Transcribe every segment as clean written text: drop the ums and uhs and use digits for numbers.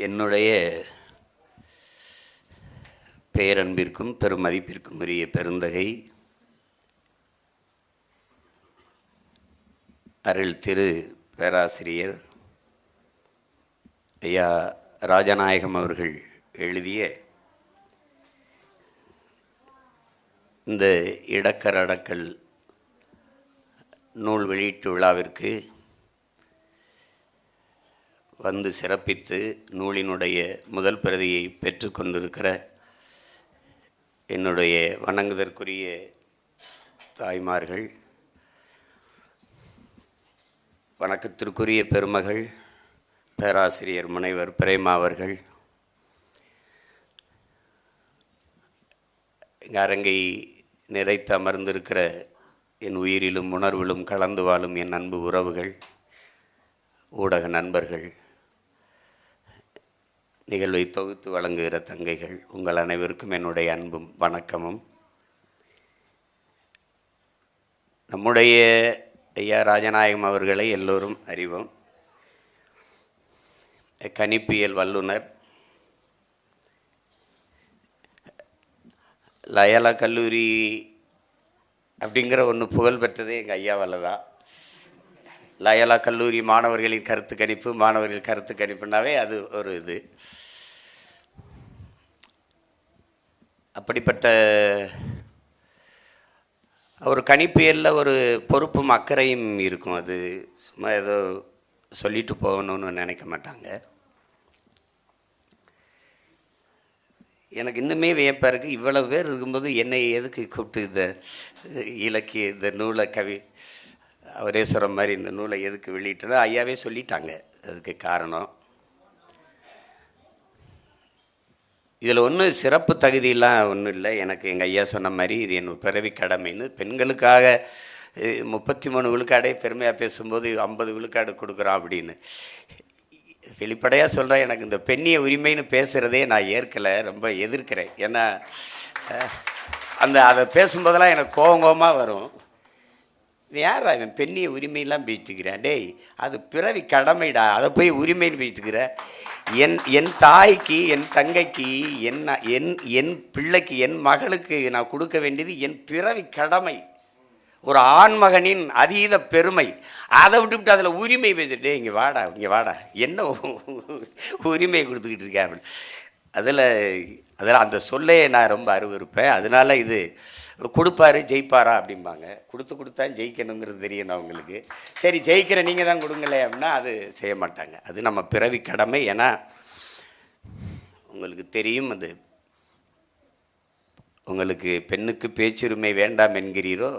என்னுடைய பேரன்பிற்கும் பெருமதிப்பிற்கும் உரிய பெருந்தகை அருள் திரு பேராசிரியர் ஐயா ராஜநாயகம் அவர்கள் எழுதிய இந்த இடக்கரடக்கல் நூல் வெளியீட்டு விழாவிற்கு வந்து சிறப்பித்து நூலினுடைய முதல் பிரதியை பெற்றுக்கொண்டிருக்கிற என்னுடைய வணங்குதற்குரிய தாய்மார்கள், வணக்கத்திற்குரிய பெருமகள் பேராசிரியர் முனைவர் பிரேமா அவர்கள், இங்கே அரங்கை நிறைத்து அமர்ந்திருக்கிற என் உயிரிலும் உணர்விலும் கலந்து வாழும் என் அன்பு உறவுகள், ஊடக நண்பர்கள், நிகழ்வை தொகுத்து வழங்குகிற தங்கைகள், உங்கள் அனைவருக்கும் என்னுடைய அன்பும் வணக்கமும். நம்முடைய ஐயா ராஜநாயகம் அவர்களை எல்லோரும் அறிவோம். கணிப்பியல் வல்லுனர், லயலா கல்லூரி அப்படிங்கிற ஒன்று புகழ் பெற்றதே எங்கள் ஐயாவால் தான். லயலா கல்லூரி மாணவர்களின் கருத்து கணிப்பு, மாணவர்கள் கருத்து கணிப்புனாவே அது ஒரு இது. அப்படிப்பட்ட ஒரு கணிப்பியலில் ஒரு பொறுப்பும் அக்கறையும் இருக்கும். அது சும்மா ஏதோ சொல்லிட்டு போகணும்னு நினைக்க மாட்டாங்க. எனக்கு இன்னுமே வியப்பாக இருக்குது, இவ்வளவு பேர் இருக்கும்போது என்னை எதுக்கு கூப்பிட்டு இந்த இலக்கிய இந்த நூலை அவரே சொல்கிற மாதிரி இந்த நூலை எதுக்கு வெளியிட்டனோ ஐயாவே சொல்லிட்டாங்க. அதுக்கு காரணம் இதில் ஒன்றும் சிறப்பு தகுதியெல்லாம் ஒன்றும் இல்லை. எனக்கு எங்கள் ஐயா சொன்ன மாதிரி இது என் பிறவி கடமைன்னு. பெண்களுக்காக 33 விழுக்காடே பெருமையாக பேசும்போது 50 விழுக்காடு கொடுக்குறான் அப்படின்னு வெளிப்படையாக சொல்கிறேன். எனக்கு இந்த பெண்ணிய உரிமைன்னு பேசுகிறதே நான் ஏற்கலை, ரொம்ப எதிர்க்கிறேன். ஏன்னா அதை பேசும்போதெல்லாம் எனக்கு கோபமாக வரும். யார் அவன் பெண்ணிய உரிமையெல்லாம் பேசிட்டுக்கிறேன்? டேய், அது பிறவி கடமைடா, அதை போய் உரிமைன்னு பேசிட்டுக்கிற. என் தாய்க்கு, என் தங்கைக்கு, என் பிள்ளைக்கு, என் மகளுக்கு நான் கொடுக்க வேண்டியது என் பிறவி கடமை, ஒரு ஆண்மகனின் அதீத பெருமை. அதை விட்டுவிட்டு அதில் உரிமை பேசிட்டே இங்கே வாடா என்ன உரிமை கொடுத்துக்கிட்டு இருக்கேன் அப்படின்னு. அதில் அந்த சொல்லையே நான் ரொம்ப அருவருப்பேன். அதனால இது கொடுப்பாரு ஜெயிப்பாரா அப்படிம்பாங்க. கொடுத்தா ஜெயிக்கணுங்கிறது தெரியணும் அவங்களுக்கு. சரி, ஜெயிக்கிற நீங்கள் தான் கொடுங்களே அப்படின்னா அது செய்ய மாட்டாங்க. அது நம்ம பிறவி கடமை. ஏன்னா உங்களுக்கு தெரியும், அது உங்களுக்கு பெண்ணுக்கு பேச்சுரிமை வேண்டாம் என்கிறீரோ,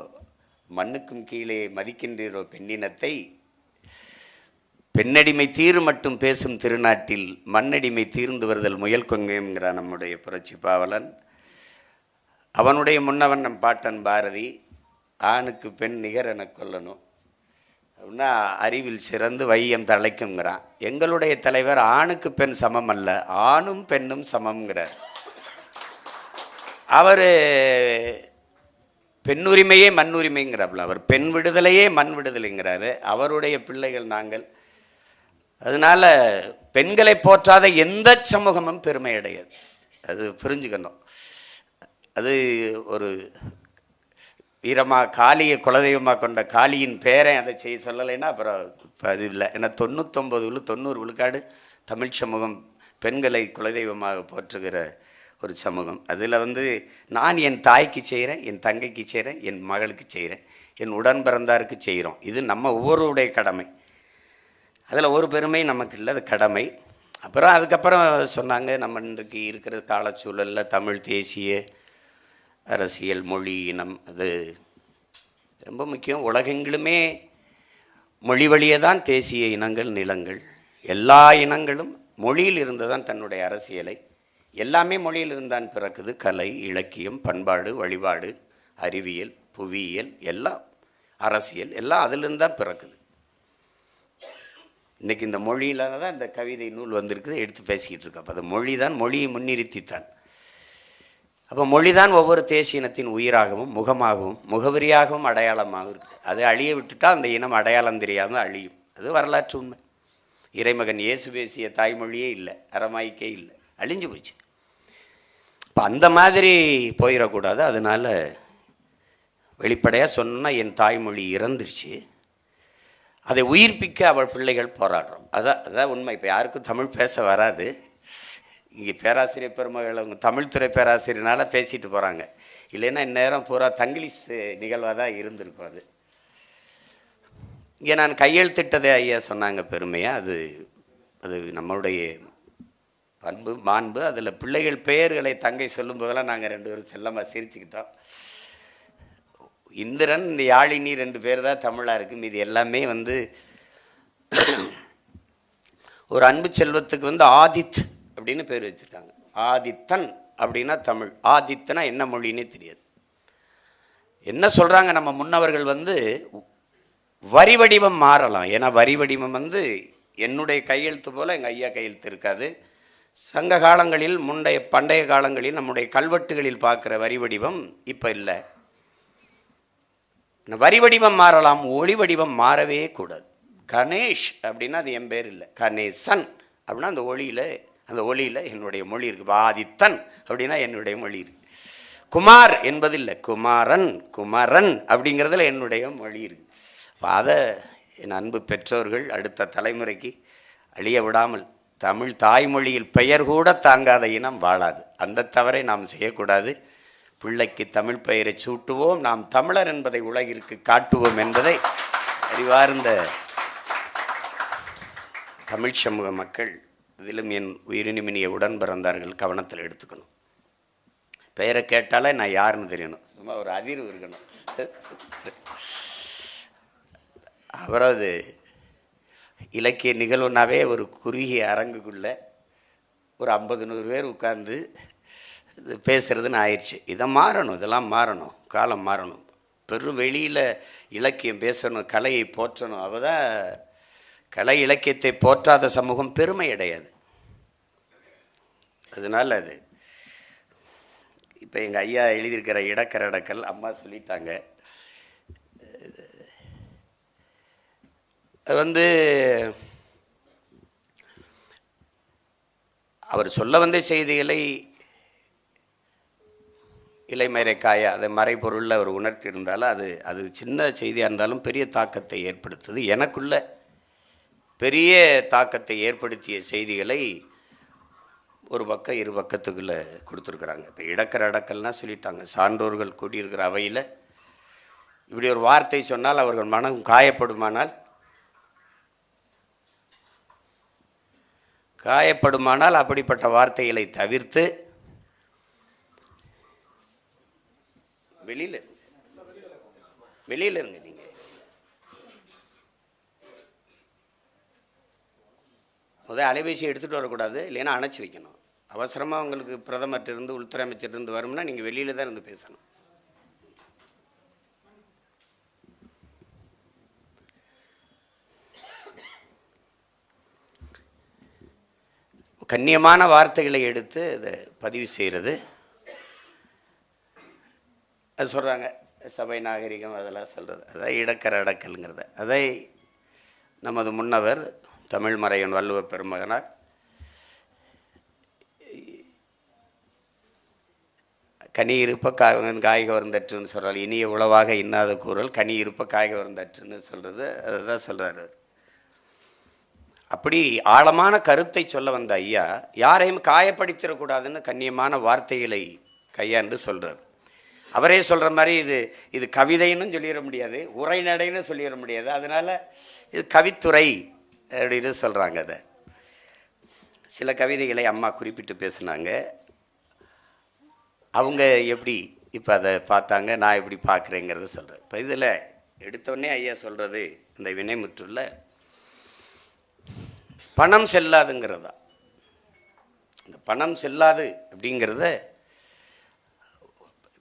மண்ணுக்கும் கீழே மதிக்கின்றீரோ பெண்ணினத்தை, பெண்ணடிமை தீர் மட்டும் பேசும் திருநாட்டில் மண்ணடிமை தீர்ந்து வருதல் முயல் கொங்கைங்கிறான் நம்முடைய புரட்சி பாவலன். அவனுடைய முன்னவன் நம் பாட்டன் பாரதி, ஆணுக்கு பெண் நிகர் என கொல்லணும் அப்படின்னா அறிவில் சிறந்து வையம் தழைக்குங்கிறான். எங்களுடைய தலைவர் ஆணுக்கு பெண் சமம் அல்ல, ஆணும் பெண்ணும் சமம்ங்கிறார். அவர் பெண்ணுரிமையே மண்ணுரிமைங்கிறாப்புல, அவர் பெண் விடுதலையே மண் விடுதலைங்கிறாரு. அவருடைய பிள்ளைகள் நாங்கள். அதனால் பெண்களை போற்றாத எந்த சமூகமும் பெருமை அடையாது. அது புரிஞ்சுக்கணும். அது ஒரு வீரமாக காளியை குலதெய்வமாக கொண்ட காளியின் பேரை அதை செய்ய சொல்லலைன்னா அப்புறம் இப்போ அது இல்லை. ஏன்னா 90 விழுக்காடு தமிழ் சமூகம் பெண்களை குலதெய்வமாக போற்றுகிற ஒரு சமூகம். அதில் நான் என் தாய்க்கு செய்கிறேன், என் தங்கைக்கு செய்கிறேன், என் மகளுக்கு செய்கிறேன், என் உடன் பிறந்தாருக்கு செய்கிறோம். இது நம்ம ஒவ்வொருடைய கடமை. அதில் ஒரு பெருமை நமக்கு இல்லை, அது கடமை. அப்புறம் அதுக்கப்புறம் சொன்னாங்க, நம்ம இன்றைக்கு இருக்கிற காலச்சூழலில் தமிழ் தேசிய அரசியல், மொழி, இனம் அது ரொம்ப முக்கியம். உலகெங்கிலுமே மொழி வழியே தான் தேசிய இனங்கள், நிலங்கள், எல்லா இனங்களும் மொழியில் இருந்து தான் தன்னுடைய அரசியலை, எல்லாமே மொழியில் இருந்தான் பிறக்குது. கலை, இலக்கியம், பண்பாடு, வழிபாடு, அறிவியல், புவியியல், எல்லாம் அரசியல், எல்லாம் அதிலிருந்து தான் பிறக்குது. இன்றைக்கி இந்த மொழியில் தான் இந்த கவிதை நூல் வந்திருக்குது, எடுத்து பேசிக்கிட்டு இருக்கோம். அப்போ அந்த மொழி தான், மொழியை முன்னிறுத்தித்தான். அப்போ மொழி தான் ஒவ்வொரு தேசிய இனத்தின் உயிராகவும் முகமாகவும் முகவரியாகவும் அடையாளமாகவும் இருக்குது. அதை அழிய விட்டுட்டால் அந்த இனம் அடையாளம் தெரியாமல் அழியும். அது வரலாற்று உண்மை. இறைமகன் இயேசு பேசிய தாய்மொழியே இல்லை, அரமாய்க்கே இல்லை, அழிஞ்சு போச்சு. இப்போ அந்த மாதிரி போயிடக்கூடாது. அதனால் வெளிப்படையாக சொன்னால் என் தாய்மொழி இறந்துருச்சு, அதை உயிர்ப்பிக்க அவள் பிள்ளைகள் போராடுறோம். அதான் உண்மை. இப்போ யாருக்கும் தமிழ் பேச வராது. இங்கே பேராசிரியர் பெருமகள் அவங்க தமிழ்துறை பேராசிரியர்னால பேசிட்டு போகிறாங்க. இல்லைன்னா இந்நேரம் பூரா தங்கிலீஷ் நிகழ்வாக தான் இருந்திருக்கும். அது இங்கே நான் கையெழுத்திட்டதே ஐயா சொன்னாங்க பெருமையாக. அது நம்மளுடைய பண்பு மாண்பு. அதில் பிள்ளைகள் பெயர்களை தங்கை சொல்லும் போதெல்லாம் நாங்கள் 2 பேரும் செல்லமாக சிரிச்சுக்கிட்டோம். இந்திரன், இந்த யாழினி 2 பேர் தான் தமிழாக இருக்குது. இது எல்லாமே ஒரு அன்பு செல்வத்துக்கு ஆதித் அப்படின்னு பேர் வச்சுருக்காங்க. ஆதித்தன் அப்படின்னா தமிழ், ஆதித்தனா என்ன மொழின்னே தெரியாது. என்ன சொல்கிறாங்க நம்ம முன்னவர்கள், வரி வடிவம் மாறலாம். ஏன்னா வரி வடிவம் என்னுடைய கையெழுத்து போல் எங்கள் ஐயா கையெழுத்து இருக்காது. சங்க காலங்களில் பண்டைய காலங்களில் நம்முடைய கல்வெட்டுகளில் பார்க்குற வரி வடிவம் இப்போ இல்லை. வரி வடிவம் மாறலாம், ஒளி வடிவம் மாறவே கூடாது. கணேஷ் அப்படின்னா அது என் பேர் இல்லை, கணேசன் அப்படின்னா அந்த ஒளியில் என்னுடைய மொழி இருக்குது. ஆதித்தன் அப்படின்னா என்னுடைய மொழி இருக்குது. குமார் என்பதில்லை, குமாரன், குமரன் அப்படிங்கிறதுல என்னுடைய மொழி இருக்குது. அதை என் அன்பு பெற்றோர்கள் அடுத்த தலைமுறைக்கு அழிய விடாமல், தமிழ் தாய்மொழியில் பெயர் கூட தாங்காத இனம் வாழாது. அந்த தவறை நாம் செய்யக்கூடாது. பிள்ளைக்கு தமிழ் பெயரை சூட்டுவோம், நாம் தமிழர் என்பதை உலகிற்கு காட்டுவோம் என்பதை அறிவார்ந்த தமிழ் சமூக மக்கள், இதிலும் என் உயிரினுமினிய உடன் பிறந்தார்கள் கவனத்தில் எடுத்துக்கணும். பெயரை கேட்டாலே நான் யாருன்னு தெரியணும், சும்மா ஒரு அதிர்வு இருக்கணும். அப்புறம் அது இலக்கிய நிகழ்வுனாவே ஒரு குறுகிய அரங்குக்குள்ளே ஒரு 50-100 பேர் உட்கார்ந்து பேசுகிறதுன்னு ஆயிடுச்சு. இதெல்லாம் மாறணும், காலம் மாறணும். வெளியில் இலக்கியம் பேசணும், கலையை போற்றணும். அவதான் கலை இலக்கியத்தை போற்றாத சமூகம் பெருமை அடையாது. அதனால் அது இப்போ எங்கள் ஐயா எழுதியிருக்கிற இடக்கரடக்கல் அம்மா சொல்லிட்டாங்க. அது அவர் சொல்ல வந்த செய்திகளை இலைமறைக்காய அதை மறைபொருளில் அவர் உணர்த்தியிருந்தாலும் அது சின்ன செய்தியாக இருந்தாலும் பெரிய தாக்கத்தை ஏற்படுத்துது. எனக்குள்ள பெரிய தாக்கத்தை ஏற்படுத்திய செய்திகளை ஒரு பக்கம் 2 பக்கத்துக்குள்ளே கொடுத்துருக்குறாங்க. இப்போ இடக்கர அடக்கல்னால் சொல்லிட்டாங்க, சான்றோர்கள் கூடியிருக்கிற அவையில் இப்படி ஒரு வார்த்தை சொன்னால் அவர்கள் மனம் காயப்படுமானால் அப்படிப்பட்ட வார்த்தைகளை தவிர்த்து வெளியில் இருங்க. நீங்கள் அலைபேசி எடுத்துகிட்டு வரக்கூடாது, இல்லைன்னா அணைச்சி வைக்கணும். அவசரமாக உங்களுக்கு பிரதமர்கிட்ட உள்துறை அமைச்சர்கிட்ட வரும்னா நீங்கள் வெளியில் தான் இருந்து பேசணும். கண்ணியமான வார்த்தைகளை எடுத்து அதை பதிவு செய்கிறது, அது சொல்கிறாங்க சபை நாகரிகம், அதெல்லாம் சொல்கிறது. அதான் இடக்கர அடக்கல்ங்கிறத அதை நமது முன்னவர் தமிழ் மறையன் வள்ளுவ பெருமகனார் கனி இருப்ப காய் கவர்ந்தற்றுன்னு சொல்கிறார். இனிய உளவாக இன்னாத கூறல் கனி இருப்ப காய் கவர்ந்தற்றுன்னு சொல்கிறது. அதுதான் சொல்கிறாரு. அப்படி ஆழமான கருத்தை சொல்ல வந்த ஐயா யாரையும் காயப்படுத்திடக்கூடாதுன்னு கண்ணியமான வார்த்தைகளை கையாண்டு சொல்கிறார். அவரே சொல்கிற மாதிரி இது கவிதைன்னு சொல்லிட முடியாது, உரைநடைன்னு சொல்லிட முடியாது. அதனால் இது கவித்துறை அப்படின்னு சொல்கிறாங்க. அதை சில கவிதைகளை அம்மா குறிப்பிட்டு பேசுனாங்க. அவங்க எப்படி இப்போ அதை பார்த்தாங்க, நான் எப்படி பார்க்குறேங்கிறத சொல்கிறேன். இப்போ இதில் எடுத்தோடனே ஐயா சொல்கிறது இந்த வினைமுற்றுள்ள பணம் செல்லாதுங்கிறதா. இந்த பணம் செல்லாது அப்படிங்கிறத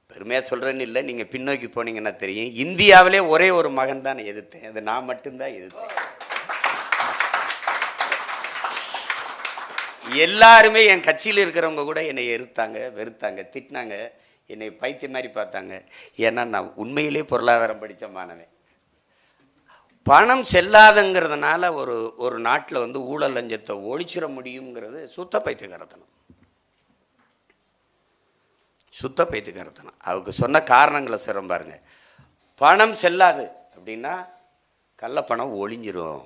பெருமையாக சொல்கிறேன்னு இல்லை, நீங்கள் பின்னோக்கி போனீங்கன்னா தெரியும். இந்தியாவிலே ஒரே ஒரு மகன் தான் எதிர்த்தேன், அது நான் மட்டும்தான் எதிர்த்தேன். எல்லாருமே என் கட்சியில் இருக்கிறவங்க கூட என்னை எதிர்த்தாங்க, வெறுத்தாங்க, திட்டினாங்க, என்னை பைத்திய மாதிரி பார்த்தாங்க. ஏன்னா நான் உண்மையிலே பொருளாதாரம் படித்த மாணவன். பணம் செல்லாதுங்கிறதுனால ஒரு நாட்டில் வந்து ஊழல் லஞ்சத்தை ஒழிச்சிட முடியுங்கிறது சுத்த பைத்தியக்காரத்தனம். சுத்த பைத்தியக்காரத்தனம். அவருக்கு சொன்ன காரணங்களை சிறம் பாருங்க. பணம் செல்லாது அப்படின்னா கள்ளப்பணம் ஒழிஞ்சிரும்,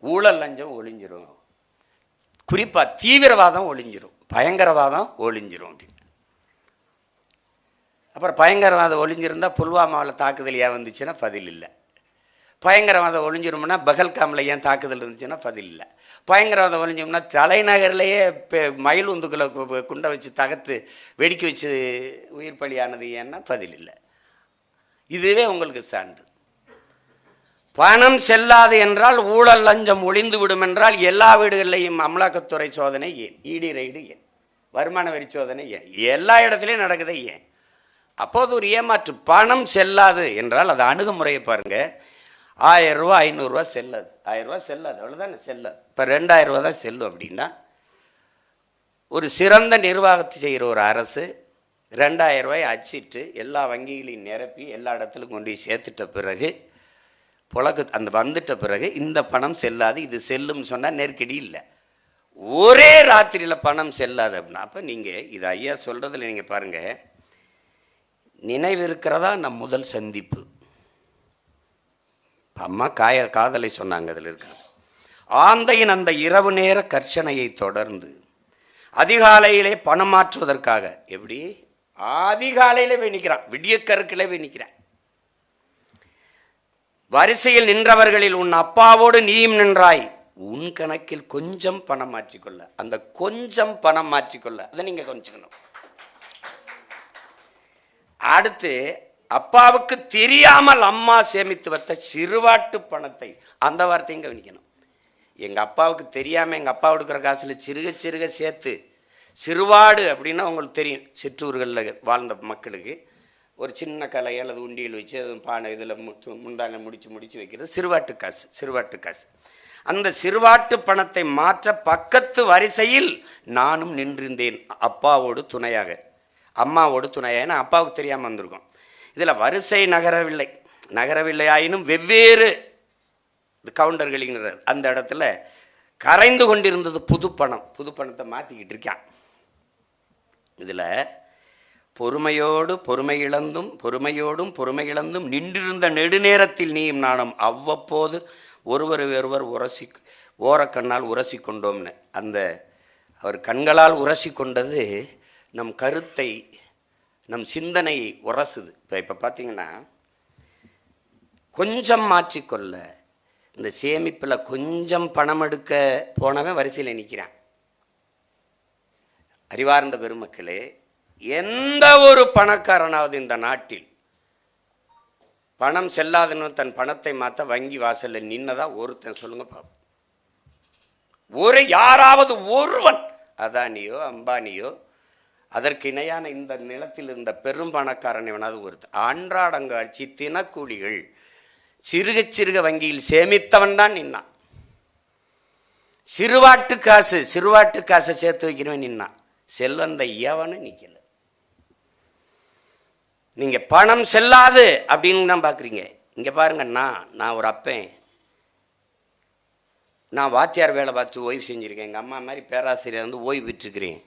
ஊழல் லஞ்சம் ஒழிஞ்சிரும், குறிப்பாக தீவிரவாதம் ஒழிஞ்சிரும், பயங்கரவாதம் ஒழிஞ்சிரும் அப்படின்னு. அப்புறம் பயங்கரவாதம் ஒழிஞ்சிருந்தால் புல்வாமாவில் தாக்குதல் ஏன் வந்துச்சுன்னா பதில் இல்லை. பயங்கரவாதம் ஒழிஞ்சிரும்னா பகல்காமில் ஏன் தாக்குதல் இருந்துச்சுன்னா பதில் இல்லை. பயங்கரவாதம் ஒழிஞ்சோம்னா தலைநகர்லேயே மயில் உந்துக்களை குண்டை வச்சு தகர்த்து வெடிக்க வச்சு உயிர் பலியானது ஏன்னா பதில் இல்லை. இதுவே உங்களுக்கு சான்று. பணம் செல்லாது என்றால் ஊழல் லஞ்சம் ஒழிந்து விடும் என்றால் எல்லா வீடுகளிலையும் அமலாக்கத்துறை சோதனை ஏன், இடி ரைடு ஏன், வருமான வரி சோதனை ஏன், எல்லா இடத்துலையும் நடக்குது ஏன்? அப்போது ஒரு ஏமாற்று. பணம் செல்லாது என்றால் அது அணுகுமுறையை பாருங்கள். 1000 ரூபா 500 ரூபா செல்லாது, 1000 ரூபா செல்லாது, அவ்வளோதானே செல்லாது. இப்போ 2000 ரூபா தான் செல்லும் அப்படின்னா ஒரு சிறந்த நிர்வாகத்தை செய்கிற ஒரு அரசு 2000 ரூபாயை அச்சிட்டு எல்லா வங்கிகளையும் நிரப்பி எல்லா இடத்துலையும் கொண்டு போய் சேர்த்துட்ட பிறகு அந்த வந்துட்ட பிறகு இந்த பணம் செல்லாது, இது செல்லும்னு சொன்னால் நெருக்கடி இல்லை. ஒரே ராத்திரியில் பணம் செல்லாது அப்படின்னா அப்போ நீங்கள் இது ஐயா சொல்கிறதுல நீங்கள் பாருங்கள், நினைவு இருக்கிறதா நம் முதல் சந்திப்பு. அம்மா காதலை சொன்னாங்க. அதில் இருக்கிறது ஆந்தையின் அந்த இரவு நேர கர்ச்சனையை தொடர்ந்து அதிகாலையிலே பணம் மாற்றுவதற்காக எப்படி அதிகாலையிலே போய் நிற்கிறான், விடிய கருக்கிலே போய் நிற்கிறான். வரிசையில் நின்றவர்களில் உன் அப்பாவோடு நீயும் நின்றாய், உன் கணக்கில் கொஞ்சம் பணம் மாற்றிக்கொள்ள. அந்த கொஞ்சம் பணம் மாற்றிக்கொள்ள அதை நீங்கள் கொஞ்சிக்கணும். அடுத்து அப்பாவுக்கு தெரியாமல் அம்மா சேமித்து வைத்த சிறுவாட்டு பணத்தை, அந்த வார்த்தையும் கவனிக்கணும். எங்கள் அப்பாவுக்கு தெரியாமல் எங்கள் அப்பா கொடுக்குற காசில் சிறுக சிறுக சேர்த்து, சிறுவாடு அப்படின்னா உங்களுக்கு தெரியும், சிற்றூர்களில் வாழ்ந்த மக்களுக்கு ஒரு சின்ன கலை அல்லது உண்டியல் வச்சு அது பானை இதில் முந்தானை முடித்து வைக்கிறது சிறுவாட்டு காசு. சிறுவாட்டு காசு. அந்த சிறுவாட்டு பணத்தை மாற்ற பக்கத்து வரிசையில் நானும் நின்றிருந்தேன், அப்பாவோடு துணையாக, அம்மாவோடு துணையாக. ஏன்னா அப்பாவுக்கு தெரியாமல் வந்திருக்கோம். இதில் வரிசை நகரவில்லை ஆயினும் வெவ்வேறு கவுண்டர்களிங்கிறது அந்த இடத்துல கரைந்து கொண்டிருந்தது புது பணத்தை மாற்றிக்கிட்டு இருக்கான். இதில் பொறுமையோடும் பொறுமை இழந்தும் நின்றிருந்த நெடுநேரத்தில் நீயும் நானும் அவ்வப்போது ஒருவர் ஓரக்கண்ணால் உரசி கொண்டோம்னு அந்த அவர் கண்களால் உரசி கொண்டது நம் கருத்தை, நம் சிந்தனையை உரசுது. இப்போ பார்த்தீங்கன்னா கொஞ்சம் மாற்றிக்கொள்ள, இந்த சேமிப்பில் கொஞ்சம் பணம் எடுக்க போனவன் வரிசையில் நிற்கிறான். அறிவார்ந்த பெருமக்களே, எந்த ஒரு பணக்காரனாவது இந்த நாட்டில் பணம் செல்லாதுன்னு தன் பணத்தை மாற்ற வங்கி வாசலில் நின்னதா ஒருத்தன் சொல்லுங்க பாப்போம். யாராவது ஒருவன், அதானியோ அம்பானியோ அதற்கு இணையான இந்த நிலத்தில் இருந்த பெரும் பணக்காரன் வேணாது ஒருத்தர். அன்றாடங்காட்சி தினக்கூலிகள் சிறுக சிறுக வங்கியில் சேமித்தவன் தான் நின்னான். சிறுவாட்டு காசை சேர்த்து வைக்கிறவன் நின்னான். செல்வந்த எவனும் நிற்கல. நீங்கள் பணம் செல்லாது அப்படின்னு தான் பார்க்குறீங்க. இங்கே பாருங்க, நான் ஒரு அப்பேன், நான் வாத்தியார் வேலை பார்த்து ஓய்வு செஞ்சுருக்கேன். எங்கள் அம்மா மாதிரி பேராசிரியர் வந்து ஓய்வு பெற்றுருக்கிறேன்.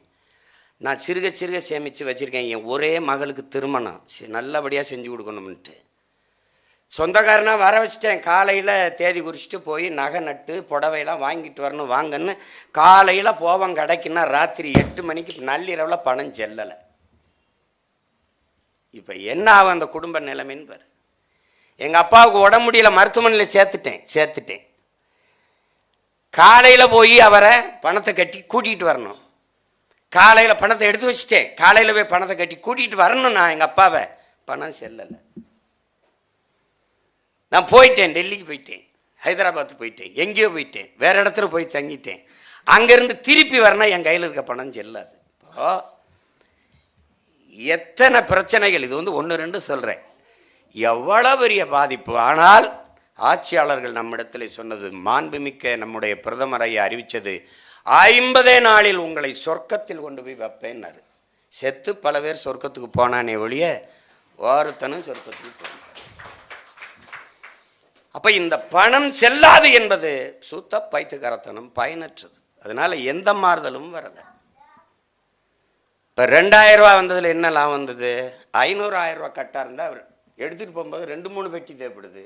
நான் சிறுக சிறுக சேமித்து வச்சுருக்கேன். என் ஒரே மகளுக்கு திருமணம் நல்லபடியாக செஞ்சு கொடுக்கணும்ன்ட்டு சொந்தக்காரனாக வர வச்சுட்டேன். காலையில் தேதி குறிச்சிட்டு போய் நகை நட்டு புடவையெல்லாம் வாங்கிட்டு வரணும் வாங்கன்னு காலையில் போவாங்க கடைக்குன்னா ராத்திரி 8 மணிக்கு நள்ளிரவில் பணம் செல்லலை. இப்போ என்ன ஆகும் அந்த குடும்ப நிலைமைன்னு பாரு. எங்கள் அப்பாவுக்கு உடம்பு முடியல, மருத்துவமனையில் சேர்த்துட்டேன். காலையில் போய் அவரை பணத்தை கட்டி கூட்டிகிட்டு வரணும். காலையில் பணத்தை எடுத்து வச்சுட்டேன், காலையில் போய் பணத்தை கட்டி கூட்டிகிட்டு வரணும். நான் எங்கள் அப்பாவை பணம் செல்லலை. நான் போயிட்டேன், டெல்லிக்கு போயிட்டேன், ஹைதராபாத்து போயிட்டேன், எங்கேயோ போயிட்டேன், வேறு இடத்துல போய் தங்கிட்டேன். அங்கேருந்து திருப்பி வரணும், என் கையில் இருக்க பணம் செல்லாது. இப்போ எத்தனை பிரச்சனைகள், இது வந்து 1-2 சொல்கிறேன், எவ்வளோ பெரிய பாதிப்பு. ஆனால் ஆட்சியாளர்கள் நம்மிடத்தில் சொன்னது, மாண்புமிக்க நம்முடைய பிரதமரை அறிவித்தது, 50 நாளில் உங்களை சொர்க்கத்தில் கொண்டு போய் வைப்பேன்னாரு. செத்து பல பேர் சொர்க்கத்துக்கு போனானே ஒழிய ஒருத்தனும் சொர்க்கத்துக்கு போனான். அப்போ இந்த பணம் செல்லாது என்பது சுத்த பைத்தியக்காரத்தனம், பயனற்றது. அதனால் எந்த மாறுதலும் வரலை. இப்போ 2000 ரூபா வந்ததில் என்ன லாபம் வந்தது? 500 1000 ரூபா கட்டாக இருந்தால் அவர் எடுத்துகிட்டு போகும்போது 2-3 பெட்டி தேவைப்படுது.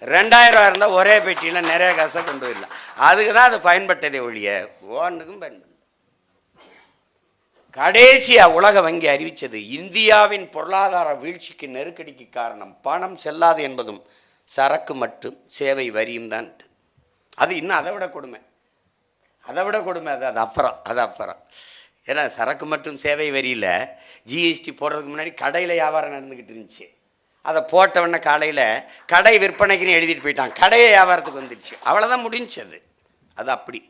2000 ரூபா இருந்தால் ஒரே பெட்டியில் நிறைய காசை கொண்டு வரலாம். அதுக்கு தான் அது பயன்பட்டதே ஒழிய ஒன்றுக்கும் பயன்படல. கடைசியாக உலக வங்கி அறிவித்தது, இந்தியாவின் பொருளாதார வீழ்ச்சிக்கு நெருக்கடிக்கு காரணம் பணம் செல்லாது என்பதும் சரக்கு மற்றும் சேவை வரியும் தான். அது இன்னும் அதை விட கொடுமை, அது அப்புறம். ஏன்னா சரக்கு மற்றும் சேவை வரியில் ஜிஎஸ்டி போடுறதுக்கு முன்னாடி கடையில் வியாபாரம் நடந்துக்கிட்டு இருந்துச்சு. அதை போட்டவொடனே காலையில் கடை விற்பனைக்குன்னு எழுதிட்டு போயிட்டான், கடையை வியாபாரத்துக்கு வந்துடுச்சு, அவ்வளோதான் முடிஞ்சது. அது அப்படி.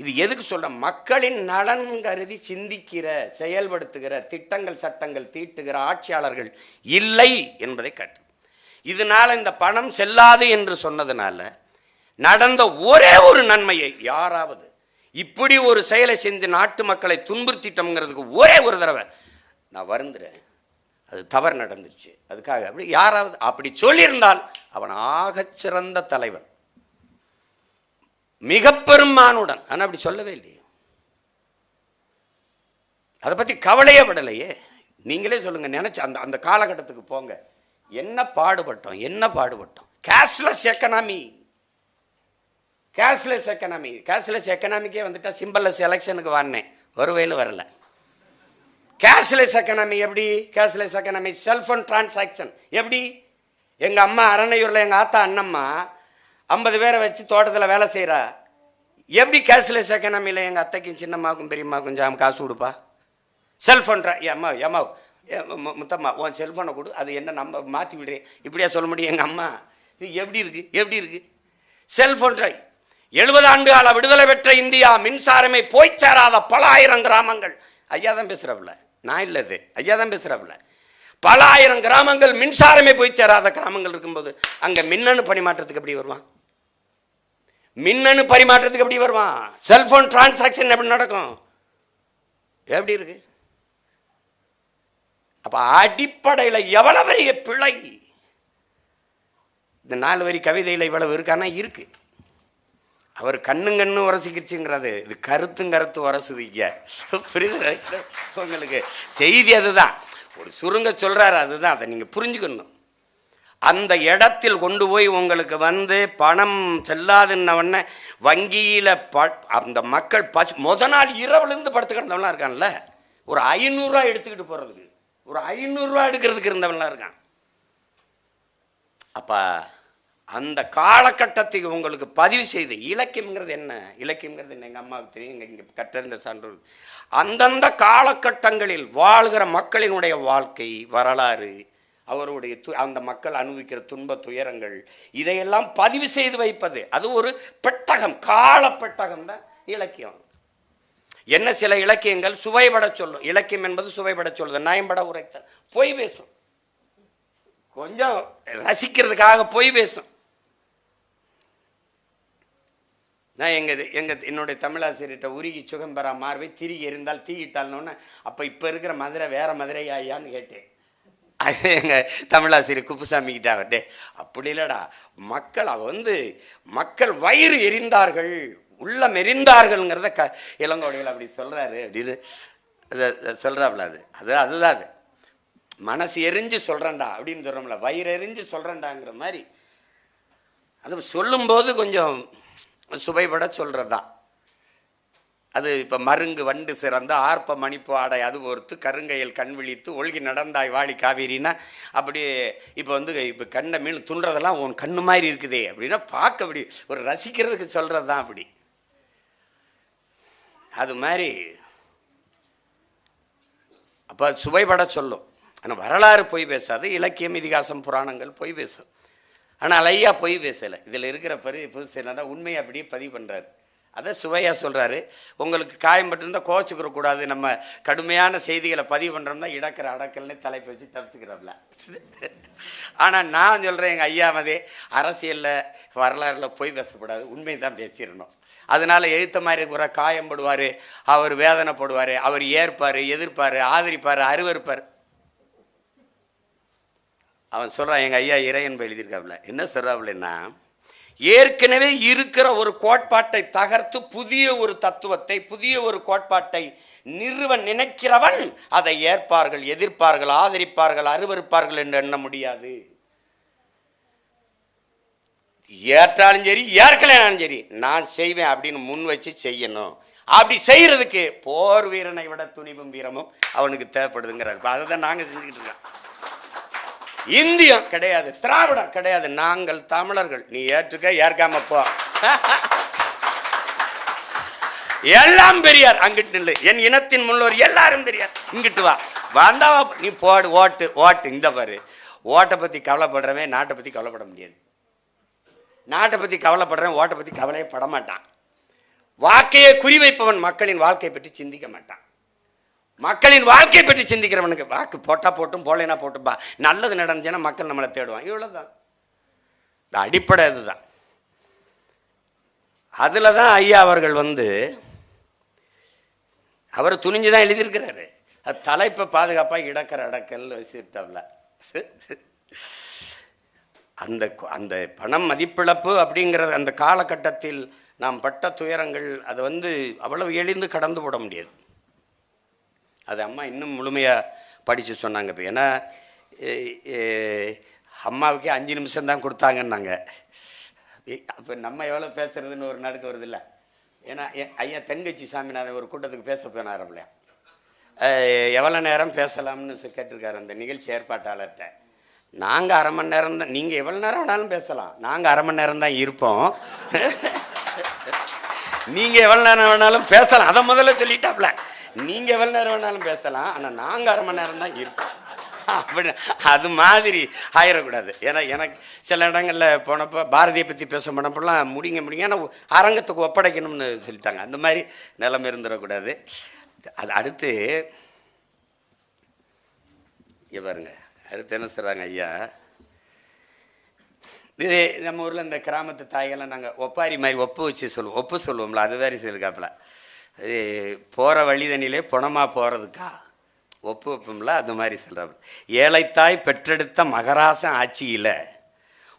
இது எதுக்கு சொல்ற? மக்களின் நலன் கருதி சிந்திக்கிற, செயல்படுத்துகிற, திட்டங்கள் சட்டங்கள் தீட்டுகிற ஆட்சியாளர்கள் இல்லை என்பதை காட்டு. இதனால இந்த பணம் செல்லாது என்று சொன்னதுனால நடந்த ஒரே ஒரு நன்மையை யாராவது இப்படி ஒரு செயலை செஞ்சு நாட்டு மக்களை துன்புறுத்திட்டோம்ங்கிறதுக்கு ஒரே ஒரு தடவை நான் வருந்துறேன், அது தவறு நடந்துருச்சு, அதுக்காக அப்படி யாராவது அப்படி சொல்லியிருந்தால் அவன் ஆகச்சிறந்த தலைவன், மிக பெருமானுடன். ஆனால் அப்படி சொல்லவே இல்லையே, அதை பற்றி கவலையே படலையே. நீங்களே சொல்லுங்க, நினைச்ச அந்த அந்த காலகட்டத்துக்கு போங்க, என்ன பாடுபட்டோம். கேஷ்லெஸ் எக்கனாமிக்கே வந்துட்டா சிம்பிளஸ் எலெக்ஷனுக்கு வாங்கினேன், ஒரு வயலும் வரல. கேஷ்லெஸ் எக்கனாமி எப்படி? கேஷ்லெஸ் எக்கனாமி செல்ஃபோன் டிரான்சாக்ஷன் எப்படி? எங்கள் அம்மா அரணையூரில் எங்கள் ஆத்தா அண்ணம்மா 50 பேரை வச்சு தோட்டத்தில் வேலை செய்கிறா. எப்படி கேஷ்லெஸ் எக்கனாமியில் எங்கள் அத்தைக்கும் சின்னம்மாவுக்கும் பெரியம்மாவுக்கும் ஜாம் காசு கொடுப்பா? செல்ஃபோன் ஏம்மா முத்தம்மா உன் செல்ஃபோனை கொடு, அது என்ன நம்ம மாற்றி விடுறேன், இப்படியா சொல்ல முடியும்? எங்கள் அம்மா இது எப்படி இருக்கு செல்ஃபோன். 70 ஆண்டு கால விடுதலை பெற்ற இந்தியா, மின்சாரமே போய் சேராத பல ஆயிரம் கிராமங்கள். ஐயா தான் பேசுகிறாப்புல, நான் இல்லை, இது ஐயா தான் பேசுகிறாப்புல. பல ஆயிரம் கிராமங்கள் மின்சாரமே போய் சேராத கிராமங்கள் இருக்கும்போது அங்கே மின்னணு பரிமாற்றத்துக்கு எப்படி வருவான்? செல்போன் டிரான்சாக்ஷன் எப்படி நடக்கும்? எப்படி இருக்கு? அப்ப அடிப்படையில் எவ்வளவு பெரிய பிழை! இந்த 4 வரி கவிதையில் இவ்வளவு இருக்கானா? இருக்கு. அவர் கண்ணு உரசிக்கிச்சுங்கிறது, இது கருத்து உரசுது. இங்க புரியுது உங்களுக்கு? செய்தி அதுதான், ஒரு சுருங்க சொல்றாரு, அதுதான். அதை நீங்க புரிஞ்சுக்கணும். அந்த இடத்தில் கொண்டு போய் உங்களுக்கு பணம் செல்லாதுன்னவொடனே வங்கியில் அந்த மக்கள் முத நாள் இரவுலேருந்து படுத்து கிடந்தவன்லாம் இருக்கான்ல, ஒரு 500 ரூபா எடுத்துக்கிட்டு போகிறதுக்கு, ஒரு 500 ரூபா எடுக்கிறதுக்கு இருந்தவன்லாம் இருக்கான். அப்போ அந்த காலகட்டத்துக்கு உங்களுக்கு பதிவு செய்து இலக்கியம்ங்கிறது என்ன? எங்கள் அம்மாவுக்கு தெரியும், இங்கே கற்றறிந்த சான்றோர். அந்தந்த காலகட்டங்களில் வாழ்கிற மக்களினுடைய வாழ்க்கை வரலாறு, அவருடைய அந்த மக்கள் அனுபவிக்கிற துன்ப துயரங்கள், இதையெல்லாம் பதிவு செய்து வைப்பது, அது ஒரு பெட்டகம், கால பெட்டகம் தான் இலக்கியம். என்ன சில இலக்கியங்கள் சுவைபட சொல்லும். இலக்கியம் என்பது சுவைபட சொல்லுது, நயம்பட உரைத்தல். பொய் பேசும், கொஞ்சம் ரசிக்கிறதுக்காக பொய் பேசும். நான் என்னுடைய தமிழாசிரியர்கிட்ட உருகி சுகம்பெறா மார்பை திருகி எறிந்தால் தீயிட்டால்னு, அப்போ இப்போ இருக்கிற மதுரை வேற மதுரை ஐயான்னு கேட்டேன். அது எங்கள் தமிழாசிரியர் குப்புசாமி கிட்ட அவர்டே, அப்படி இல்லைடா, மக்கள் வயிறு எரிந்தார்கள், உள்ளம் எரிந்தார்கள்ங்கிறத இளங்கோடிகள் அப்படி சொல்கிறாரு அப்படின்னு சொல்கிறாப்புல. அதுதான் அது மனசு எரிஞ்சு சொல்கிறேன்டா அப்படின்னு சொல்கிறோம்ல, வயிறு எரிஞ்சு சொல்கிறேன்டாங்கிற மாதிரி. அது சொல்லும்போது கொஞ்சம் சுவைபட சொல்கிறது தான் அது. இப்போ மருங்கு வண்டு சிறந்த ஆர்ப்ப மணிப்பு ஆடை அது ஒருத்து கருங்கையில் கண் விழித்து ஒழுகி நடந்தாய் வாழி காவேரின்னா, அப்படி இப்போ இப்போ கண்ணை மீன் துண்டுறதெல்லாம் உன் கண்ணு மாதிரி இருக்குதே அப்படின்னா பார்க்க அப்படி ஒரு ரசிக்கிறதுக்கு சொல்கிறது தான் அப்படி. அது மாதிரி அப்போ சுவைபட சொல்லும். ஆனால் வரலாறு பொய் பேசாது, இலக்கியம் இதிகாசம் புராணங்கள் பொய் பேசும். ஆனால் ஐயா பொய் பேசலை. இதில் இருக்கிற புதுசு என்னன்னா, உண்மையை அப்படியே பதிவு பண்ணுறாரு, அதை சுவையாக சொல்கிறாரு. உங்களுக்கு காயம்பட்டிருந்தால் கோச்சுக்கிறக்கூடாது, நம்ம கடுமையான செய்திகளை பதிவு பண்ணுறோம்னா இடக்கிற அடக்கல்னு தலைப்பு வச்சு தப்பிச்சுக்கிறோம்ல. ஆனால் நான் சொல்கிறேன், எங்கள் ஐயாமதே அரசியலில் வரலாறில் பொய் பேசக்கூடாது, உண்மை தான் பேசிடணும். அதனால் எழுத்த மாதிரி கூட காயம்படுவார், அவர் வேதனைப்படுவார், அவர் ஏற்பார், எதிர்ப்பார், ஆதரிப்பார், அருவருப்பார். அவன் சொல்கிறான், எங்கள் ஐயா இறையன்பு எழுதியிருக்காப்புல, என்ன சொல்கிறாப்புலன்னா, ஏற்கனவே இருக்கிற ஒரு கோட்பாட்டை தகர்த்து புதிய ஒரு தத்துவத்தை, புதிய ஒரு கோட்பாட்டை நிறுவ நினைக்கிறவன் அதை ஏற்பார்கள், எதிர்ப்பார்கள், ஆதரிப்பார்கள், அருவருப்பார்கள் என்று எண்ண முடியாது. ஏற்றாலும் சரி ஏற்கலைனாலும் சரி நான் செய்வேன் அப்படின்னு முன் வச்சு செய்யணும். அப்படி செய்யறதுக்கு போர் வீரனை விட துணிவும் வீரமும் அவனுக்கு தேவைப்படுதுங்கிறார். அதை தான் நாங்கள் செஞ்சுக்கிட்டு இருக்கோம். இந்தியம் கிடையாது, திராவிடம் கிடையாது, நாங்கள் தமிழர்கள். நீ ஏற்றுக்க ஏற்காம போ. எல்லாம் பெரியார். அங்கிட்டு இல்லை, என் இனத்தின் முன்னோர் எல்லாரும் பெரியார். இங்கிட்டு வா, வந்தா நீ போடு, ஓட்டு ஓட்டு. இந்த பாரு, ஓட்டை பத்தி கவலைப்படுறவன் நாட்டை பத்தி கவலைப்பட முடியாது. நாட்டை பத்தி கவலைப்படுறவன் ஓட்டை பத்தி கவலையே பட மாட்டான். வாக்கையை குறிவைப்பவன் மக்களின் வாழ்க்கையை பற்றி சிந்திக்க மாட்டான். மக்களின் வாழ்க்கையை பற்றி சிந்திக்கிறவனுக்கு வாக்கு போட்டா போட்டும், போலேனா போட்டும்பா, நல்லது நடந்துச்சுன்னா மக்கள் நம்மளை தேடுவான். இவ்வளவுதான் அடிப்படை. அதுதான். அதுல தான் ஐயா அவர்கள் அவர் துணிஞ்சுதான் எழுதியிருக்கிறாரு. அது தலைப்பை பாதுகாப்பா இடக்கிற அடக்கல் வச்சுட்டாப்ல. அந்த அந்த பணம் மதிப்பிழப்பு அப்படிங்கிறது அந்த காலகட்டத்தில் நாம் பட்ட துயரங்கள், அது அவ்வளவு எளிந்து கடந்து போட முடியாது. அது அம்மா இன்னும் முழுமையாக படித்து சொன்னாங்க. இப்போ ஏன்னா அம்மாவுக்கே 5 நிமிஷம் தான் கொடுத்தாங்கன்னாங்க. அப்போ நம்ம எவ்வளோ பேசுறதுன்னு ஒரு நடுக்க வருது இல்லை. ஏன்னா ஐயா தென்கட்சி சாமிநாதன் ஒரு கூட்டத்துக்கு பேச போனாரப்பலையா, எவ்வளோ நேரம் பேசலாம்னு கேட்டிருக்காரு அந்த நிகழ்ச்சி ஏற்பாட்டாளர்கிட்ட. நாங்கள் 1/2 மணி நேரம் தான், நீங்கள் எவ்வளோ நேரம் வேணாலும் பேசலாம், நாங்கள் 1/2 மணி நேரம் தான் இருப்போம், நீங்கள் எவ்வளோ நேரம் வேணாலும் பேசலாம். அதை முதல்ல சொல்லிட்டாப்ல, நீங்கள் எவ்வளோ நேரம் வேணாலும் பேசலாம், ஆனால் நாங்கள் 1/2 மணி நேரம் தான் இருப்போம் அப்படி. அது மாதிரி ஆயிடக்கூடாது. ஏன்னா எனக்கு சில இடங்களில் போனப்போ பாரதியை பற்றி பேச போனப்பெல்லாம் முடிங்க ஆனால் அரங்கத்துக்கு ஒப்படைக்கணும்னு சொல்லிட்டாங்க. அந்த மாதிரி நிலைமை இருந்துடக்கூடாது. அது அடுத்து பாருங்க, அடுத்து என்ன சொல்கிறாங்க ஐயா, இது நம்ம ஊரில் இந்த கிராமத்து தாய்கள்லாம் நாங்கள் ஒப்பாரி மாதிரி ஒப்பு சொல்லுவோம்ல, அது வேறு சொல்லிருக்காப்புல. இது போகிற வழிதனிலே புணமாக போகிறதுக்கா ஒப்பு வைப்போம்ல, அது மாதிரி சொல்கிறாப்புல. ஏழைத்தாய் பெற்றெடுத்த மகராசன் ஆட்சியில்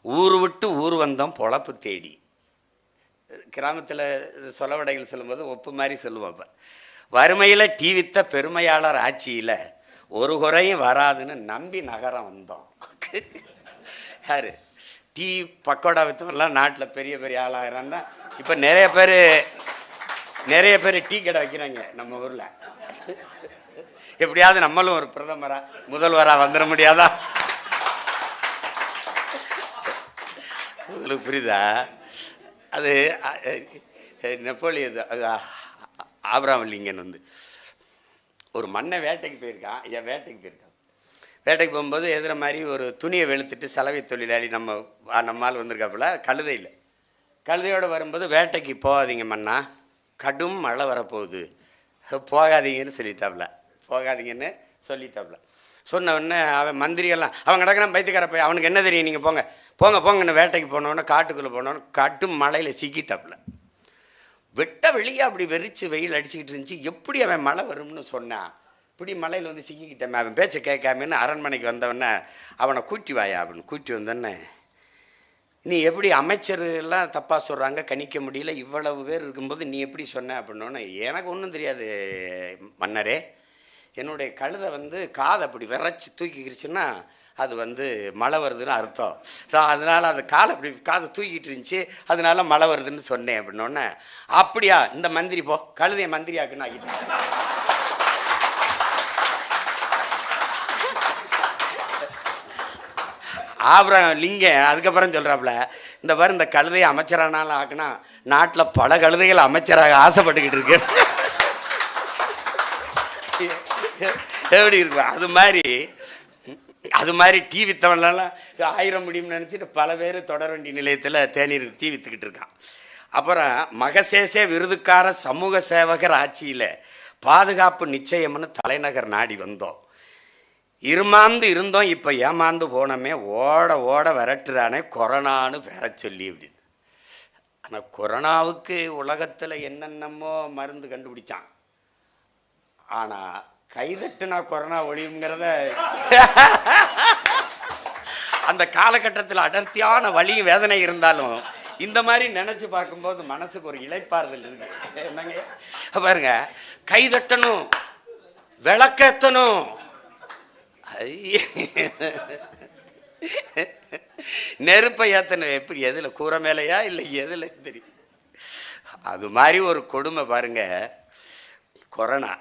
ஊர் விட்டு ஊர் வந்தோம் பொழப்பு தேடி. கிராமத்தில் சொலவடைகள் சொல்லும்போது ஒப்பு மாதிரி சொல்லுவோம். வறுமையில் டீவித்த பெருமையாளர் ஆட்சியில் ஒரு குறையும் வராதுன்னு நம்பி நகரம் வந்தோம். யாரு டீ பக்கோடா வித்தவெல்லாம் நாட்டில் பெரிய பெரிய ஆளாகிறான்னா இப்போ நிறைய பேர் டீ கடை வைக்கிறாங்க நம்ம ஊரில். எப்படியாவது நம்மளும் ஒரு முதல்வராக வந்துட முடியாதா? உங்களுக்கு புரியுதா? அது நெப்போலியன் ஆபிரகாம் லிங்கன் ஒரு மண்ணை வேட்டைக்கு போயிருக்கான். வேட்டைக்கு போகும்போது எதிர மாதிரி ஒரு துணியை வெளுத்துட்டு சலவை தொழிலாளி நம்மால் வந்திருக்காப்புல கழுதையோடு வரும்போது, வேட்டைக்கு போகாதீங்க மண்ணா, கடும் மழை வரப்போகுது, போகாதீங்கன்னு சொல்லிட்டாப்புல. சொன்ன உடனே அவன் மந்திரியெல்லாம் அவன் கிடக்கிறான் பைத்தியக்கார போய், அவனுக்கு என்ன தெரியும், நீங்கள் போங்கன்னு வேட்டைக்கு போனோன்னு காட்டுக்குள்ளே போனோன்னு கடும் மழையில் சிக்கிட்டாப்புல. வெட்ட வெளியே அப்படி வெறிச்சு வெயில் அடிச்சுக்கிட்டு இருந்துச்சு. எப்படி அவன் மழை வரும்னு சொன்னான். இப்படி மலையில் சிக்கிக்கிட்டேன். அவன் பேச்சை கேட்காமன்னு அரண்மனைக்கு வந்தவொடனே அவனை கூட்டி வாயா அப்படின்னு கூட்டி வந்தோடனே, நீ எப்படி அமைச்சர்லாம் தப்பாக சொல்கிறாங்க, கணிக்க முடியல, இவ்வளவு பேர் இருக்கும்போது நீ எப்படி சொன்ன அப்படின்னோடனே, எனக்கு ஒன்றும் தெரியாது மன்னரே, என்னுடைய கழுதை காதை அப்படி விரைச்சி தூக்கிக்கிடுச்சுன்னா அது மழை வருதுன்னு அர்த்தம். அதனால் அது காதை தூக்கிட்டு இருந்துச்சு, அதனால மழை வருதுன்னு சொன்னேன் அப்படின்னோடனே, அப்படியா இந்த மந்திரி போ, கழுதையை மந்திரியாக்குன்னு ஆகிட்டேன். ஆபிரகாம் லிங்கம் அதுக்கப்புறம் சொல்கிறாப்புல, இந்த பாரு இந்த கழுதையை அமைச்சரானாலும் ஆக்குனா நாட்டில் பல கழுதைகள் அமைச்சராக ஆசைப்பட்டுக்கிட்டு இருக்கு. எப்படி இருக்கும்? அது மாதிரி டீ வித்தவன்லாம் 1000 முடியும்னு நினச்சிட்டு பல பேர் தொடர்வண்டி நிலையத்தில் தேநீர் டீ விற்றுக்கிட்டு இருக்கான். அப்புறம் மகசேசே விருதுக்கார சமூக சேவகர் ஆட்சியில் பாதுகாப்பு நிச்சயம்னு தலைநகர் நாடி வந்தோம். இருமாந்து இருந்தோம், இப்போ ஏமாந்து போனோமே, ஓட விரட்டுறானே கொரோனான்னு பேர சொல்லி அப்படின்னு. ஆனால் கொரோனாவுக்கு உலகத்தில் என்னென்னமோ மருந்து கண்டுபிடிச்சான். ஆனால் கைதட்டுனா கொரோனா ஒழியுங்கிறத அந்த காலகட்டத்தில் அடர்த்தியான வலியும் வேதனை இருந்தாலும் இந்த மாதிரி நினைச்சு பார்க்கும்போது மனசுக்கு ஒரு இளைப்பாறுதல் இருக்கு. என்னங்க பாருங்க, கை தட்டணும், விளக்கேத்தணும், நெருப்பை ஏத்தணும். எப்படி, எதுல, கூரை மேலையா இல்லை எதுல தெரியும். அது மாதிரி ஒரு கொடுமை பாருங்க. கொரோனா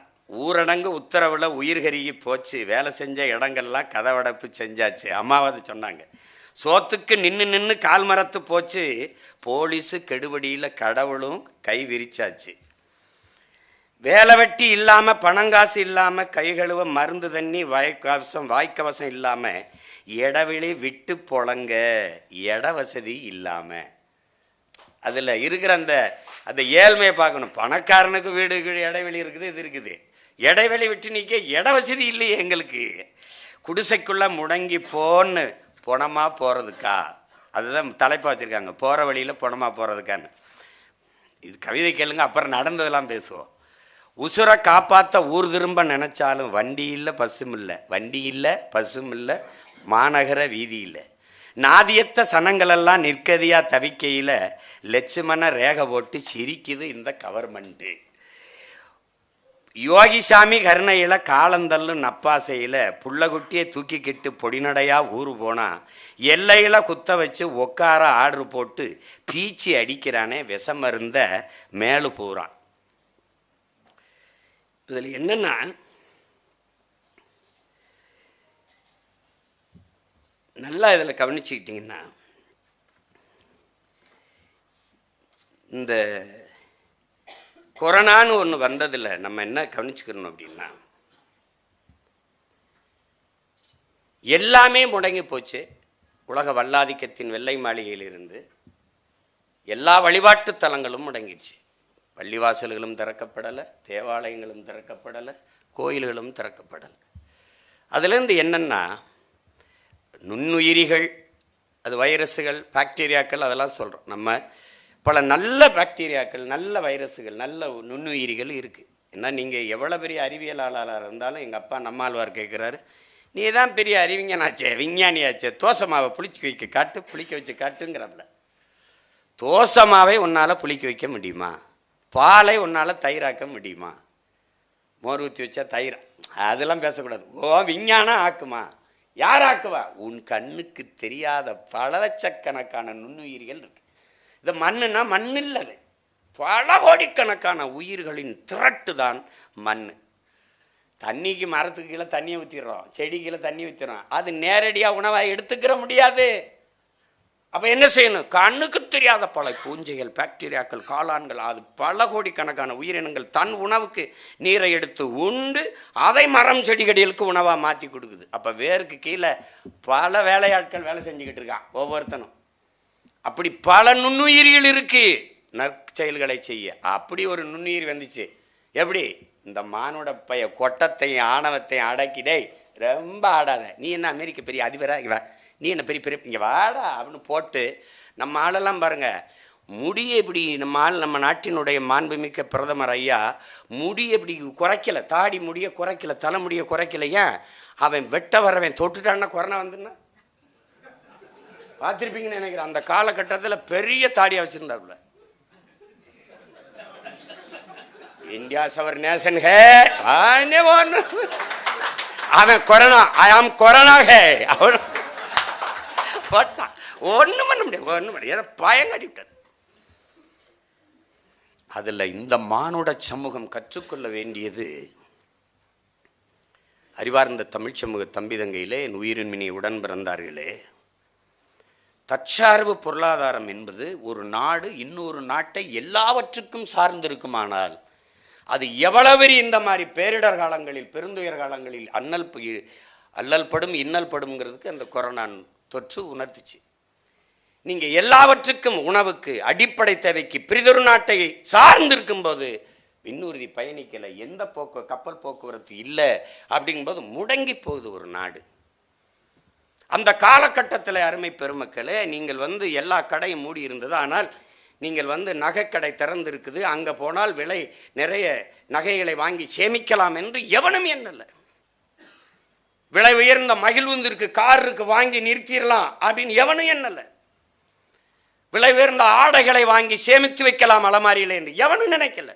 ஊரடங்கு உத்தரவுல உயிர்கருகி போச்சு. வேலை செஞ்ச இடங்கள்லாம் கதவடைப்பு செஞ்சாச்சு. அம்மாவது சொன்னாங்க, சோத்துக்கு நின்று நின்று கால் மரத்து போச்சு. போலீஸு கெடுபடியில் கடவுளும் கை விரிச்சாச்சு. வேலை வெட்டி இல்லாமல், பணங்காசு இல்லாமல், கை கழுவ மருந்து தண்ணி வாய்க்கவசம் இல்லாமல், இடவெளி விட்டு பொழங்க, இட வசதி இல்லாமல். அதில் இருக்கிற அந்த ஏழ்மையை பார்க்கணும். பணக்காரனுக்கு வீடு இடைவெளி இருக்குது, இது இருக்குது. இடைவெளி விட்டு நிற்க இட வசதி இல்லையே எங்களுக்கு. குடிசைக்குள்ளே முடங்கி போன்னு பொணமாக போகிறதுக்கா, அதுதான் தலைப்பாக வச்சுருக்காங்க, போகிற வழியில் பொணமாக போகிறதுக்கான்னு. இது கவிதை கேளுங்க, அப்புறம் நடந்ததெல்லாம் பேசுவோம். உசுரை காப்பாற்ற ஊர் திரும்ப நினச்சாலும் வண்டி இல்லை பஸ்ஸும் இல்லை, வண்டி இல்லை பஸ்ஸும் இல்லை, மாநகர வீதி இல்லை. நாதியத்த சனங்களெல்லாம் நிற்கதியாக தவிக்கையில் லட்சுமண ரேகை போட்டு சிரிக்குது இந்த கவர்மெண்ட்டு. யோகிசாமி கருணையில் காலந்தள்ளும் நப்பாசையில் புள்ளகுட்டியை தூக்கிக்கிட்டு பொடிநடையாக ஊரு போனால் எல்லையில் குத்த வச்சு உக்கார ஆர்டர் போட்டு பீச்சி அடிக்கிறானே விஷமருந்த மேலு போகிறான். இதில் என்னென்னா, நல்லா இதில் கவனிச்சுக்கிட்டிங்கன்னா, இந்த கொரோனான்னு ஒன்று வந்ததில் நம்ம என்ன கவனிச்சுக்கணும் அப்படின்னா, எல்லாமே முடங்கி போச்சு. உலக வல்லாதிக்கத்தின் வெள்ளை மாளிகையிலிருந்து எல்லா வழிபாட்டு தலங்களும் முடங்கிடுச்சு. பள்ளிவாசல்களும் திறக்கப்படலை, தேவாலயங்களும் திறக்கப்படலை, கோயில்களும் திறக்கப்படலை. அதுலேருந்து என்னென்னா, நுண்ணுயிரிகள், அது வைரஸுகள், பாக்டீரியாக்கள், அதெல்லாம் சொல்கிறோம். நம்ம பல நல்ல பாக்டீரியாக்கள், நல்ல வைரஸுகள், நல்ல நுண்ணுயிரிகள் இருக்குது. ஏன்னா நீங்கள் எவ்வளோ பெரிய அறிவியலாளராக இருந்தாலும், எங்கள் அப்பா நம்மாழ்வார் கேட்குறாரு, நீ தான் பெரிய அறிவிஞனாச்சே, விஞ்ஞானியாச்சே, தோசமாவை புளிக்க வச்சு காட்டுங்கிறப்பல. தோசமாவை உன்னால் புளிக்க வைக்க முடியுமா? பாலை உன்னால் தயிராக்க முடியுமா? மோர் ஊற்றி வச்சா தயிர், அதெல்லாம் பேசக்கூடாது. ஓ விஞ்ஞானம் ஆக்குமா? யார் ஆக்குவா? உன் கண்ணுக்கு தெரியாத பல லட்சக்கணக்கான நுண்ணுயிரிகள் இருக்கு. இது மண்ணுன்னா மண் இல்லது, பல கோடிக்கணக்கான உயிர்களின் திரட்டு தான் மண். தண்ணிக்கு மரத்துக்கு கீழே தண்ணியை ஊற்றிடுறோம், செடி கீழே தண்ணி ஊற்றிடுறோம், அது நேரடியாக உணவாக எடுத்துக்கிற முடியாது. அப்போ என்ன செய்யணும்? கண்ணுக்கு தெரியாத பல பூஞ்சைகள், பாக்டீரியாக்கள், காளான்கள், அது பல கோடிக்கணக்கான உயிரினங்கள் தன் உணவுக்கு நீரை எடுத்து உண்டு அதை மரம் செடிகடிகளுக்கு உணவாக மாற்றி கொடுக்குது. அப்போ வேருக்கு கீழே பல வேலையாட்கள் வேலை செஞ்சுக்கிட்டு இருக்கான் ஒவ்வொருத்தனும். அப்படி பல நுண்ணுயிரிகள் இருக்குது நற்செயல்களை செய்ய. அப்படி ஒரு நுண்ணுயிர் வந்துச்சு. எப்படி? இந்த மானுட பைய கொட்டத்தையும் ஆணவத்தையும் அடக்கிடே, ரொம்ப ஆடாத, நீ என்ன அமெரிக்க பெரிய அதிபரா, இவ நீ என்ன பெரிய பெரிய இங்கே வாடா அப்படின்னு போட்டு நம்ம ஆளெல்லாம் பாருங்கள். முடியை இப்படி நம்ம நாட்டினுடைய மாண்புமிக்க பிரதமர் ஐயா முடியை இப்படி குறைக்கலை, தாடி முடியை குறைக்கலை, தலைமுடியை குறைக்கலை. ஏன்? அவன் வெட்ட வரவன் தொட்டுட்டான்னா கொரோனா வந்துன்னா பார்த்துருப்பீங்கன்னு நினைக்கிறேன். அந்த காலகட்டத்தில் பெரிய தாடியாக வச்சுருந்தாப்புல. இந்தியா சவர் நேஷன் ஹே, அவன் கொரோனா, ஐ ஆம் கொரோனா ஹே, அவன் போட்டான். ஒன்றும் பண்ண முடியாது, ஒன்றும் பண்ண, ஏன்னா பயங்கடி விட்டது. அதில் இந்த மானுட சமூகம் கற்றுக்கொள்ள வேண்டியது, அறிவார்ந்த தமிழ் சமூக தம்பிதங்கையிலே என் உயிரின் மினி உடன் பிறந்தார்களே, தற்சார்பு பொருளாதாரம் என்பது ஒரு நாடு இன்னொரு நாட்டை எல்லாவற்றுக்கும் சார்ந்திருக்குமானால் அது எவ்வளவு இந்த மாதிரி பேரிடர் காலங்களில், பெருந்துயர் காலங்களில் அல்லல் படும் இன்னல் படும்ங்கிறதுக்கு அந்த கொரோனா தொற்று உணர்த்துச்சு. நீங்கள் எல்லாவற்றுக்கும், உணவுக்கு, அடிப்படை தேவைக்கு பிரிதொரு நாட்டை சார்ந்திருக்கும் போது விண்ணூர்தி பயணிக்கலை, எந்த கப்பல் போக்குவரத்து இல்லை அப்படிங்கும்போது முடங்கி போகுது ஒரு நாடு. அந்த காலகட்டத்தில் அருமை பெருமக்களே, நீங்கள் எல்லா கடையும் மூடி இருந்தது, ஆனால் நீங்கள் நகைக்கடை திறந்து இருக்குது, அங்கே போனால் விலை நிறைய நகைகளை வாங்கி சேமிக்கலாம் என்று எவனும் எண்ணலை. விலை உயர்ந்த மகிழ்வுந்திருக்கு, கார் இருக்கு, வாங்கி நிறுத்திடலாம் அப்படின்னு எவனும் எண்ணலை. விலை உயர்ந்த ஆடைகளை வாங்கி சேமித்து வைக்கலாம் அலமாரியில் என்று எவனும் நினைக்கல.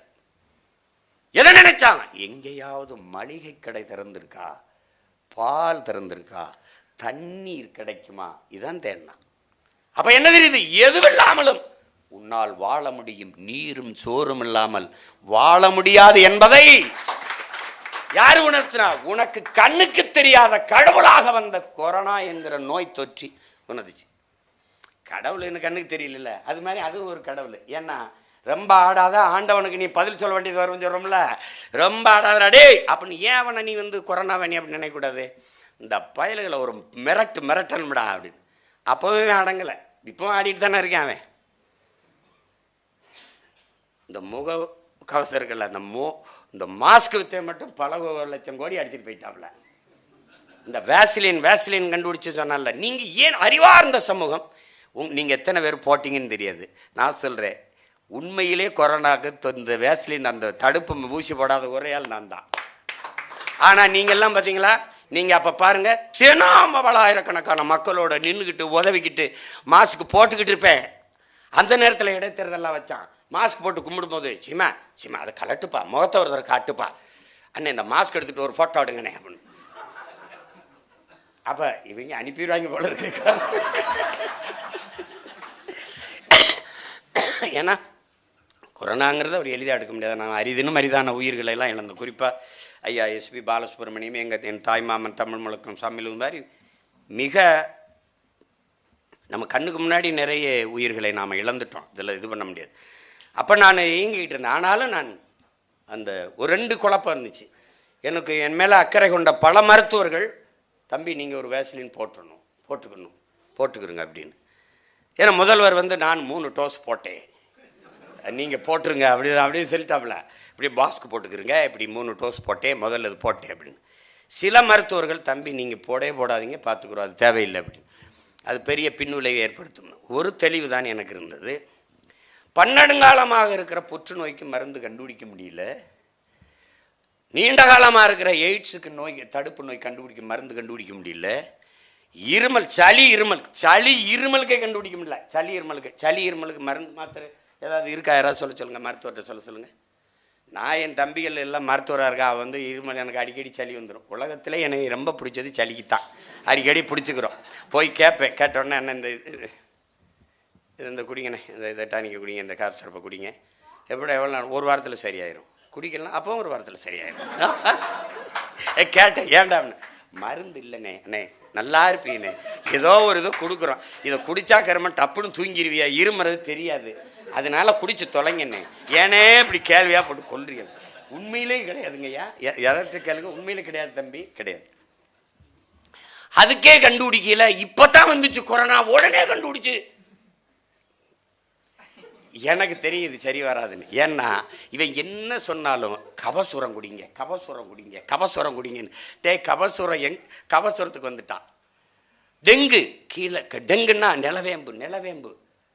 எதை நினைச்சாங்க? எங்கேயாவது மளிகை கடை திறந்திருக்கா, பால் திறந்திருக்கா, தண்ணீர் கிடைக்குமா, இதான் தேடினா. அப்ப என்ன தெரியுது? எதுவில்லாமலும் உன்னால் வாழ முடியும், நீரும் சோறும் இல்லாமல் வாழ முடியாது என்பதை யார் உணர்த்தினா? உனக்கு கண்ணுக்கு தெரியாத கடவுளாக வந்த கொரோனா என்கிற நோய் தொற்றி உணர்ந்துச்சு. கடவுள் எனக்கு கண்ணுக்கு தெரியல, அது மாதிரி அதுவும் ஒரு கடவுள். ஏன்னா ரொம்ப ஆடாத ஆண்டவனுக்கு நீ பதில் சொல்ல வேண்டியது வரும்னு சொல்கிறோம்ல, ரொம்ப ஆடாதடா டேய் அப்படின்னு ஏன் அவனை நீ கொரோனா வேணி அப்படின்னு நினைக்கக்கூடாது. இந்த பயல்களை ஒரு மிரட்டன்டா அப்படின்னு. அப்போவே அடங்கலை, இப்போவும் ஆடிட்டு தானே இருக்கேன் அவன். இந்த முக கவசர்கள் இந்த மாஸ்க் வித்தை மட்டும் பல லட்சம் கோடி அடிச்சுட்டு போயிட்டாப்ல. இந்த வேஸ்லின் கண்டுபிடிச்சு சொன்னால. நீங்கள் ஏன் அறிவார்ந்த சமூகம், நீங்கள் எத்தனை பேர் போட்டிங்கன்னு தெரியாது. நான் சொல்கிறேன், உண்மையிலே கொரோனாவுக்கு இந்த வேஸ்லின் அந்த தடுப்பு ஊசி போடாத ஒரே ஆள் நான் தான். ஆனால் நீங்கள்லாம் பார்த்தீங்களா, நீங்கள் அப்போ பாருங்கள், தினம் பலாயிரக்கணக்கான மக்களோட நின்றுக்கிட்டு உதவிக்கிட்டு மாஸ்க் போட்டுக்கிட்டு இருப்பேன். அந்த நேரத்தில் இடைத்தேர்தலாம் வச்சான். மாஸ்க் போட்டு கும்பிடும்போது சிமா அதை கலட்டுப்பா, முகத்தை ஒரு தடவை காட்டுப்பா, அண்ணே இந்த மாஸ்க் எடுத்துகிட்டு ஒரு ஃபோட்டோ எடுங்கண்ணே அப்படின்னு. அப்போ இவங்க அனுப்பிடுவாங்க போல இருக்கு. ஏன்னா கொரோனாங்கிறத அவர் எளிதாக எடுக்க முடியாது. நான் அரிதான உயிர்களை எல்லாம் இழந்தோம். குறிப்பாக ஐயா எஸ்பி பாலசுப்ரமணியம், என் தாய்மாமன் தமிழ் முழக்கம் சம்மில் மாதிரி மிக நம்ம கண்ணுக்கு முன்னாடி நிறைய உயிர்களை நாம் இழந்துட்டோம். இதில் இது பண்ண முடியாது. அப்போ நான் இயங்கிக்கிட்டு இருந்தேன். ஆனாலும் நான் அந்த ஒரு 2 குழப்பம் இருந்துச்சு. எனக்கு என் மேலே அக்கறை கொண்ட பல மருத்துவர்கள், தம்பி நீங்கள் ஒரு வேஸ்லின் போட்டுக்கிறங்க அப்படின்னு. ஏன்னா முதல்வர் நான் 3 டோஸ் போட்டேன், நீங்கள் போட்டுருங்க அப்படின்னு சொல்லிட்டாப்புல. இப்படி மாஸ்க் போட்டுக்கிறங்க, இப்படி 3 டோஸ் போட்டேன், முதல்ல இது போட்டேன் அப்படின்னு. சில மருத்துவர்கள், தம்பி நீங்கள் போடாதீங்க, பார்த்துக்குறோம், அது தேவையில்லை அப்படின்னு. அது பெரிய பின்விளைவை ஏற்படுத்தும். ஒரு தெளிவு தான் எனக்கு இருந்தது. பன்னெடுங்காலமாக இருக்கிற புற்றுநோய்க்கு மருந்து கண்டுபிடிக்க முடியல, நீண்ட காலமாக இருக்கிற எய்ட்ஸுக்கு தடுப்பு நோய் மருந்து கண்டுபிடிக்க முடியல, சளி இருமலுக்கே கண்டுபிடிக்க முடியல. சளி இருமலுக்கு மருந்து மாத்திரை ஏதாவது இருக்கா? யாராவது சொல்லுங்கள், மருத்துவர்கிட்ட சொல்லுங்கள். நான் என் தம்பிகள் எல்லாம் மருத்துவராக இருக்கா, இருமல் எனக்கு அடிக்கடி சளி வந்துடும். உலகத்தில் எனக்கு ரொம்ப பிடிச்சது சளிக்கு தான், அடிக்கடி பிடிச்சிக்கிறோம். போய் கேட்டோன்னே என்ன இந்த குடிங்கண்ணே, இந்த டானிக்கை குடிங்க, இந்த காஃப் சிறப்பை குடிங்க, எவ்வளோ நாள், ஒரு வாரத்தில் சரியாயிரும். குடிக்கலாம், அப்போவும் ஒரு வாரத்தில் சரியாயிரும். கேட்டேன் ஏண்டாம்னு. மருந்து இல்லைண்ணே, அண்ணே நல்லா இருப்பீங்கண்ணே, ஏதோ ஒரு இதை கொடுக்குறோம், இதை குடித்தா கரும டப்புன்னு தூங்கிடுவியா, இருமுறது தெரியாது, அதனால குடிச்சு தொலைங்கண்ணே, ஏனே இப்படி கேள்வியாக போட்டு கொல்றீங்க. உண்மையிலே கிடையாதுங்கய்யா, எதற்கு கேளுங்க, உண்மையிலே கிடையாது தம்பி, கிடையாது. அதுக்கே கண்டுபிடிக்கல, இப்போ தான் வந்துச்சு கொரோனா, உடனே கண்டுபிடிச்சு. எனக்கு தெரியுது சரி வராதுன்னு. ஏன்னா இவன் என்ன சொன்னாலும் கபசுரம் குடிங்கன்னு. கபசுரத்துக்கு வந்துட்டான். டெங்கு கீழே, டெங்குன்னா நிலவேம்பு,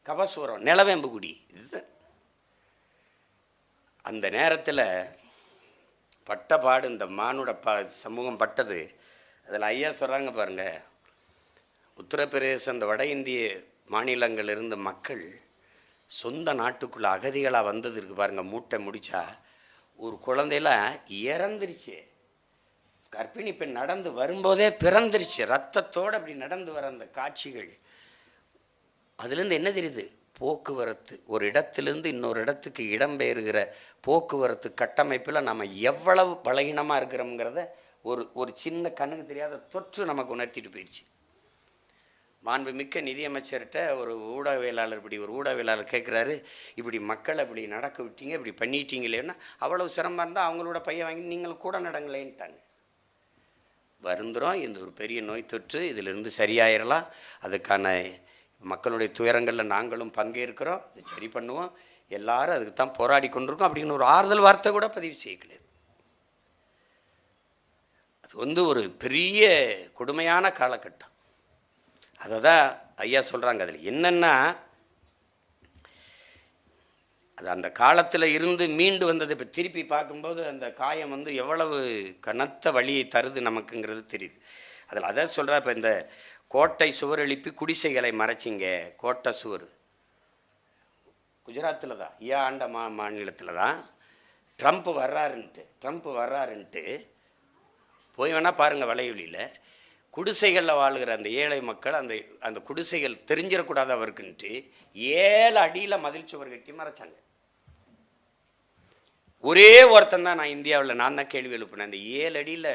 கபசுரம் நிலவேம்பு குடி. இது அந்த நேரத்தில் பட்டப்பாடு இந்த மானுட சமூகம் பட்டது. அதில் ஐயா சொல்கிறாங்க பாருங்க, உத்தரப்பிரதேசம், இந்த வட இந்திய மாநிலங்கள் இருந்த மக்கள் சொந்த நாட்டுக்குள்ளே அகதிகளாக வந்தது இருக்குது பாருங்கள். மூட்டை முடித்தா ஒரு குழந்தையில இறந்துருச்சு, கர்ப்பிணி பெண் நடந்து வரும்போதே பிறந்துருச்சு, ரத்தத்தோடு அப்படி நடந்து வர அந்த காட்சிகள். அதுலேருந்து என்ன தெரியுது? போக்குவரத்து, ஒரு இடத்துலேருந்து இன்னொரு இடத்துக்கு இடம்பெயர்கிற போக்குவரத்து கட்டமைப்பில் நம்ம எவ்வளவு பலகீனமாக இருக்கிறோங்கிறத ஒரு சின்ன கண்ணுக்கு தெரியாத தொற்று நமக்கு உணர்த்திட்டு போயிடுச்சு. மாண்புமிக்க நிதியமைச்சர்கிட்ட ஒரு ஊடகவியலாளர் கேட்குறாரு, இப்படி மக்களை இப்படி நடக்க விட்டீங்க, இப்படி பண்ணிட்டீங்களேன்னா, அவ்வளவு சிரமம் இருந்தால் அவங்களோட பையன் வாங்கி நீங்கள் கூட நடங்களேன்ட்டாங்க. வருந்துகிறோம், இந்த ஒரு பெரிய நோய் தொற்று, இதிலிருந்து சரியாயிடலாம், அதுக்கான மக்களுடைய துயரங்களில் நாங்களும் பங்கேற்கிறோம், அதை சரி பண்ணுவோம், எல்லாரும் அதுக்கு தான் போராடி கொண்டிருக்கோம் அப்படின்னு ஒரு ஆறுதல் வார்த்தை கூட பதிவு செய்யக்கூடாது. அது ஒரு பெரிய கொடுமையான காலகட்டம். அதை தான் ஐயா சொல்கிறாங்க. அதில் என்னென்னா, அது அந்த காலத்தில் இருந்து மீண்டு வந்தது இப்போ திருப்பி பார்க்கும்போது அந்த காயம் எவ்வளவு கனத்த வழியை தருது நமக்குங்கிறது தெரியுது. அதில் அதான் சொல்கிறா, இப்போ இந்த கோட்டை சுவர் எழுப்பி குடிசைகளை மறைச்சிங்க, கோட்டை சுவர் குஜராத்தில் தான், ஆண்ட மாநிலத்தில் தான் ட்ரம்ப் வர்றாருன்ட்டு போய் வேணால் பாருங்கள் வலையொலியில். குடிசைகளில் வாழ்கிற அந்த ஏழை மக்கள் அந்த குடிசைகள் தெரிஞ்சிடக்கூடாது அவருக்குன்ட்டு 7 அடியில் மதில் சுவர் கட்டி மறைச்சாங்க. ஒரே ஒருத்தன் தான் நான் இந்தியாவில் நான் தான் கேள்வி எழுப்பினேன். அந்த 7 அடியில்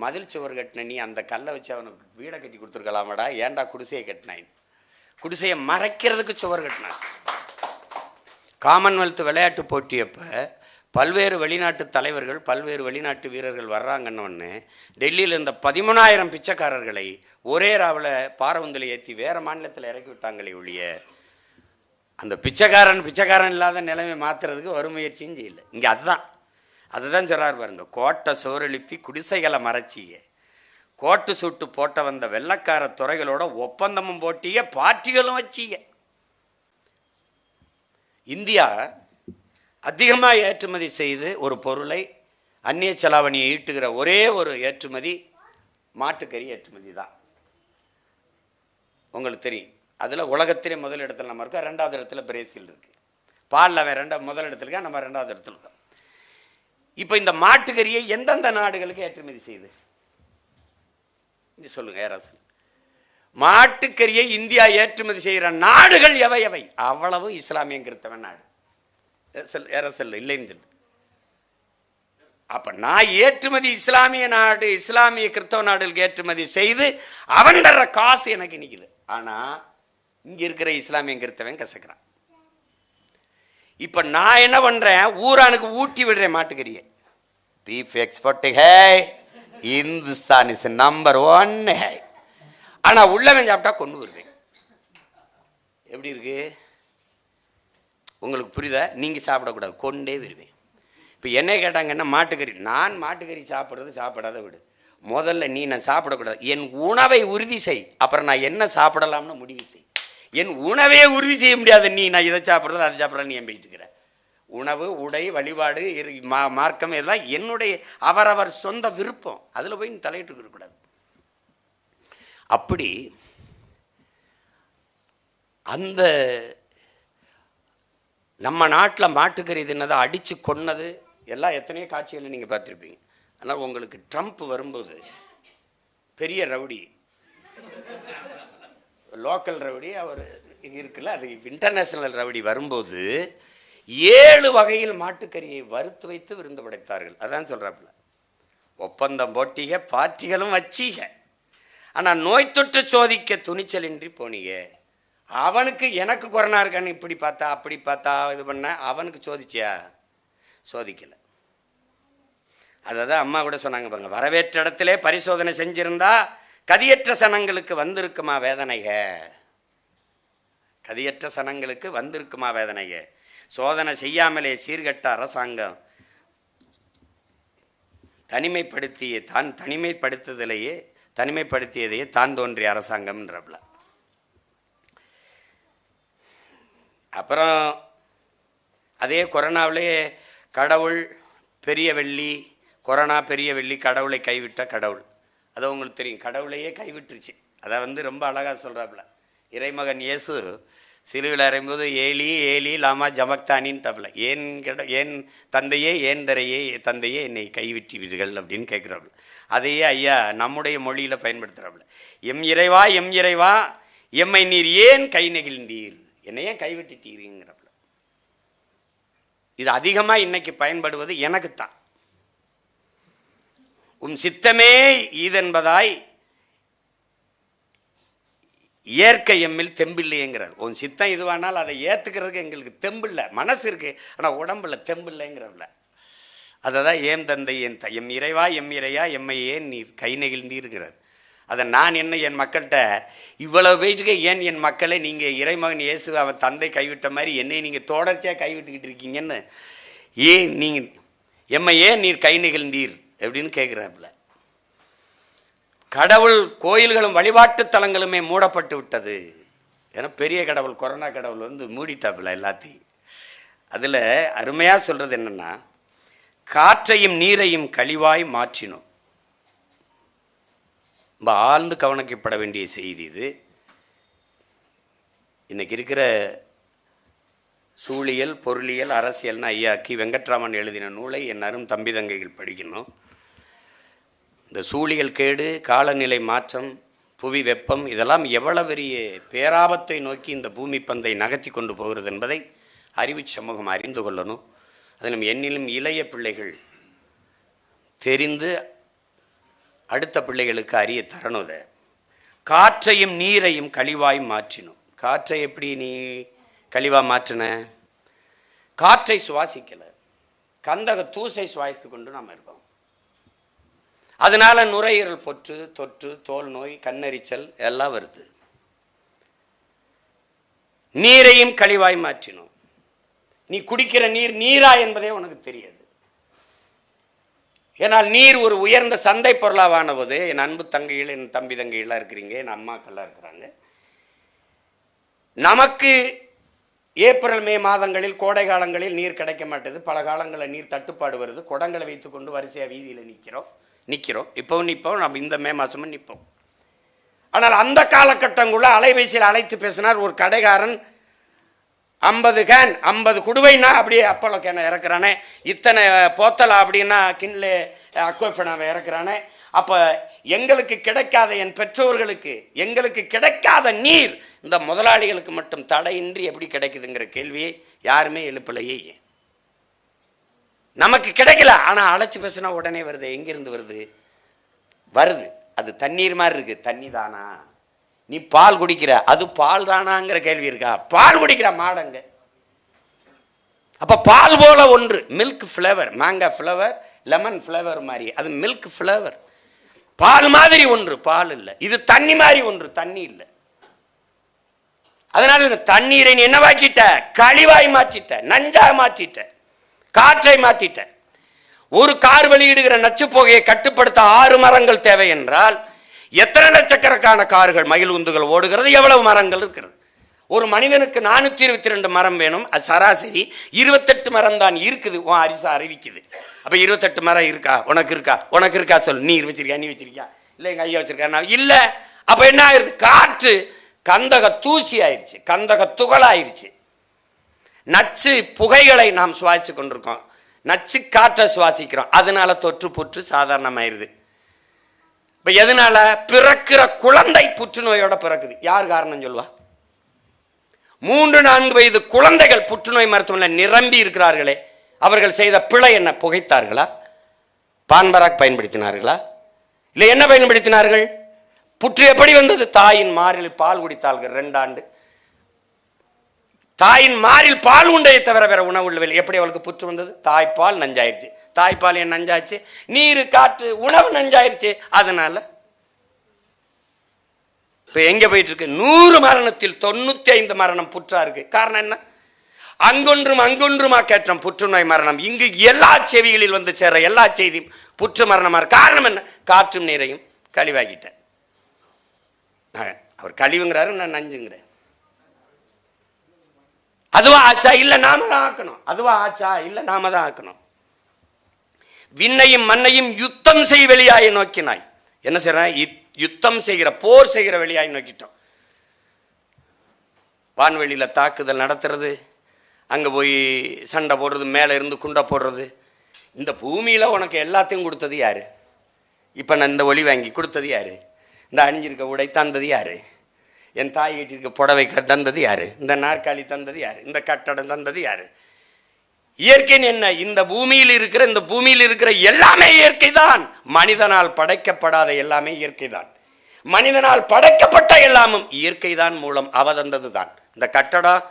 மதில் சுவர் கட்டின நீ அந்த கல்லை வச்சு அவனுக்கு வீடை கட்டி கொடுத்துருக்கலாமாடா, ஏன்டா குடிசையை கட்டினான்? குடிசையை மறைக்கிறதுக்கு சுவர் கட்டினான். காமன்வெல்த் விளையாட்டு போட்டியப்போ பல்வேறு வெளிநாட்டு தலைவர்கள் பல்வேறு வெளிநாட்டு வீரர்கள் வர்றாங்கன்னு டெல்லியில் இருந்த 13,000 பிச்சைக்காரர்களை ஒரே ராவில் பாரவுந்தில் ஏற்றி வேறு மாநிலத்தில் இறக்கி விட்டாங்களே ஒழிய அந்த பிச்சைக்காரன் இல்லாத நிலைமை மாற்றுறதுக்கு ஒரு முயற்சியும் செய்யலை. இங்கே அதுதான் சொல்கிறார் பாருங்க. கோட்டை சோரெழுப்பி குடிசைகளை மறைச்சிய, கோட்டு சூட்டு போட்ட வந்த வெள்ளக்கார துறைகளோட ஒப்பந்தமும் போட்டிய, பார்ட்டிகளும் வச்சிய. இந்தியா அதிகமாக ஏற்றுமதி செய்து ஒரு பொருளை அந்நிய செலாவணியை ஈட்டுகிற ஒரே ஒரு ஏற்றுமதி மாட்டுக்கறி ஏற்றுமதி தான். உங்களுக்கு தெரியும். அதில் உலகத்திலே முதல் இடத்துல நம்ம இருக்கோம். 2வது இடத்துல பிரேசில் இருக்குது. பாலில் அவன் முதல் இடத்துல இருக்கா, நம்ம 2வது இடத்துல இருக்கோம். இப்போ இந்த மாட்டுக்கறியை எந்தெந்த நாடுகளுக்கு ஏற்றுமதி செய்யுது சொல்லுங்க யாராவது? மாட்டுக்கறியை இந்தியா ஏற்றுமதி செய்கிற நாடுகள் எவை? அவ்வளவு இஸ்லாமியம் கிறிஸ்தவன் நாடு. யாராவது இல்லைன்னு சொல்லு. அப்போ நான் ஏற்றுமதி இஸ்லாமிய நாடு, இஸ்லாமிய கிறிஸ்தவ நாடுகளுக்கு ஏற்றுமதி செய்து அவன் தர்ற காசு எனக்கு நிற்குது. ஆனால் இங்கே இருக்கிற இஸ்லாமிய கிறிஸ்தவன் கசக்கிறான். இப்போ நான் என்ன பண்ணுறேன், ஊரானுக்கு ஊட்டி விடுறேன் மாட்டுக்கறியை. Beef export hey, Hindustan is number 1 hey. ஆனால் உள்ளவன் சாப்பிட்டா கொண்டு வருவேன். எப்படி இருக்கு உங்களுக்கு புரியுதா? நீங்கள் சாப்பிடக்கூடாது, கொண்டே வருவேன். இப்போ என்ன கேட்டாங்கன்னா மாட்டுக்கறி, நான் மாட்டுக்கறி சாப்பிடாத விடு. முதல்ல நான் சாப்பிடக்கூடாது, என் உணவை உறுதி செய், அப்புறம் நான் என்ன சாப்பிடலாம்னு முடிவு செய். என் உணவே உறுதி செய்ய முடியாது நான் இதை சாப்பிட்றது அதை சாப்பிட்றது நீ போயிட்டு இருக்கிற. உணவு, உடை, வழிபாடு, மார்க்கம் எல்லாம் என்னுடைய அவரவர் சொந்த விருப்பம். அதில் போய் நீ தலையிட்டு இருக்கக்கூடாது. அப்படி அந்த நம்ம நாட்டில் மாட்டுக்கறி தின்னதை அடித்து கொன்னது எல்லாம் எத்தனையோ காட்சிகள் நீங்கள் பார்த்துருப்பீங்க. ஆனால் உங்களுக்கு ட்ரம்ப் வரும்போது பெரிய ரவுடி, லோக்கல் ரவுடி அவர் இருக்குல்ல, அது இன்டர்நேஷ்னல் ரவுடி வரும்போது 7 வகையில் மாட்டுக்கறியை வறுத்து வைத்து விருந்து படைத்தார்கள். அதான் சொல்கிறாப்புல, ஒப்பந்தம் போட்டிக, பார்ட்டிகளும் வச்சிக, ஆனால் நோய் தொற்று சோதிக்க துணிச்சலின்றி போனீங்க. அவனுக்கு எனக்கு கொரோனா இருக்கான்னு இப்படி பார்த்தா அப்படி பார்த்தா இது பண்ண, அவனுக்கு சோதிச்சியா? சோதிக்கலை. அதை தான் அம்மா கூட சொன்னாங்க பாருங்க, வரவேற்ற இடத்திலே பரிசோதனை செஞ்சிருந்தா கதியற்ற சனங்களுக்கு வந்திருக்குமா வேதனைக, கதியற்ற சனங்களுக்கு வந்திருக்குமா வேதனைக. சோதனை செய்யாமலே சீர்கட்ட அரசாங்கம் தனிமைப்படுத்தியதையே தான் தோன்றிய அரசாங்கம்ன்றப்பல. அப்புறம் அதே கொரோனாவிலே கடவுள் பெரிய வெள்ளி, கொரோனா பெரிய வெள்ளி, கடவுளை கைவிட்ட கடவுள். அது உங்களுக்கு தெரியும், கடவுளையே கைவிட்டுருச்சு. அதை ரொம்ப அழகாக சொல்கிறாப்புல. இறைமகன் இயேசு சிலுவையில் அறையும்போது ஏலி ஏலி லாமா ஜமக்தானின்னு தப்பல, ஏன் தந்தையே தந்தையே என்னை கைவிட்டுவீர்கள் அப்படின்னு கேட்குறாப்புல. அதையே ஐயா நம்முடைய மொழியில் பயன்படுத்துகிறாப்புல. எம் இறைவா எம்மை நீர் ஏன் கை நெகிழ்ந்தீர், என்னை ஏன் கைவிட்டுட்டீருங்கிறப்பல. இது அதிகமாக இன்னைக்கு பயன்படுவது எனக்குத்தான். உன் சித்தமே ஈதென்பதாய் இயற்கை எம்மில் தெம்பில்லைங்கிறார். உன் சித்தம் இதுவானால் அதை ஏற்றுக்கிறதுக்கு எங்களுக்கு தெம்பில்லை, மனசு இருக்குது ஆனால் உடம்புல தெம்பில்லைங்கிறவள. அதை தான் ஏன் தந்தை எம் இறைவா எம்மை ஏன் நீர் கை நெகிழ்ந்தீருங்கிறார். அதை நான் என் மக்கள்கிட்ட இவ்வளவு போயிட்டுக்க, ஏன் என் மக்களை நீங்கள் இறைமகன் இயேசு அவன் தந்தை கைவிட்ட மாதிரி என்னை நீங்கள் தொடர்ச்சியாக கைவிட்டுக்கிட்டு இருக்கீங்கன்னு, நீங்கள் எம்மை ஏன் நீர் கை நெகிழ்ந்தீர் அப்படின்னு கேட்குறாப்புல. கடவுள் கோயில்களும் வழிபாட்டு தலங்களுமே மூடப்பட்டு விட்டது. ஏன்னா பெரிய கடவுள் கொரோனா கடவுள் மூடிட்டாப்புல எல்லாத்தையும். அதில் அருமையாக சொல்கிறது என்னென்னா, காற்றையும் நீரையும் கழிவாய் மாற்றினோம். ரொம்ப ஆழ்ந்து கவனிக்கப்பட வேண்டிய செய்தி இது. இன்றைக்கி இருக்கிற சூழியல், பொருளியல், அரசியல்னு ஐயா கி வெங்கட்ராமன் எழுதின நூலை என் அரும் தம்பி தங்கைகள் படிக்கணும். இந்த சூழியல் கேடு, காலநிலை மாற்றம், புவி வெப்பம் இதெல்லாம் எவ்வளவு பெரிய பேராபத்தை நோக்கி இந்த பூமி பந்தை நகர்த்தி கொண்டு போகிறது என்பதை அறிவு சமூகம் அறிந்து கொள்ளணும். அது நம் என்னிலும் இளைய பிள்ளைகள் தெரிந்து அடுத்த பிள்ளைகளுக்கு அறிய தரணும். அதை காற்றையும் நீரையும் கழிவாய் மாற்றினோம். காற்றை எப்படி நீ கழிவாக மாற்றின? காற்றை சுவாசிக்கலை, கந்தக தூசை சுவாய்த்து கொண்டு நாம் இருக்கோம். அதனால நுரையீரல் தொற்று, தோல் நோய், கண்ணெரிச்சல் எல்லாம் வருது. நீரையும் கழிவாய் மாற்றினோம். நீ குடிக்கிற நீர் நீரா என்பதே உனக்கு தெரியாது. ஏன்னால் நீர் ஒரு உயர்ந்த சந்தை பொருளாவான போது, என் அன்பு தங்கைகள், என் தம்பி தங்கைகள்லாம் இருக்கிறீங்க, என் அம்மாக்கள்லாம் இருக்கிறாங்க. நமக்கு ஏப்ரல் மே மாதங்களில் கோடை காலங்களில் நீர் கிடைக்க மாட்டேது. பல காலங்களில் நீர் தட்டுப்பாடு வருது. குடங்களை வைத்துக்கொண்டு வரிசையாக வீதியில் நிற்கிறோம். இப்போவும் நம்ம இந்த மே மாதமும் நிற்போம். ஆனால் அந்த காலகட்டங்குள்ள அலைபேசியில் அழைத்து பேசினார் ஒரு கடைக்காரன். 50 கேன் 50 குடுவைனா அப்படியே அப்போலோ கேனை இறக்குறானே, இத்தனை போத்தலா அப்படின்னா கிண்லே அக்வஃபனாவை இறக்குறானே. அப்போ எங்களுக்கு கிடைக்காத, என் பெற்றோர்களுக்கு எங்களுக்கு கிடைக்காத நீர் இந்த முதலாளிகளுக்கு மட்டும் தடையின்றி எப்படி கிடைக்குதுங்கிற கேள்வியை யாருமே எழுப்பலையே. நமக்கு கிடைக்கல, ஆனால் அழைச்சி பேசினா உடனே வருது. எங்கிருந்து வருது? அது தண்ணீர் மாதிரி இருக்கு. தண்ணி தானா? நீ பால் குடிக்கிற, அது பால் தானாங்கிற கேள்வி இருக்கா? பால் குடிக்கிற மாடங்க. அப்ப பால் போல ஒன்று, milk flavour, manga flavour, lemon flavour மாதிரி, அது மில்க் ஃப்ளேவர். பால் மாதிரி ஒன்று, பால் இல்லை. இது தண்ணி மாதிரி ஒன்று, தண்ணி இல்லை. அதனால இந்த தண்ணீரை நீ என்னவாக்கிட்ட? கழிவாய் மாற்றிட்ட, நஞ்சா மாற்றிட்ட, காற்றை மாற்றிட்ட. ஒரு கார் வெளியிடுகிற நச்சு புகையை கட்டுப்படுத்த 6 மரங்கள் தேவை என்றால் எத்தனை லட்சக்கணக்கான கார்கள், மயில் உந்துகள் ஓடுகிறது? எவ்வளவு மரங்கள் இருக்கிறது? ஒரு மனிதனுக்கு 422 மரம் வேணும். அது சராசரி 28 மரம் தான் இருக்குது. அரிசா அறிவிக்குது. அப்போ 28 மரம் இருக்கா? உனக்கு இருக்கா சொல். நீ வச்சிருக்கியா? இல்லை எங்கள் ஐயா வச்சிருக்கா? இல்லை. அப்போ என்ன ஆயிடுது? காற்று கந்தக தூசி ஆயிடுச்சு, கந்தக துகளாயிருச்சு. நச்சு புகைகளை நாம் சுவாசிச்சு கொண்டிருக்கோம், நச்சு காற்றை சுவாசிக்கிறோம். அதனால தொற்று புற்று சாதாரணமாயிருது. இப்போ எதனால? பிறக்கிற குழந்தை புற்றுநோயோட பிறக்குது. யார் காரணம் சொல்லுவா? 3-4 வயது குழந்தைகள் புற்றுநோய் மருத்துவமனையில் நிரம்பி இருக்கிறார்களே, அவர்கள் செய்த பிழை என்ன? புகைத்தார்களா? பான்பராக் பயன்படுத்தினார்களா? இல்லை என்ன பயன்படுத்தினார்கள்? புற்று எப்படி வந்தது? தாயின் மாரில் பால் குடித்தார்கள் 2 ஆண்டு. தாயின் மாரில் பால் உண்டையை தவிர வேற உணவு உள்ளவில்லை. எப்படி அவளுக்கு புற்று வந்தது? தாய்ப்பால் நஞ்சாயிருச்சு. தாய்ப்பால் ஏன் நஞ்சாச்சு? நீர், காற்று, உணவு நஞ்சாயிருச்சு. அதனால இப்ப எங்க போயிட்டு இருக்கு? 100 மரணத்தில் 95 மரணம் புற்றா இருக்கு. காரணம் என்ன? அங்கொன்றுமா கேட்டோம் புற்றுநோய் மரணம். இங்கு எல்லா செவிகளில் வந்து சேர எல்லா செய்தியும் புற்று மரணமா. காரணம் என்ன? காற்றும் நீரையும் கழிவாகிட்ட. அவர் கழிவுங்கிறாரு, நான் நஞ்சுங்கிறேன். அதுவா ஆச்சா? இல்ல நாம தான் ஆக்கணும். அதுவா ஆச்சா? இல்ல நாம தான் ஆக்கணும். விண்ணையும் மண்ணையும் யுத்தம் செய் வெளியாய் நோக்கினாய். என்ன செய்யறேன்? யுத்தம் செய்கிற, போர் செய்கிற வெளியாய் நோக்கிட்டோம். வான்வெளியில தாக்குதல் நடத்துறது, அங்க போய் சண்டை போடுறது, மேல இருந்து குண்டை போடுறது. இந்த பூமியில உனக்கு எல்லாத்தையும் கொடுத்தது யாரு? இப்ப நான் இந்த ஒளி வாங்கி கொடுத்தது யாரு? இந்த அணிஞ்சிருக்க உடை தந்தது யாரு? என் தாய் வீட்டிற்கு புடவை தந்தது யாரு? இந்த நாற்காலி தந்தது யாரு? இந்த கட்டடம் தந்தது யாரு? இயற்கைன்னு என்ன? இந்த பூமியில் இருக்கிற எல்லாமே இயற்கை தான். மனிதனால் படைக்கப்படாத எல்லாமே இயற்கை தான். மனிதனால் படைக்கப்பட்ட எல்லாமும் இயற்கை தான். மூலம் அவ தந்தது தான். இந்த கட்டடம்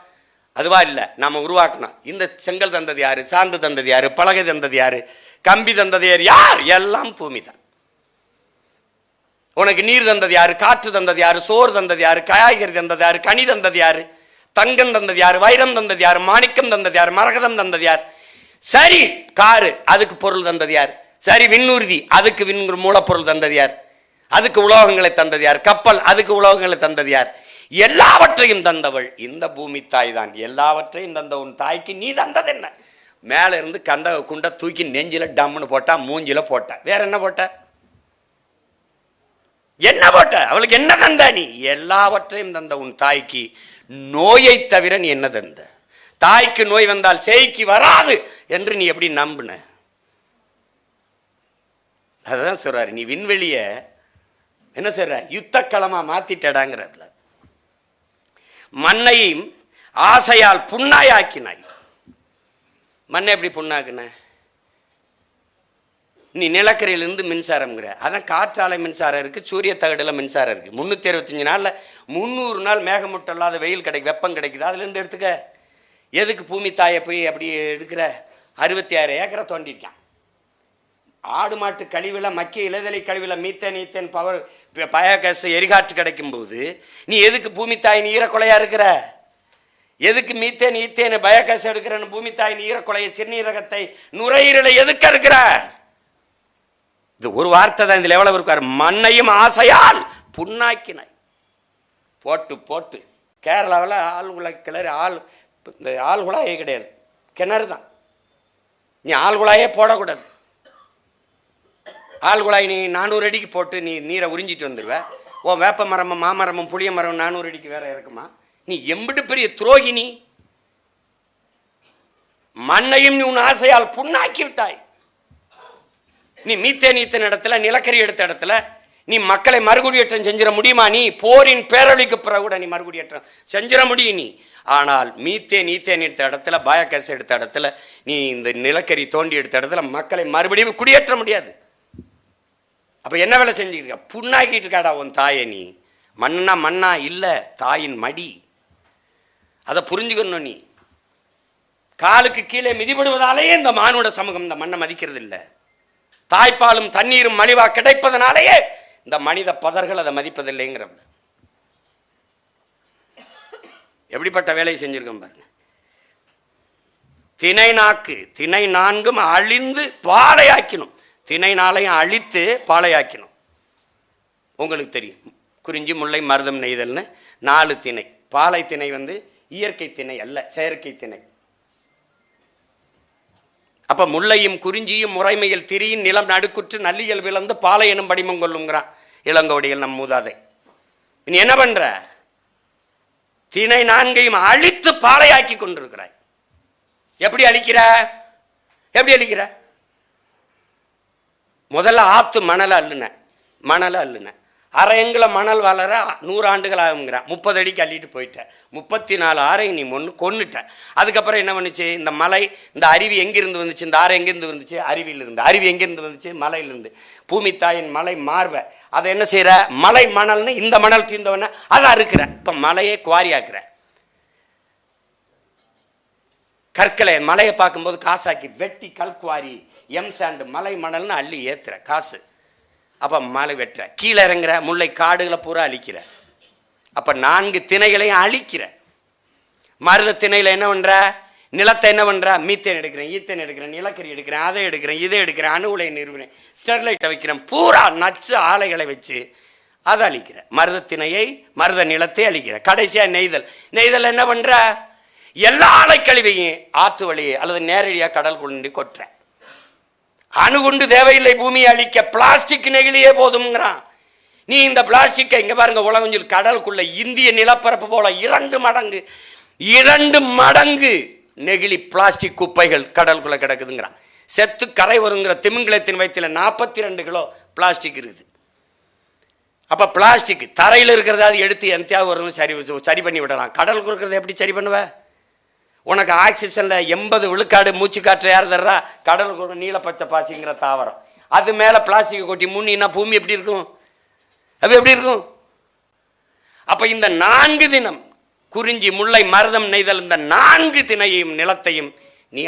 அதுவா இல்லை, நாம உருவாக்கணும். இந்த செங்கல் தந்தது யாரு? சாந்து தந்தது யாரு? பலகை தந்தது யாரு? கம்பி தந்தது யார்? எல்லாம் பூமி தான். உனக்கு நீர் தந்தது யாரு? காற்று தந்தது யாரு? சோறு தந்தது யாரு? காய்கறி தந்தது யாரு? கனி தந்தது யாரு? தங்கம் தந்தது யாரு? வைரம் தந்தது யாரு? மாணிக்கம் தந்தது யாரு? மரகதம் தந்தது யார்? சரி, காரு, அதுக்கு பொருள் தந்தது யார்? சரி, விண்ணூர்தி, அதுக்கு மூலப்பொருள் தந்தது யார்? அதுக்கு உலோகங்களை தந்தது யார்? கப்பல், அதுக்கு உலோகங்களை தந்தது யார்? எல்லாவற்றையும் தந்தவள் இந்த பூமி தாய் தான். எல்லாவற்றையும் தந்த உன் தாய்க்கு நீ தந்தது என்ன? மேல இருந்து கந்தக குண்டை தூக்கி நெஞ்சில டம்னு போட்டா, மூஞ்சில போட்ட. வேற என்ன போட்ட? என்ன போட்ட? அவளுக்கு என்ன தந்த? நீ எல்லாவற்றையும் தந்த உன் தாய்க்கு நோயை தவிர நீ என்ன தந்த? தாய்க்கு நோய் வந்தால் சேய்க்கு வராது என்று நீ எப்படி நம்புன? அதுதான் சொல்றாரு, நீ விண்வெளிய என்ன சொல்ற, யுத்த களமா மாத்திட்டடாங்கிறதுல. மண்ணையும் ஆசையால் புண்ணாயாக்கினாய். மண்ணை எப்படி புண்ணாக்குன? நீ நிலக்கரியிலிருந்து மின்சாரம்ங்கிற, அதான் காற்றாலை மின்சாரம் இருக்கு, சூரிய தகடுல மின்சாரம் இருக்கு. 365 நாள்ல 300 நாள் மேகமூட்டம் இல்லாத வெயில் கிடைக்கும், வெப்பம் கிடைக்குது. அதுல இருந்து எடுத்துக்க. எதுக்கு பூமி தாயை போய் அப்படி எடுக்கிற? 66 ஏக்கரை தோண்டிருக்கான். ஆடு மாட்டு கழிவுல, மக்கிய இலைதலை கழிவுல மீத்தேன் ஈத்தேன் பவர் பயோகேஸ் எரிகாற்று கிடைக்கும் போது நீ எதுக்கு பூமி தாயின் ஈரக்கொலையா இருக்கிற? எதுக்கு மீத்தேன் ஈத்தேன் பயோகேஸ் எடுக்கிறன்னு பூமி தாயின் ஈரக்கொலையை, சிறுநீரகத்தை, நுரையீரலை எதுக்கு இருக்கிற? இது ஒரு வார்த்தை தான் இந்த லெவலில் இருக்கார். மண்ணையும் ஆசையால் புண்ணாக்கினாய். போட்டு போட்டு கேரளாவில் ஆழ்குழாய் கிளறி இந்த ஆழ்குழாயே கிடையாது, கிணறு தான். நீ ஆழ்குழாயே போடக்கூடாது. ஆழ்குழாய் நீ 400 அடிக்கு போட்டு நீ நீரை உறிஞ்சிட்டு வந்துடுவ. ஓ வேப்ப மரமும் மாமரமும் புளிய மரம் 400 அடிக்கு வேற இருக்குமா? நீ எம்பிட்டு பெரிய துரோகினி. மண்ணையும் நீ உன் ஆசையால் புண்ணாக்கி விட்டாய். நீ மீத்தேன் ஈத்தேன் இடத்துல, நிலக்கரி எடுத்த இடத்துல நீ மக்களை மறுகுடியேற்றம் செஞ்சிட முடியுமா? நீ போரின் பேரொழிக்கு பிறகு கூட நீ மறுகுடியேற்றம் செஞ்சிட முடியும் நீ. ஆனால் மீத்தேன் ஈத்தேன் எடுத்த இடத்துல, பயோகேஸ் எடுத்த இடத்துல, நீ இந்த நிலக்கரி தோண்டி எடுத்த இடத்துல மக்களை மறுபடியும் குடியேற்ற முடியாது. அப்ப என்ன வேலை செஞ்சுக்கிட்டு இருக்க? புண்ணாக்கிட்டு இருக்காடா உன் தாயை நீ. மண்ணா மண்ணா இல்ல, தாயின் மடி. அதை புரிஞ்சுக்கணும். நீ காலுக்கு கீழே மிதிபடுவதாலேயே இந்த மானுட சமூகம் இந்த மண்ணை மதிக்கிறது இல்லை. தாய்ப்பாலும் தண்ணீரும் மலிவா கிடைப்பதனாலேயே இந்த மனித பதர்கள் அதை மதிப்பதில்லைங்கிற. எப்படிப்பட்ட வேலையை செஞ்சிருக்கோம் பாருங்க. திணை நாக்கு, திணை 4ம் அழிந்து பாலையாக்கணும். திணை 4ஐயும் அழித்து பாலையாக்கணும். உங்களுக்கு தெரியும், குறிஞ்சி முல்லை மருதம் நெய்தல்னு 4 திணை. பாலை திணை இயற்கை திணை அல்ல, செயற்கை திணை. அப்ப முல்லையும் குறிஞ்சியும் முறைமையில் திரியின் நிலம் நடுக்குற்று நல்லியல் விளந்து பாலை எனும் படிமம் கொள்ளுங்கிறான் இளங்கோடிகள் நம் மூதாதை. நீ என்ன பண்ற? திணை 4ஐயும் அழித்து பாலையாக்கி கொண்டிருக்கிறாய். எப்படி அழிக்கிற? எப்படி அழிக்கிற? முதல்ல ஆத்து மணலை அள்ளுன அரையங்குல மணல் வளர 100 ஆண்டுகள் ஆகுங்கிறான். 30 அடிக்கு அள்ளிட்டு போயிட்டேன். 34 ஆறை நீ கொன்னுட்ட. அதுக்கப்புறம் என்ன பண்ணுச்சு? இந்த மலை, இந்த அருவி எங்கிருந்து வந்துச்சு? இந்த ஆறு எங்கிருந்து வந்துச்சு? அருவியிலிருந்து. அருவி எங்கிருந்து வந்துச்சு? மலையிலிருந்து. பூமி தாயின் மலை மார்பை அதை என்ன செய்யற? மலை மணல்னு இந்த மணல் தீர்ந்தவன அதை அறுக்கிற. இப்ப மலையே குவாரியாக்குற. கற்களை மலையை பார்க்கும்போது காசாக்கி வெட்டி கல்குவாரி எம் சாண்டு மலை மணல்னு அள்ளி ஏத்துற காசு. அப்ப மலை வெட்டுற, கீழே இறங்குற, முல்லை காடுகளை பூரா அழிக்கிற. அப்ப 4 திணைகளையும் அழிக்கிற. மருத திணையில என்ன பண்ற? நிலத்தை என்ன பண்ற? மீத்தேன் எடுக்கிறேன், ஈத்தேன் எடுக்கிறேன், நிலக்கரி எடுக்கிறேன், அதை எடுக்கிறேன், இதை எடுக்கிறேன், அணு உலை நிறுவனேன், ஸ்டெர்லைட்டை வைக்கிறேன், பூரா நச்சு ஆலைகளை வச்சு அதை அழிக்கிற. மருத திணையை, மருத நிலத்தை அழிக்கிற. கடைசியா நெய்தல். நெய்தல் என்ன பண்ற? எல்லா ஆலை கழிவையும் ஆற்று வழியே அல்லது நேரடியா கடல் கொண்டு கொட்டுற. அணுகுண்டு தேவையில்லை பூமியை அழிக்க, பிளாஸ்டிக் நெகிழியே போதும்ங்கிறான். நீ இந்த பிளாஸ்டிக்கை இங்க பாருங்க, உலகஞ்சல் கடலுக்குள்ள இந்திய நிலப்பரப்பு போல 2 மடங்கு நெகிழி பிளாஸ்டிக் குப்பைகள் கடலுக்குள்ள கிடக்குதுங்கிறான். செத்து கரை வருங்கிற திமிங்கலத்தின் வயிற்றுல 42 கிலோ பிளாஸ்டிக் இருக்குது. அப்ப பிளாஸ்டிக் தரையில் இருக்கிறதாவது எடுத்து எந்தையாவது வரும் சரி பண்ணி விடலாம். கடலுக்கு இருக்கிறத எப்படி சரி பண்ணுவ? உனக்கு ஆக்சிஜன்ல 80 விழுக்காடு மூச்சு காற்று யார் தர்றா? கடலுக்கு நீல பச்சை பாசிங்கிற தாவரம். அது மேல பிளாஸ்டிக் கொட்டி முன்னின்னா பூமி எப்படி இருக்கும்? அது எப்படி இருக்கும்? அப்ப இந்த 4 தினம் குறிஞ்சி முல்லை மருதம் நெய்தல், இந்த 4 திணையையும் நிலத்தையும் நீ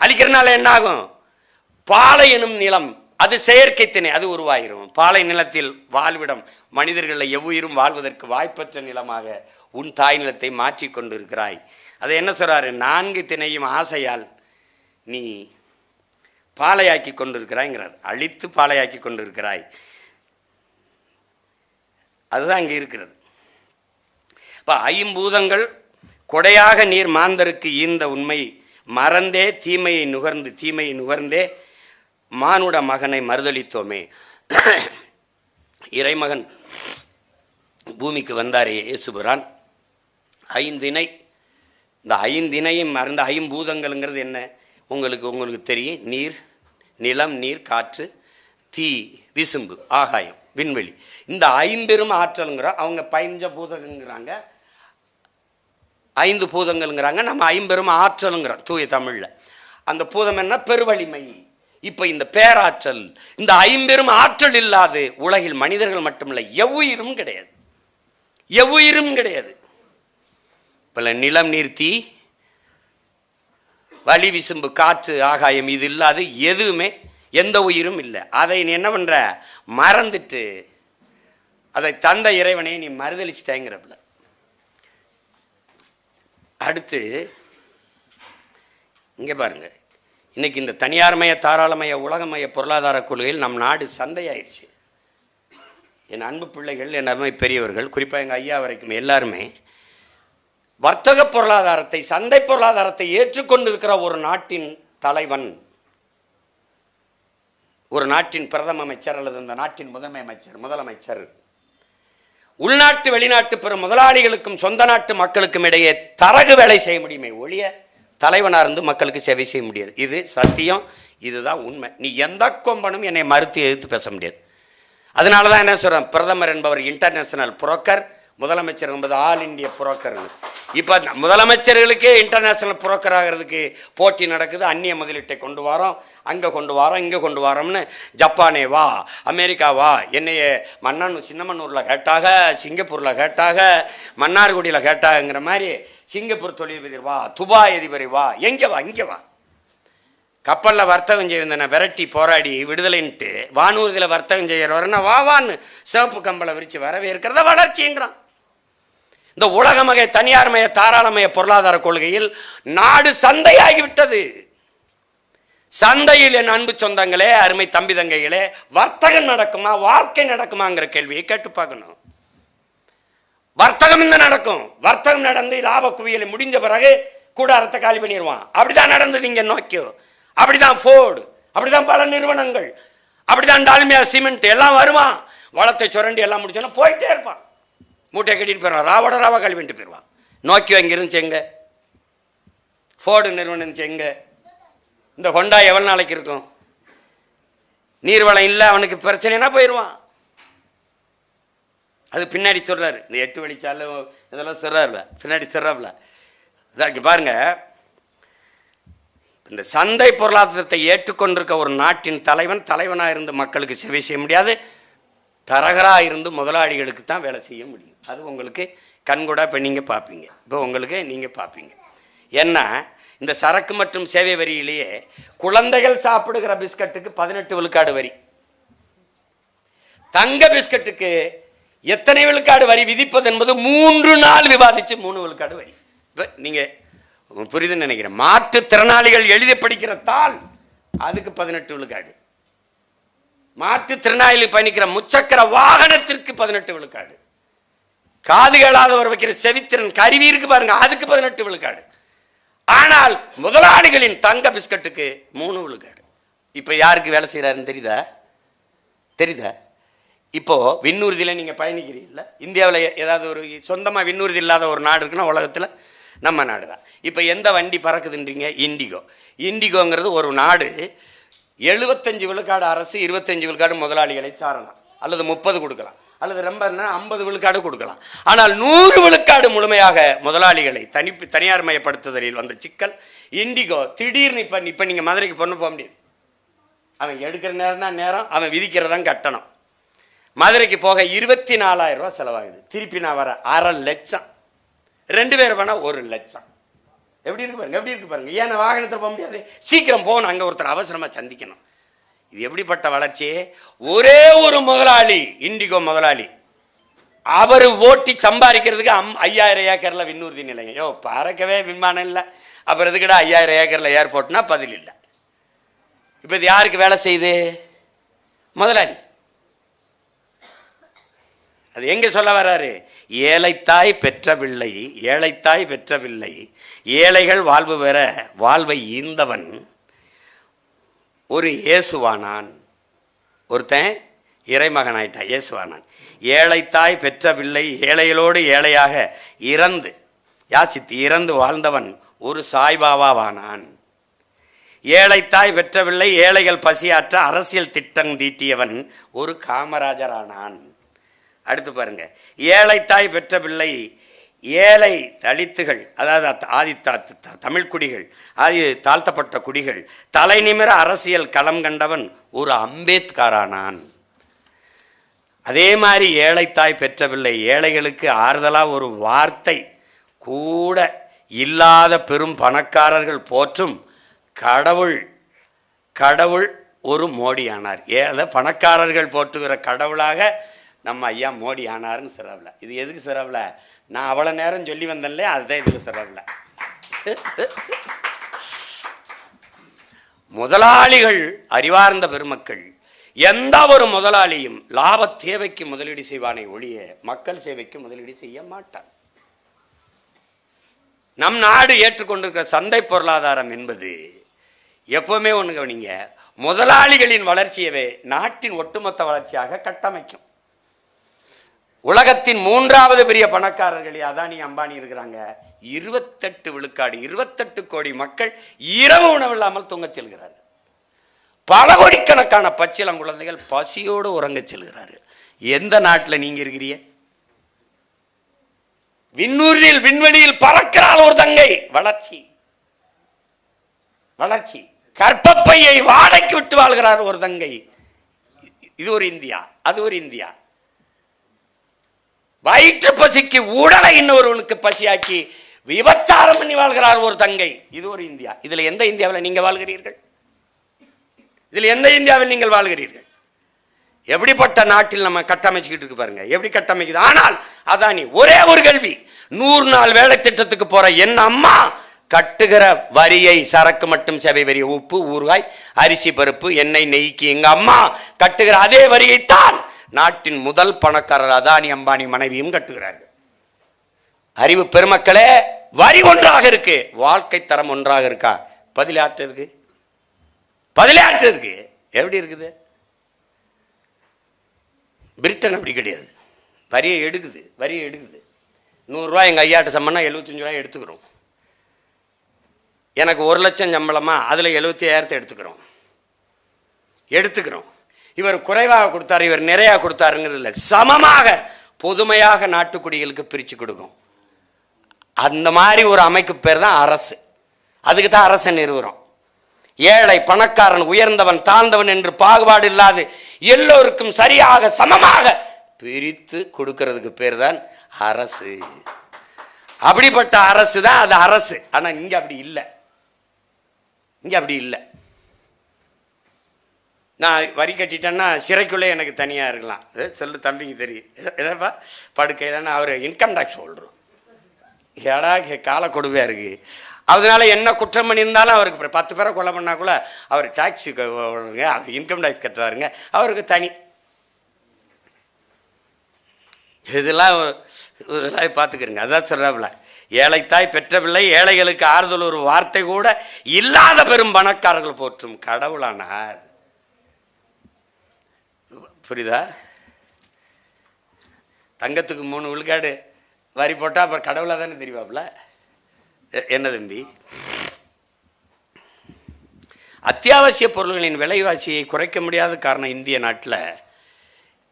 அழிக்கிறனால என்ன ஆகும்? பாலை எனும் நிலம், அது செயற்கை திணை, அது உருவாகிரும். பாலை நிலத்தில் வாழ்விடம், மனிதர்களை எவ்வுயிரும் வாழ்வதற்கு வாய்ப்பற்ற நிலமாக உன் தாய் நிலத்தை மாற்றி கொண்டிருக்கிறாய். அதை என்ன சொல்றாரு? 4 திணையும் ஆசையால் நீ பாலையாக்கி கொண்டிருக்கிறாய்ங்கிறார். அழித்து பாலையாக்கி கொண்டிருக்கிறாய். அதுதான் அங்கே இருக்கிறது. இப்போ 5 கொடையாக நீர் மாந்தருக்கு ஈந்த உண்மை மறந்தே தீமையை நுகர்ந்தே மானுட மகனை மறுதளித்தோமே. இறைமகன் பூமிக்கு வந்தாரே இயேசுபிரான், 5 இணை இந்த ஐந்தினையும் மறந்த ஐம்பூதங்கள்ங்கிறது என்ன உங்களுக்கு தெரியும். நீர், நிலம், நீர், காற்று, தீ, விசும்பு, ஆகாயம், விண்வெளி. இந்த ஐம்பெரும் ஆற்றலுங்கிற அவங்க பஞ்ச பூதகங்கிறாங்க, 5 பூதங்கள்ங்கிறாங்க, நம்ம ஐம்பெரும் ஆற்றலுங்கிறோம் தூய தமிழில். அந்த பூதம் என்ன? பெருவலிமை. இப்போ இந்த பேராற்றல், இந்த ஐம்பெரும் ஆற்றல் இல்லாது உலகில் மனிதர்கள் மட்டுமில்லை, எவ்வுயிரும் கிடையாது, எவ்வுயிரும் கிடையாது. இப்போ நிலம், நீர், தீ, வலி, விசும்பு, காற்று, ஆகாயம், இது இல்லாது எதுவுமே எந்த உயிரும் இல்லை. அதை நீ என்ன பண்ணுற? மறந்துட்டு அதை தந்த இறைவனை நீ மறுதளிச்சிட்டேங்கிறப்பல. அடுத்து இங்கே பாருங்க, இன்னைக்கு இந்த தனியார்மய, தாராளமய, உலகமய பொருளாதார கொள்கையில் நம் நாடு சந்தையாயிடுச்சு. என் அன்பு பிள்ளைகள், என் அருமை பெரியவர்கள், குறிப்பாக எங்கள் ஐயா வரைக்கும் எல்லாருமே வர்த்தக பொருளாதாரத்தை, சந்தை பொருளாதாரத்தை ஏற்றுக்கொண்டிருக்கிற ஒரு நாட்டின் தலைவன், ஒரு நாட்டின் பிரதம அமைச்சர் அல்லது இந்த நாட்டின் முதன்மை அமைச்சர், முதலமைச்சர் உள்நாட்டு வெளிநாட்டு பெரும் முதலாளிகளுக்கும் சொந்த நாட்டு மக்களுக்கும் இடையே தரகு வேலை செய்ய முடியுமே ஒழிய தலைவனாக இருந்து மக்களுக்கு சேவை செய்ய முடியாது. இது சத்தியம், இதுதான் உண்மை. நீ எந்த கொம்பனும் என்னை மறுத்து எதிர்த்து பேச முடியாது. அதனால தான் என்ன சொல்கிறேன், பிரதமர் என்பவர் இன்டர்நேஷனல் புரோக்கர், முதலமைச்சர் என்பது ஆல் இண்டியா புரோக்கர். இப்போ முதலமைச்சர்களுக்கே இன்டர்நேஷனல் புரோக்கர் ஆகிறதுக்கு போட்டி நடக்குது. அந்நிய முதலீட்டை கொண்டு வரோம், அங்கே கொண்டு வரோம், இங்கே கொண்டு வரோம்னு. ஜப்பானே வா, அமெரிக்கா வா, என்னைய சின்னமன்னூரில் கேட்டாக, சிங்கப்பூரில் கேட்டாக, மன்னார்குடியில் கேட்டாங்கிற மாதிரி சிங்கப்பூர் தொழிலதிபர் வா, துபாய் அதிபரை வா, எங்கே வா, இங்கே வா. கப்பலில் வர்த்தகம் செய்வந்தன விரட்டி போராடி விடுதலைன்ட்டு வானூர்தியில் வர்த்தகம் செய்கிறவரன்னா வா வான்னு சிவப்பு கம்பளை விரித்து வரவேற்கிறத வளர்ச்சிங்கிறான். இந்த உலகமய, தனியார்மய, தாராளமய பொருளாதார கொள்கையில் நாடு சந்தையாகிவிட்டது. சந்தையில் என் அன்பு சொந்தங்களே, அருமை தம்பி தங்கைகளே, வர்த்தகம் நடக்குமா, வாழ்க்கை நடக்குமாங்கிற கேள்வியை கேட்டு பார்க்கணும். வர்த்தகம் என்ன நடக்கும்? வர்த்தகம் நடந்து லாப குவியலை முடிஞ்ச பிறகு கூடாரத்தை காலி பண்ணிடுவான். அப்படிதான் நடந்தது இங்கே நோக்கியோ, அப்படிதான் ஃபோர்டு, அப்படிதான் பல நிறுவனங்கள், அப்படிதான் டால்மியா சிமெண்ட் எல்லாம் வருவான். வளத்தை சுரண்டி எல்லாம் முடிச்சோன்னா போயிட்டே இருப்பான். மூட்டை கட்டிட்டு போயிடுவான், ராவோட ராவா காலி பண்ணிட்டு போயிடுவான். நோக்கியோ இங்கே இருந்துச்சு எங்க, ஃபோர்டு நிறுவனம் இருந்துச்சு எங்க, இந்த ஹொண்டா எவ்வளோ நாளைக்கு இருக்கும்? நீர்வளம் இல்லை, அவனுக்கு பிரச்சனைனா போயிடுவான். அது பின்னாடி சொல்கிறாரு, இந்த 8 வழிச்சாலை இதெல்லாம் சொல்கிறாருல, பின்னாடி சொல்கிறாப்புல. இதாக்கி பாருங்க, இந்த சந்தை பொருளாதாரத்தை ஏற்றுக்கொண்டிருக்க ஒரு நாட்டின் தலைவனாக இருந்து மக்களுக்கு சேவை செய்ய முடியாது, தரகராக இருந்து முதலாளிகளுக்கு தான் வேலை செய்ய முடியும். அது உங்களுக்கு கண்கூட இப்போ நீங்கள் பார்ப்பீங்க. இப்போ உங்களுக்கு நீங்கள் பார்ப்பீங்க. ஏன்னா இந்த சரக்கு மற்றும் சேவை வரியிலேயே குழந்தைகள் சாப்பிடுகிற பிஸ்கட்டுக்கு 18 விழுக்காடு வரி, தங்க பிஸ்கட்டுக்கு எத்தனை விழுக்காடு வரி விதிப்பது என்பது 3 நாள் விவாதித்து 3 விழுக்காடு வரி. இப்போ நீங்கள் புரியுதுன்னு நினைக்கிறேன். மாற்றுத்திறனாளிகள் எழுதி படிக்கிற தாள் அதுக்கு 18 விழுக்காடு, மாற்றுத்திறனாளிகள் பயணிக்கிற முச்சக்கர வாகனத்திற்கு 18 விழுக்காடு, காது கேளாதவர் வைக்கிற செவித்திறன் கருவி இருக்கு பாருங்க, அதுக்கு 18 விழுக்காடு. ஆனால் முதலாளிகளின் தங்க பிஸ்கட்டுக்கு 3 விழுக்காடு. இப்போ யாருக்கு வேலை செய்கிறாருன்னு தெரியுதா? இப்போ விண்ணூர்தியில் நீங்கள் பயணிக்கிறீங்கள, இந்தியாவில் ஏதாவது ஒரு சொந்தமாக விண்ணூர்தி இல்லாத ஒரு நாடு இருக்குன்னா உலகத்தில் நம்ம நாடு தான். இப்போ எந்த வண்டி பறக்குதுன்றீங்க? இண்டிகோங்கிறது ஒரு நாடு 75 விழுக்காடு அரசு, 25 விழுக்காடு முதலாளிகளை சாரலாம், அல்லது 30 கொடுக்கலாம், அல்லது ரொம்ப 50 விழுக்காடு கொடுக்கலாம். ஆனால் 100 விழுக்காடு முழுமையாக முதலாளிகளை தனியார் மயப்படுத்துதலில் வந்த சிக்கல் இண்டிகோ. திடீர்னு இப்போ நீங்கள் மதுரைக்கு பொண்ணு போக முடியாது, அவன் எடுக்கிற நேரம் தான் நேரம், அவன் விதிக்கிறதான் கட்டணம். மதுரைக்கு போக 24,000 ரூபா செலவாகுது. திருப்பி நான் வர 1,50,000, 2 பேர் வேணா 1,00,000. எப்படி இருக்கு பாருங்க. ஏன் வாகனத்தில் போக முடியாது? சீக்கிரம் போகணும், அங்கே ஒருத்தர் அவசரமாக சந்திக்கணும். இது எப்படிப்பட்ட வளர்ச்சி? ஒரே ஒரு முதலாளி, இண்டிகோ முதலாளி, அவர் ஓட்டி சம்பாதிக்கிறதுக்கு 5,000 ஏக்கரில் விண்ணூர்தி நிலையம். பறக்கவே விமானம் இல்லை, அப்புறம் எதுக்கிட்ட 5,000 ஏக்கரில் ஏர்போர்ட்னா பதில் இல்லை. இப்போ இது யாருக்கு வேலை செய்யுது? முதலாளி. அது எங்கே சொல்ல வர்றாரு? ஏழைத்தாய் பெற்ற பிள்ளை, ஏழைத்தாய் பெற்ற பிள்ளை, ஏழைகள் வாழ்வு பெற வாழ்வை ஈந்தவன் ஒரு இயேசுவானான். ஒருத்தன் இறைமகன் ஆயிட்டான், இயேசுவானான். ஏழைத்தாய் பெற்ற பிள்ளை ஏழைகளோடு ஏழையாக இறந்து யாசித்து இறந்து வாழ்ந்தவன் ஒரு சாய்பாபாவானான். ஏழைத்தாய் பெற்றவில்லை ஏழைகள் பசியாற்ற அரசியல் திட்டம் தீட்டியவன் ஒரு காமராஜரானான். அடுத்து பாருங்க, ஏழைத்தாய் பெற்ற பிள்ளை ஏழை தலித்துகள், அதாவது ஆதி தமிழ் குடிகள், ஆதி தாழ்த்தப்பட்ட குடிகள் தலை நிமிர அரசியல் களம் கண்டவன் ஒரு அம்பேத்கரானான். அதே மாதிரி ஏழைத்தாய் பெற்ற பிள்ளை ஏழைகளுக்கு ஆறுதலாக ஒரு வார்த்தை கூட இல்லாத பெரும் பணக்காரர்கள் போற்றும் கடவுள் கடவுள் ஒரு மோடி ஆனார். அதை பணக்காரர்கள் போற்றுகிற கடவுளாக நம்ம ஐயா மோடி ஆனார்னு சிறவில். இது எதுக்கு சிறவில்? நான் அவ்வளோ நேரம் சொல்லி வந்தேன்ல, அதுதான் இதுக்கு சிறவில். முதலாளிகள் அறிவார்ந்த பெருமக்கள் எந்த ஒரு முதலாளியும் லாப தேவைக்கு முதலீடு செய்வானே ஒழிய மக்கள் சேவைக்கு முதலீடு செய்ய மாட்டான். நம் நாடு ஏற்றுக்கொண்டிருக்கிற சந்தை பொருளாதாரம் என்பது எப்பவுமே ஒன்று கவனிங்க, முதலாளிகளின் வளர்ச்சியவே நாட்டின் ஒட்டுமொத்த வளர்ச்சியாக கட்டமைக்கும். உலகத்தின் 3வது பெரிய பணக்காரர்கள் அதானி அம்பானி இருக்கிறாங்க. 28 விழுக்காடு 28 கோடி மக்கள் இரவு உணவில்லாமல் தூங்கச் செல்கிறார்கள். பல கோடிக்கணக்கான பச்சிளங்குழந்தைகள் பசியோடு உறங்கச் செல்கிறார்கள். எந்த நாட்டில் நீங்க இருக்கிறீங்க? விண்ணூரில் விண்வெளியில் பறக்கிறாள் ஒரு தங்கை. வளர்ச்சி வளர்ச்சி. கற்பப்பையை வாடகைக்கு விட்டு வாழ்கிறார் ஒரு தங்கை. இது ஒரு இந்தியா, அது ஒரு இந்தியா. வயிற்று பசிக்கு உடலை இன்னொருவனுக்கு பசியாக்கி விபச்சாரம் பண்ணி வாழ்கிறார் ஒரு தங்கை. இது ஒரு இந்தியா. இதுல எந்த இந்தியாவில் நீங்க வாழ்கிறீர்கள்? இதில் எந்த இந்தியாவில் நீங்கள் வாழ்கிறீர்கள்? எப்படிப்பட்ட நாட்டில் நம்ம கட்டமைச்சுக்கிட்டு இருக்கு பாருங்க, எப்படி கட்டமைக்குது. ஆனால் அதானி ஒரே ஒரு கேள்வி, 100 நாள் வேலை திட்டத்துக்கு போற என் அம்மா கட்டுகிற வரியை, சரக்கு மட்டும் சேவை வரி, உப்பு ஊறுகாய் அரிசி பருப்பு எண்ணெய் நெய்க்கு எங்க அம்மா கட்டுகிற அதே வரியைத்தான் நாட்டின் முதல் பணக்காரர் அதானி அம்பானி மனைவியும் கட்டுகிறார்கள். அறிவு பெருமக்களே, வரி ஒன்றாக இருக்கு, வாழ்க்கை தரம் ஒன்றாக இருக்கா? பதிலாற்று இருக்கு, பதிலாற்று இருக்கு. எப்படி இருக்குது? பிரிட்டன் அப்படி கிடையாது. வரியை எடுக்குது, வரியை எடுக்குது. 100 ரூபாய் எங்கள் ஐயாட்ட சம்பளம்னா 75 ரூபாய் எடுத்துக்கிறோம். எனக்கு 1 லட்சம் சம்பளமா, அதில் 75,000 எடுத்துக்கிறோம். இவர் குறைவாக கொடுத்தாரு, இவர் நிறையா கொடுத்தாருங்கிறது இல்லை, சமமாக பொதுமையாக நாட்டுக்குடிகளுக்கு பிரித்து கொடுக்கும். அந்த மாதிரி ஒரு அமைப்பு பேர் தான் அரசு. அதுக்கு தான் அரசை நிறுவுறோம். ஏழை பணக்காரன் உயர்ந்தவன் தாழ்ந்தவன் என்று பாகுபாடு இல்லாது எல்லோருக்கும் சரியாக சமமாக பிரித்து கொடுக்கிறதுக்கு பேர் தான் அரசு. அப்படிப்பட்ட அரசு தான் அது அரசு. ஆனால் இங்கே அப்படி இல்லை, இங்கே அப்படி இல்லை. நான் வரி கட்டிட்டேன்னா சிறைக்குள்ளே எனக்கு தனியாக இருக்கலாம். சொல்லு தம்பிக்கு தெரியும், என்னப்பா படுக்கையிலன்னா அவர் இன்கம் டேக்ஸ் சொல்கிறோம். ஏடா காலை கொடுவையாக இருக்குது. அதனால என்ன குற்றம் பண்ணியிருந்தாலும் அவருக்கு 10 பேரை கொலை பண்ணால் கூட அவர் டாக்ஸி அவர் இன்கம் டேக்ஸ் கட்டுறாருங்க, அவருக்கு தனி. இதெல்லாம் பார்த்துக்கிறங்க. அதான் சொல்கிறாப்புல, ஏழைத்தாய் பெற்ற பிள்ளை ஏழைகளுக்கு ஆறுதல் ஒரு வார்த்தை கூட இல்லாத பெரும் பணக்காரர்கள் போற்றும் கடவுளானார். புரியுதா? தங்கத்துக்கு 3 விழுக்காடு வரி போட்டால் அப்புறம் கடவுளாக தானே தெரிவாப்புல. என்ன தம்பி? அத்தியாவசிய பொருள்களின் விலைவாசியை குறைக்க முடியாத காரணம் இந்திய நாட்டில்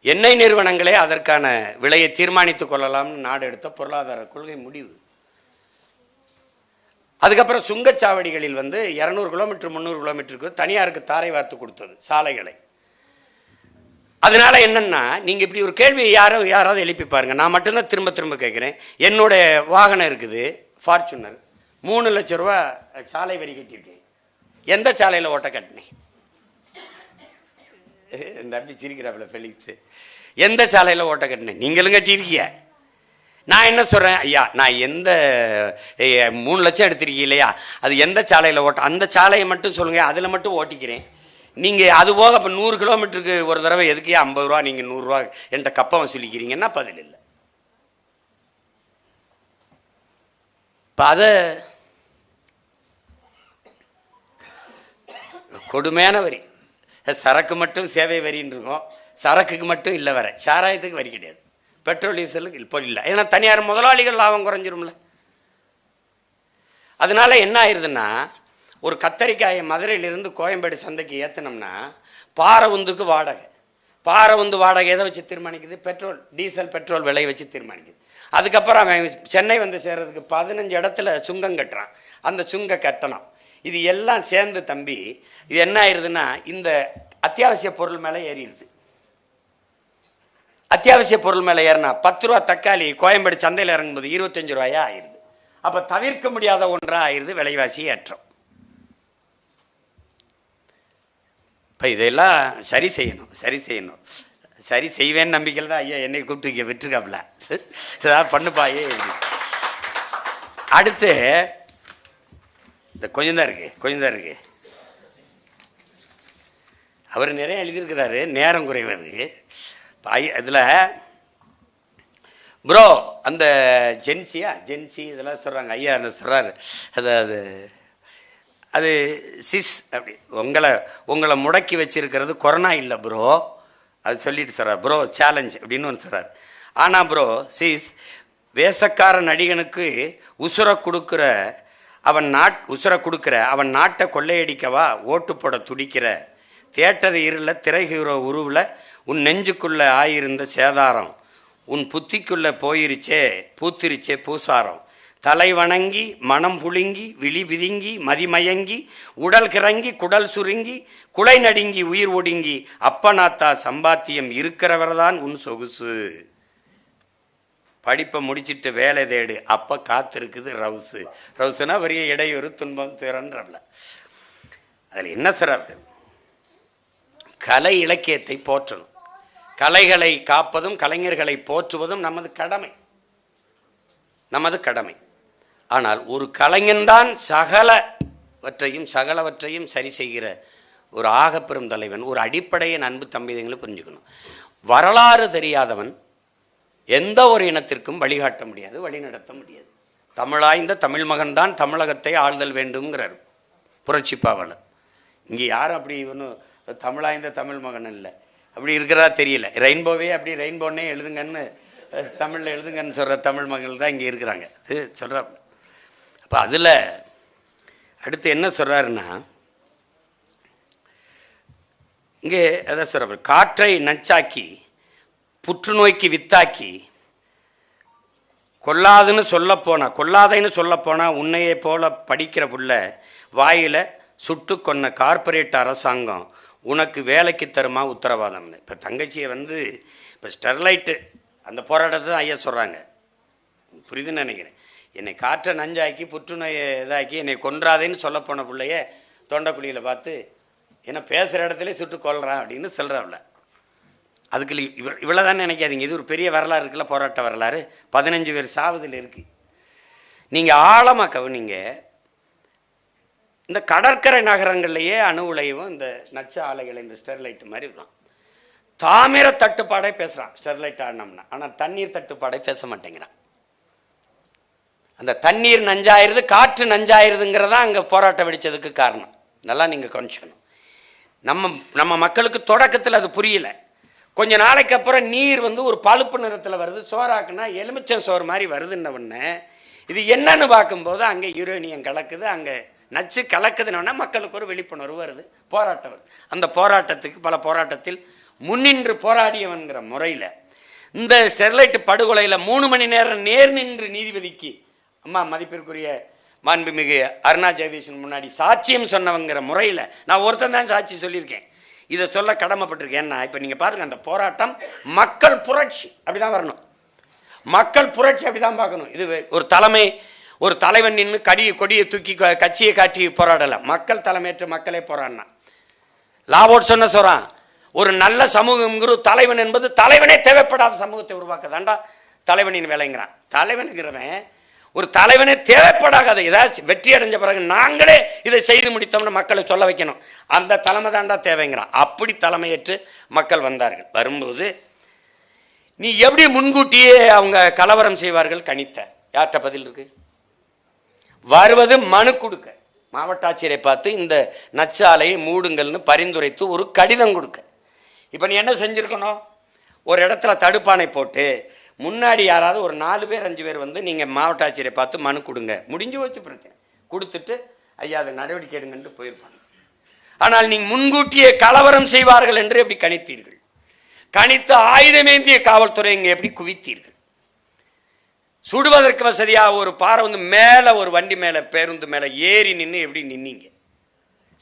எண்ணெய் நிறுவனங்களே அதற்கான விலையை தீர்மானித்துக் கொள்ளலாம்னு நாடு எடுத்த பொருளாதார கொள்கை முடிவு. அதுக்கப்புறம் சுங்கச்சாவடிகளில் 200 கிலோமீட்டர் 300 கிலோமீட்டருக்கு தனியாருக்கு தாரை வார்த்து கொடுத்தது சாலைகளை. அதனால என்னன்னா, நீங்க இப்படி ஒரு கேள்வியை யாராவது எழுப்பி பாருங்க. நான் மட்டும்தான் திரும்ப திரும்ப கேட்குறேன். என்னுடைய வாகனம் இருக்குது, ஃபார்ச்சுனர், 3 லட்சம் ரூபா சாலை வரி கட்டியிருக்கேன். எந்த சாலையில் ஓட்ட கட்டினேன்? இந்த அப்படி சிரிக்கிறாப்புல ஃபெலிக்ஸ். எந்த சாலையில் ஓட்ட கட்டினேன்? நீங்களும் கட்டியிருக்கீங்க. நான் என்ன சொல்கிறேன், ஐயா நான் எந்த 3 லட்சம் எடுத்திருக்கீங்க இல்லையா, அது எந்த சாலையில் ஓட்ட, அந்த சாலையை மட்டும் சொல்லுங்கள், அதில் மட்டும் ஓட்டிக்கிறேன். நீங்கள் அது போக இப்போ 100 கிலோமீட்டருக்கு ஒரு தடவை எதுக்கு 50 ரூபா நீங்கள் 100 ரூபா என்கிட்ட கப்பம் வசூலிக்கிறீங்கன்னா பதில் இல்லை. இப்போ அதை கொடுமையான வரி. சரக்கு மட்டும் சேவை வரின்னு இருக்கும், சரக்குக்கு மட்டும் இல்லை வர, சாராயத்துக்கு வரி கிடையாது, பெட்ரோல் டீசலுக்கு இப்போ இல்லை. ஏன்னா தனியார் முதலாளிகள் லாபம் குறைஞ்சிரும்ல. அதனால என்ன ஆயிடுதுன்னா, ஒரு கத்தரிக்காயை மதுரையிலிருந்து கோயம்பேடு சந்தைக்கு ஏற்றினோம்னா பாறை உந்துக்கு வாடகை, பாறை உந்து வாடகை எதை வச்சு தீர்மானிக்குது? பெட்ரோல், டீசல் பெட்ரோல் விலையை வச்சு தீர்மானிக்குது. அதுக்கப்புறம் அவன் சென்னை வந்து சேர்றதுக்கு 15 இடத்துல சுங்கம் கட்டுறான். அந்த சுங்க கட்டணம் இது எல்லாம் சேர்ந்து தம்பி இது என்ன ஆயிடுதுன்னா, இந்த அத்தியாவசிய பொருள் மேலே ஏறிடுது. அத்தியாவசிய பொருள் மேலே ஏறினா 10 ரூபா தக்காளி கோயம்பேடு சந்தையில் இறங்கும்போது 25 ரூபாயா ஆயிடுது. அப்போ தவிர்க்க முடியாத ஒன்றாக ஆயிடுது விலைவாசி ஏற்றம். இப்போ இதெல்லாம் சரி செய்யணும், சரி செய்யணும். சரி செய்வேன்னு நம்பிக்கையில் தான் ஐயா என்னை கூப்பிட்டு இங்கே விட்டுருக்காப்புல, ஏதாவது பண்ணுப்பாயே. அடுத்து இந்த கொஞ்சம் தான் இருக்கு. அவர் நிறைய எழுதியிருக்கிறாரு, நேரம் குறைவருக்கு. இதில் ப்ரோ அந்த ஜென்சி இதெல்லாம் சொல்கிறாங்க. ஐயா என்ன சொல்கிறாரு, அதாவது அது சிஸ் அப்படி உங்களை முடக்கி வச்சிருக்கிறது கொரோனா இல்லை ப்ரோ, அது சொல்லிட்டு சொல்கிறார். ப்ரோ சேலஞ்ச் அப்படின்னு ஒன்று சொல்கிறார். ஆனால் ப்ரோ சிஸ் வேஷக்கார நடிகனுக்கு உசுரை கொடுக்குற அவன் நாட்டை கொள்ளையடிக்கவா ஓட்டு போட துடிக்கிற தியேட்டர் இருளில் திரை ஹீரோ உருவில் உன் நெஞ்சுக்குள்ளே ஆயிருந்த சேதாரம் உன் புத்திக்குள்ளே பூத்திருச்சே பூசாரம் தலை வணங்கி மனம் புழுங்கி விழி பிதுங்கி மதிமயங்கி உடல் கிறங்கி குடல் சுருங்கி குலை நடுங்கி உயிர் ஒடுங்கி அப்பனாத்தா சம்பாத்தியம் இருக்கிறவர்தான் உன் சொகுசு. படிப்பை முடிச்சுட்டு வேலை தேடு, அப்போ காத்திருக்குது ரவுசுனா பெரிய இடையூறு துன்பம் திறன்றல. அதில் என்ன சார், கலை இலக்கியத்தை போற்றணும். கலைகளை காப்பதும் கலைஞர்களை போற்றுவதும் நமது கடமை. ஆனால் ஒரு கலைஞன்தான் சகலவற்றையும் சரி செய்கிற ஒரு ஆகப்பெரும் தலைவன். ஒரு அடிப்படையை அன்பு தம்பிதங்களை புரிஞ்சுக்கணும். வரலாறு தெரியாதவன் எந்த ஒரு இனத்திற்கும் வழிகாட்ட முடியாது, வழிநடத்த முடியாது. தமிழாய்ந்த தமிழ் மகன்தான் தமிழகத்தை ஆளுதல் வேண்டும்ங்கிறார் புரட்சி பாவலர். இங்கே யாரும் அப்படி ஒன்றும் தமிழாய்ந்த தமிழ் மகன் இல்லை, அப்படி இருக்கிறதா தெரியல. ரெயின்போவே அப்படி ரெயின்போன்னே எழுதுங்கன்னு தமிழில் எழுதுங்கன்னு சொல்கிற தமிழ் மகள் தான் இங்கே இருக்கிறாங்க. அது சொல்கிறார். அப்போ அதில் அடுத்து என்ன சொல்கிறாருன்னா, இங்கே எதை சொல்கிற, காற்றை நச்சாக்கி புற்றுநோய்க்கு வித்தாக்கி கொல்லாதைன்னு சொல்லப்போனால் உன்னையே போல படிக்கிற புள்ள வாயில் சுட்டு கொன்ன கார்ப்பரேட் அரசாங்கம் உனக்கு வேலைக்கு தருமா உத்தரவாதம்னு. இப்போ தங்கச்சியை வந்து இப்போ ஸ்டெர்லைட்டு அந்த போராட்டத்தை தான் ஐயா சொல்கிறாங்க, புரியுதுன்னு நினைக்கிறேன். என்னை காற்றை நஞ்சாக்கி புற்றுநோயை இதாக்கி என்னை கொன்றாதேன்னு சொல்லப்போன பிள்ளைய தொண்டைக்குழியில் பார்த்து என்ன பேசுகிற இடத்துல சுட்டு கொல்றான் அப்படின்னு சொல்கிறாப்புல. அதுக்கு இவ்வளோ தானே நினைக்காதீங்க, இது ஒரு பெரிய வரலாறு இருக்குல்ல, போராட்ட வரலாறு. 15 பேர் சாவதில் இருக்குது. நீங்கள் ஆழமாக கவனிங்க. இந்த கடற்கரை நகரங்கள்லேயே அணு உலையும் இந்த நச்சு ஆலைகளை இந்த ஸ்டெர்லைட் மாதிரி இருக்கலாம். தாமிர தட்டுப்பாடை பேசுகிறான் ஸ்டெர்லைட் ஆனோம்னா, ஆனால் தண்ணீர் தட்டுப்பாடை பேச மாட்டேங்கிறான். அந்த தண்ணீர் நஞ்சாயிருது, காற்று நஞ்சாயிருதுங்கிறதா அங்கே போராட்டம் வெடித்ததுக்கு காரணம். நல்லா நீங்கள் கவனிச்சுக்கணும். நம்ம மக்களுக்கு தொடக்கத்தில் அது புரியல. கொஞ்ச நாளைக்கு அப்புறம் நீர் வந்து ஒரு பழுப்பு நிறத்தில் வருது, சோறாக்குனா எலுமிச்சம் சோறு மாதிரி வருதுன்னொடனே இது என்னன்னு பார்க்கும்போது அங்கே யுரேனியம் கலக்குது, அங்கே நச்சு கலக்குதுன்னா மக்களுக்கு ஒரு விழிப்புணர்வு வருது, போராட்டம் வருது. அந்த போராட்டத்துக்கு போராட்டத்தில் முன்னின்று போராடியவன்கிற முறையில் இந்த ஸ்டெர்லைட் படுகொலையில் 3 மணி நேரம் நேர் நின்று நீதிபதிக்கு மதிப்பிற்குரிய மாண்புமிகு அருணா ஜெகதீஷன் முன்னாடி சாட்சியம் சொன்னவங்கிற முறையில் நான் ஒருத்தன் தான் சாட்சி சொல்லியிருக்கேன். இதை சொல்ல கடமைப்பட்டிருக்கேன். ஏன்னா இப்போ நீங்கள் பாருங்கள், அந்த போராட்டம் மக்கள் புரட்சி அப்படி தான் வரணும், மக்கள் புரட்சி அப்படி தான் பார்க்கணும். இது ஒரு தலைவன் நின்று கொடியை தூக்கி கட்சியை காட்டி போராடலை, மக்கள் தலைமையேற்று மக்களே போராடினான். லாவோட் சொல்கிறான், ஒரு நல்ல சமூகங்கிற தலைவன் என்பது தலைவனே தேவைப்படாத சமூகத்தை உருவாக்க தாண்டா தலைவனின் வேலைங்கிறான். தலைவனுங்கிறவன் ஒரு தலைவனே தேவைப்படாத, ஏதாச்சும் வெற்றி அடைஞ்ச பிறகு நாங்களே இதை செய்து முடித்தோம்னு மக்களை சொல்ல வைக்கணும், அந்த தலைமை தாண்டா தேவைங்கிறான். அப்படி தலைமையேற்று மக்கள் வந்தார்கள். வரும்போது நீ எப்படி முன்கூட்டியே அவங்க கலவரம் செய்வார்கள் கணித்த? யார்கிட்ட பதில் இருக்கு? வருவது மனு கொடுக்க, மாவட்ட ஆட்சியரை பார்த்து இந்த நச்சு ஆலையை மூடுங்கள்னு பரிந்துரைத்து ஒரு கடிதம் கொடுக்க. இப்போ நீ என்ன செஞ்சுருக்கணும்? ஒரு இடத்துல தடுப்பானை போட்டு முன்னாடி யாராவது ஒரு 4 பேர் 5 பேர் வந்து நீங்கள் மாவட்ட ஆட்சியரை பார்த்து மனு கொடுங்க, முடிஞ்சு வச்சு பிரச்சனை. கொடுத்துட்டு ஐயா அதை நடவடிக்கை எடுங்கன்னு போயிருப்பாங்க. ஆனால் நீங்கள் முன்கூட்டியே கலவரம் செய்வார்கள் என்று எப்படி கணித்தீர்கள்? கணித்து ஆயுதமேந்திய காவல்துறை இங்கே எப்படி குவித்தீர்கள்? சுடுவதற்கு வசதியாக ஒரு பாறை வந்து மேலே ஒரு வண்டி மேலே பேருந்து மேலே ஏறி நின்று எப்படி நின்னீங்க?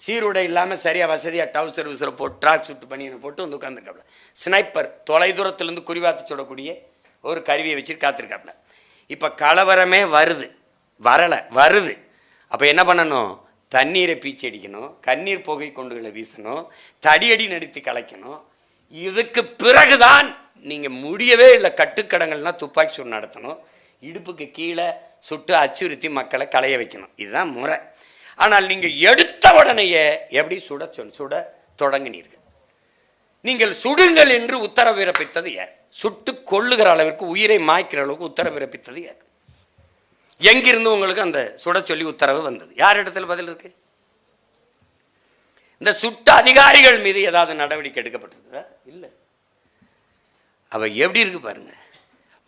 சீருடை இல்லாமல் சரியாக வசதியாக டவுசர் விசரை போட்டு ட்ராக் சுட்டு பண்ணி போட்டு வந்து உட்காந்துருக்காப்புல. ஸ்னைப்பர் தொலைதூரத்துலேருந்து குறிவாத்து சுடக்கூடிய ஒரு கருவியை வச்சுட்டு காத்திருக்காப்புல. இப்போ கலவரமே வருது. அப்போ என்ன பண்ணணும்? தண்ணீரை பீச்சி அடிக்கணும், கண்ணீர் புகை கொண்டுகளை வீசணும், தடியடி நடத்தி கலைக்கணும். இதுக்கு பிறகுதான் நீங்கள் முடியவே இல்லை கட்டுக்கடங்கள்னா துப்பாக்கி சூடு நடத்தணும், இடுப்புக்கு கீழே சுட்டு அச்சுறுத்தி மக்களை களைய வைக்கணும். இதுதான் முறை. ஆனால் நீங்கள் எடுத்த உடனேயே எப்படி சுட தொடங்கினீர்கள். நீங்கள் சுடுங்கள் என்று உத்தரவு பிறப்பித்தது யார்? சுட்டு கொள்ளுகிற அளவிற்கு உயிரை மாய்க்கிற அளவுக்கு உத்தரவு பிறப்பித்தது யார்? எங்கிருந்து உங்களுக்கு அந்த சுட சொல்லி உத்தரவு வந்தது? யார் இடத்துல பதில் இருக்கு? இந்த சுட்ட அதிகாரிகள் மீது ஏதாவது நடவடிக்கை எடுக்கப்பட்டிருக்குதா? இல்லை. அவ எப்படி இருக்கு பாருங்க.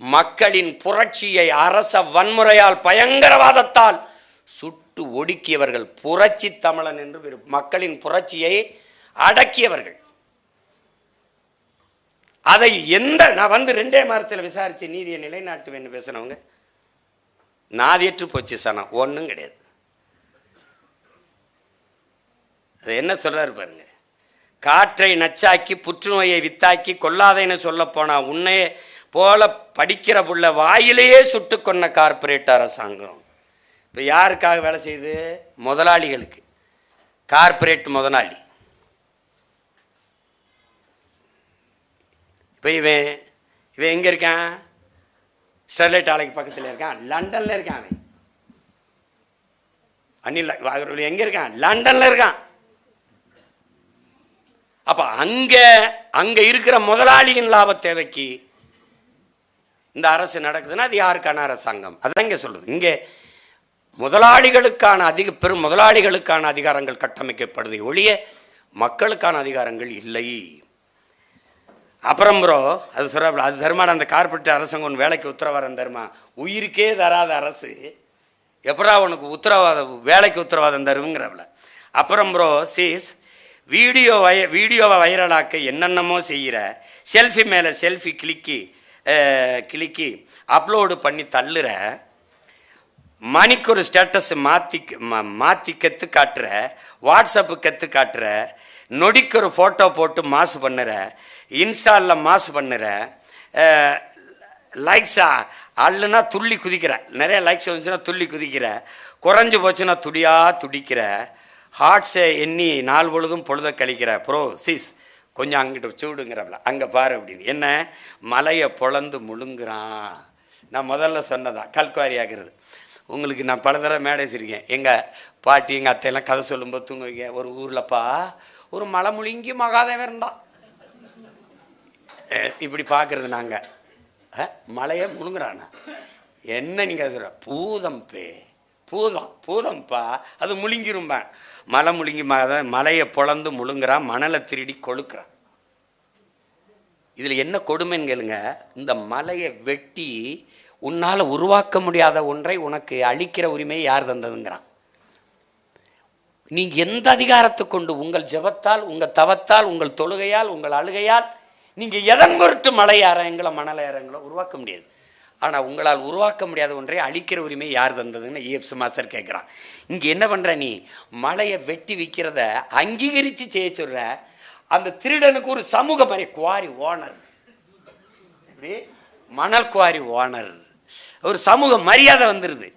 மக்களின் புரட்சியை அரச வன்முறையால் பயங்கரவாதத்தால் சுட்டு ஒடுக்கியவர்கள் புரட்சி தமிழன் என்று மக்களின் புரட்சியை அடக்கியவர்கள். அதை நான் வந்து 2 மாதத்தில் விசாரிச்சு நீதியை நிலைநாட்டுவேன்னு பேசினவங்க நாதியற்று போச்சு சனம். ஒன்றும் கிடையாது. அது என்ன சொல்றாரு பாருங்க. காற்றை நச்சாக்கி புற்றுநோயை வித்தாக்கி கொல்லாதைன்னு சொல்ல போனா உன்னை போல படிக்கிற புள்ள வாயிலேயே சுட்டு கொன்ன கார்பரேட் அரசாங்கம். இப்போ யாருக்காக வேலை செய்யுது? முதலாளிகளுக்கு. கார்பரேட் முதலாளி. இப்போ இவன் எங்கே இருக்கான்? ஸ்டெர்லைட் ஆலைக்கு பக்கத்தில் இருக்கான், லண்டனில் இருக்கான். அவன் அனில் எங்கே இருக்கான்? லண்டனில் இருக்கான். அப்போ அங்கே இருக்கிற முதலாளியின் லாப தேவைக்கு இந்த அரசு நடக்குதுன்னா அது யாருக்கான அரசாங்கம்? அதான் இங்கே சொல்லுது. இங்கே முதலாளிகளுக்கான பெரும் முதலாளிகளுக்கான அதிகாரங்கள் கட்டமைக்கப்படுது ஒழிய மக்களுக்கான அதிகாரங்கள் இல்லை. அப்புறம் ப்ரோ அது சொல்ல அது தருமான அந்த கார்பரேட் அரசாங்கம் ஒன்று வேலைக்கு உத்தரவாதம் தருமா? உயிருக்கே தராத அரசு எப்படா உனக்கு வேலைக்கு உத்தரவாதம் தருங்கிறவள. அப்புறம் ப்ரோ வீடியோவை வைரலாக்க என்னென்னமோ செய்கிற, செல்ஃபி மேலே செல்ஃபி கிளிக்கி அப்லோடு பண்ணி தள்ளுற, மணிக்கு ஒரு ஸ்டேட்டஸ் மாற்றி கற்று காட்டுற, வாட்ஸ்அப்பு கற்று காட்டுற, நொடிக்கு ஒரு ஃபோட்டோ போட்டு மாசு பண்ணுற, இன்ஸ்டாலில் மாசு பண்ணுற, லைக்ஸா அல்லுனா துள்ளி குதிக்கிற, நிறைய லைக்ஸ் வந்துச்சுன்னா துள்ளி குதிக்கிற, குறைஞ்சி போச்சுன்னா துடிக்கிற, ஹார்ட்ஸை எண்ணி நாள் பொழுதும் பொழுத கழிக்கிற. கொஞ்சம் அங்கிட்ட சூடுங்கிறப்பல அங்கே பாரு அப்படின்னு. என்ன மலையை பொழந்து முழுங்குறான். நான் முதல்ல சொன்னதான் கல்குவாரி ஆகிறது. உங்களுக்கு நான் பல தடவை மேடை வச்சிருக்கேன். எங்கள் பாட்டி எங்கள் அத்தையெல்லாம் கதை சொல்லும்போது தூங்க வைக்க, ஒரு ஊர்லப்பா ஒரு மலை முழுங்கி மகாதேவன் இருந்தான். இப்படி பார்க்குறது நாங்கள் மலையை முழுங்குறானா என்ன? நீங்கள் அது பூதம்ப்பா அது முழுங்கிரும்பா. மலை முழுங்கி மலையை பொழந்து முழுங்குறான், மணலை திருடி கொழுக்கிறான். இதில் என்ன கொடுமைன்னு கேளுங்க. இந்த மலையை வெட்டி உன்னால் உருவாக்க முடியாத ஒன்றை உனக்கு அழிக்கிற உரிமையை யார் தந்ததுங்கிறான். நீங்கள் எந்த அதிகாரத்தை கொண்டு உங்கள் ஜெபத்தால், உங்கள் தவத்தால், உங்கள் தொழுகையால், உங்கள் அழுகையால் நீங்கள் எதன் பொருட்டு மலை அரங்களோ மணலை அரங்களோ உருவாக்க முடியாது. ஆனால் உங்களால் உருவாக்க முடியாத ஒன்றை அழிக்கிற உரிமை யார் தந்ததுன்னு EFS மாஸ்டர் கேட்குறான். இங்கே என்ன பண்ணுற? நீ மலையை வெட்டி விற்கிறத அங்கீகரித்து செய்ய சொல்கிற. அந்த திருடனுக்கு ஒரு சமூக மாதிரி குவாரி ஓனர், இப்படி மணல் குவாரி ஓனர் ஒரு சமூக மரியாதை வந்துடுது.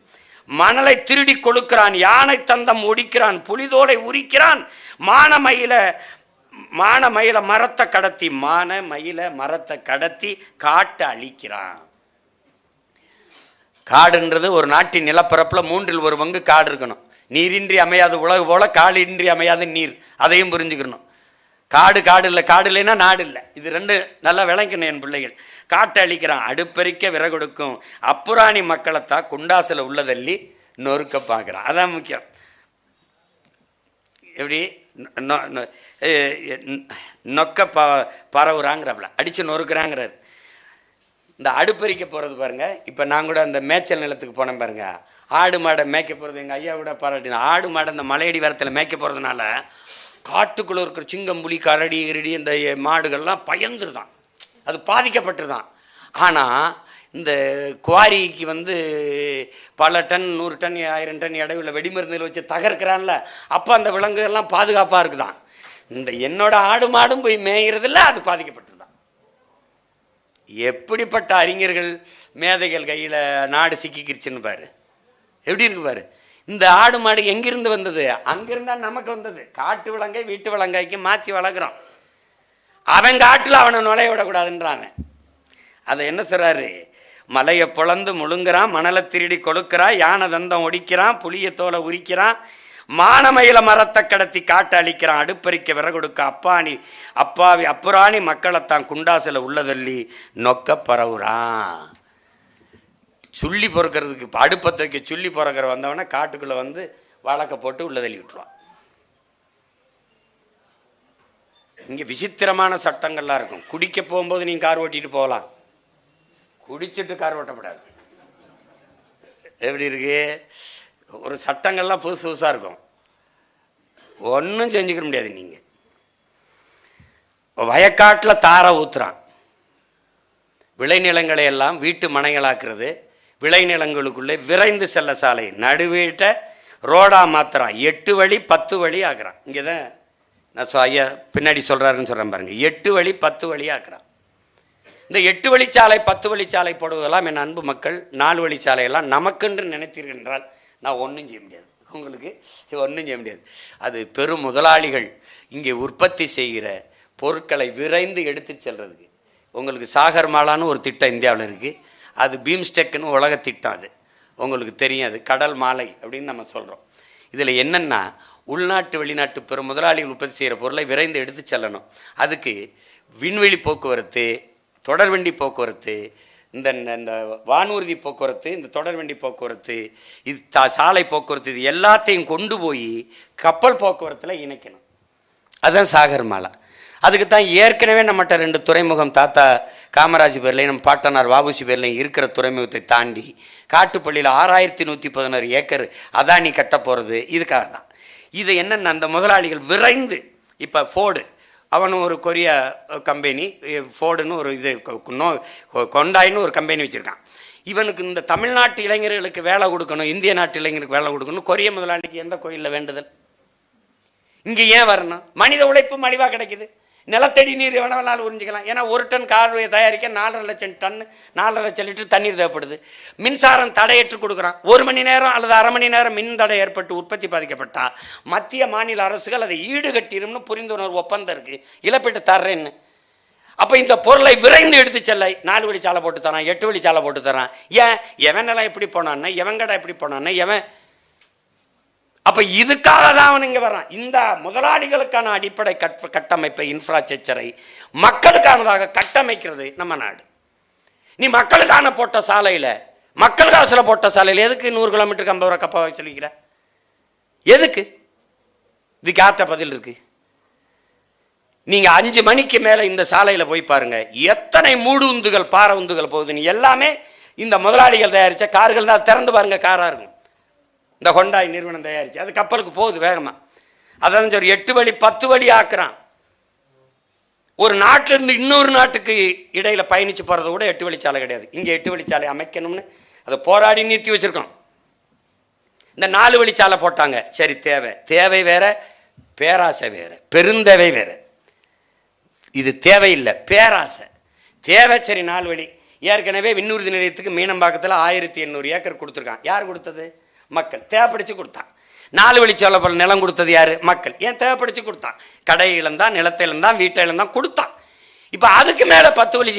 மணலை திருடி கொழுக்கிறான், யானை தந்தம் ஒடிக்கிறான், புலிதோலை உரிக்கிறான், மானமயில மரத்தை கடத்தி காட்டை அழிக்கிறான். காடுன்றது ஒரு நாட்டின் நிலப்பரப்பில் 1/3 காடு இருக்கணும். நீரின்றி அமையாது உலகு போல காடின்றி அமையாது நீர், அதையும் புரிஞ்சுக்கணும். காடு இல்லைன்னா நாடு இல்லை. இது 2 நல்லா விளங்கணும் என் பிள்ளைகள். காட்டை அழிக்கிறான், அடுப்பெரிக்க விறகொடுக்கும் அப்புராணி மக்களைத்தான் குண்டாசில் உள்ளதள்ளி நொறுக்க பார்க்குறான். அதான் முக்கியம். எப்படி நொக்க பரவுறாங்கிறப்பல அடித்து நொறுக்கிறாங்கிறார். இந்த அடுப்பறிக்க போகிறது பாருங்கள். இப்போ நான் கூட அந்த மேய்ச்சல் நிலத்துக்கு போனேன் பாருங்கள். ஆடு மாடை மேய்க்க போகிறது எங்கள் ஐயா கூட பாராட்டின. ஆடு மாடை அந்த மலையடி வரத்தில் மேய்க்க போகிறதுனால காட்டுக்குள்ளே இருக்கிற சிங்கம், புலி, கரடி, கிரடி இந்த மாடுகள்லாம் பயந்துருதான், அது பாதிக்கப்பட்டுருதான். ஆனால் இந்த குவாரிக்கு வந்து பல டன், 100 டன், 1000 டன் எடையுள்ள வெடிமருந்துகள் வச்சு தகர்க்கிறான்ல, அப்போ அந்த விலங்குகள்லாம் பாதுகாப்பாக இருக்குதான். இந்த என்னோட ஆடு மாடும் போய் மேய்கிறதில்ல, அது பாதிக்கப்பட்டிருதான். எப்படிப்பட்ட அறிஞர்கள் மேதைகள் கையில் நாடு சிக்கிக்கிருச்சுன்னு பாரு, எப்படி இருக்கு பாரு. இந்த ஆடு மாடு எங்கிருந்து வந்தது? அங்கிருந்தான் நமக்கு வந்தது. காட்டு விலங்கை வீட்டு விலங்காய்க்கு மாற்றி வளர்க்குறோம். அவன் காட்டில் அவனை நுழைய விடக்கூடாதுன்றான். அதை என்ன சொல்கிறாரு? மலையை பொழந்து முழுங்குறான், மணலை திருடி கொழுக்கிறான், யானை தந்தம் ஒடிக்கிறான், புளிய தோலை உரிக்கிறான், மானமயில மரத்தை கடத்தி காட்டு அழிக்கிறான், அடுப்பறிக்க விறகுடுக்க அப்பாவி அப்புறாணி மக்களைத்தான் குண்டாசில் உள்ளதள்ளி நொக்க பரவுறான். சுள்ளி பொறுக்கிறதுக்கு அடுப்பத்தை வைக்க சுள்ளி பொறக்கிற வந்தவன காட்டுக்குள்ளே வந்து வழக்க போட்டு உள்ள தள்ளி விட்டுருவான். இங்கே விசித்திரமான சட்டங்கள்லாம் இருக்கும். குடிக்க போகும்போது நீங்கள் கார் ஓட்டிட்டு போகலாம், குடிச்சிட்டு கார் ஓட்டக்கூடாது. எப்படி இருக்கு? ஒரு சட்டங்கள்லாம் புதுசு புதுசாக இருக்கும். ஒன்றும் செஞ்சுக்க முடியாது. நீங்கள் வயக்காட்டில் தாரை ஊற்றுறான், விளைநிலங்களை எல்லாம் வீட்டு மனைகளாக்குறது, விளைநிலங்களுக்குள்ளே விரைந்து செல்ல சாலை நடுவீட்டை ரோடாக மாற்றுறான், 8 வழி 10 வழி ஆக்குறான். இங்கே தான் நான் ஐயா பின்னாடி சொல்கிறாருன்னு சொல்கிறேன் பாருங்கள். 8 வழி 10 வழி ஆக்குறான். இந்த 8 வழிச்சாலை 10 வழிச்சாலை போடுவதெல்லாம் என் அன்பு மக்கள், 4 வழிச்சாலையெல்லாம் நமக்கென்று நினைத்தீர்கள் என்றால் நான் ஒன்றும் செய்ய முடியாது. உங்களுக்கு ஒன்றும் செய்ய முடியாது. அது பெரும் முதலாளிகள் இங்கே உற்பத்தி செய்கிற பொருட்களை விரைந்து எடுத்து செல்றதுக்கு. உங்களுக்கு சாகர் மாலான்னு ஒரு திட்டம் இந்தியாவில் இருக்குது. அது பீம்ஸ்டெக்குன்னு உலக திட்டம். அது உங்களுக்கு தெரியும். அது கடல் மாலை அப்படின்னு நம்ம சொல்கிறோம். இதில் என்னென்னா, உள்நாட்டு வெளிநாட்டு பெரும் முதலாளிகள் உற்பத்தி செய்கிற பொருளை விரைந்து எடுத்து செல்லணும். அதுக்கு விண்வெளி போக்குவரத்து, தொடர்வண்டி போக்குவரத்து, இந்த வானூர்தி போக்குவரத்து, இந்த தொடர்வண்டி போக்குவரத்து, இது சாலை போக்குவரத்து, இது எல்லாத்தையும் கொண்டு போய் கப்பல் போக்குவரத்தில் இணைக்கணும். அதுதான் சாகர் மாலா. அதுக்கு தான் ஏற்கனவே நம்மகிட்ட 2 துறைமுகம் தாத்தா காமராஜ் பேர்லையும் நம்ம பாட்டனார் வாபுசி பேர்லையும் இருக்கிற துறைமுகத்தை தாண்டி காட்டுப்பள்ளியில் 6116 ஏக்கர் அதானி கட்ட போகிறது இதுக்காக தான். இது என்னென்ன, அந்த முதலாளிகள் விரைந்து இப்போ ஃபோர்டு அவனும் ஒரு கொரியா கம்பெனி, ஃபோர்டுன்னு ஒரு இது கொண்டாயின்னு ஒரு கம்பெனி வச்சுருக்கான். இவனுக்கு இந்த தமிழ்நாட்டு இளைஞர்களுக்கு வேலை கொடுக்கணும், இந்திய நாட்டு இளைஞருக்கு வேலை கொடுக்கணும். கொரிய முதலாளிக்கு எந்த கோயிலில் வேண்டுதல்? இங்கே ஏன் வரணும்? மனித உழைப்பு மலிவாக கிடைக்குது. நிலத்தடி நீர் எவனாலும் உறிஞ்சிக்கலாம். ஏன்னா 1 டன் கார் தயாரிக்க 4.5 லட்சம் டன் 4.5 லட்சம் லிட்டர் தண்ணீர் தேவைப்படுது. மின்சாரம் தடையற்று கொடுக்குறான். 1 மணி நேரம் அல்லது அரை மணி நேரம் மின் தடை ஏற்பட்டு உற்பத்தி பாதிக்கப்பட்டால் மத்திய மாநில அரசுகள் அதை ஈடுகட்டிடும்னு புரிந்துணர்வு ஒப்பந்தம் இருக்குது, இழப்பீட்டு தர்றேன்னு. அப்போ இந்த பொருளை விரைந்து எடுத்து செல்ல 4 வழிச்சாலை போட்டு தரான், 8 வழிச்சாலை போட்டு தரான். ஏன்? எவன் நிலம் எப்படி போனான்னு, எவன் கடை எப்படி போனான்னு, எவன். அப்போ இதுக்காக தான் அவன் இங்கே வரான். இந்த முதலாளிகளுக்கான அடிப்படை கட்டமைப்பை, இன்ஃப்ராஸ்ட்ரக்சரை மக்களுக்கானதாக கட்டமைக்கிறது நம்ம நாடு. நீ மக்களுக்கான போட்ட சாலையில், மக்கள் காசில் போட்ட சாலையில் எதுக்கு 100 கிலோமீட்டருக்கு 50 ரூபா கப்பா சொல்லிக்கிற? எதுக்கு? இதுக்கு யார்கிட்ட பதில் இருக்கு? நீங்கள் 5 மணிக்கு மேலே இந்த சாலையில் போய் பாருங்க, எத்தனை மூடு உந்துகள், பாறை உந்துகள் போகுதுன்னு. எல்லாமே இந்த முதலாளிகள் தயாரித்த கார்கள் தான். திறந்து பாருங்க, காராக இருக்கும். இந்த ஹொண்டாய் நிறுவனம் தயாரிச்சு அது கப்பலுக்கு போகுது வேகமாக. அதான் சரி 8 வழி 10 வழி ஆக்குறான். ஒரு நாட்டிலிருந்து இன்னொரு நாட்டுக்கு இடையில பயணிச்சு போகிறத கூட 8 வழிச்சாலை கிடையாது. இங்கே 8 வழிச்சாலை அமைக்கணும்னு அதை போராடி நிறுத்தி வச்சிருக்கோம். இந்த 4 வழிச்சாலை போட்டாங்க. சரி, தேவை வேற, பேராசை வேற, பெருந்தேவை வேற. இது தேவையில்லை, பேராசை. தேவை சரி 4 வழி. ஏற்கனவே விண்ணூர்தி நிலையத்துக்கு மீனம்பாக்கத்தில் 1800 ஏக்கர் கொடுத்துருக்கான். யார் கொடுத்தது? மக்கள். தேவைப்படுச்சு கொடுத்தான். 4 வழிச்சாலை போல நிலம் கொடுத்தது யாரு? மக்கள். ஏன்? தேவைப்படுச்சு கொடுத்தான். கடை இழந்தான், நிலத்தை இழந்தான், வீட்டை இழந்தான், கொடுத்தான். இப்போ அதுக்கு மேலே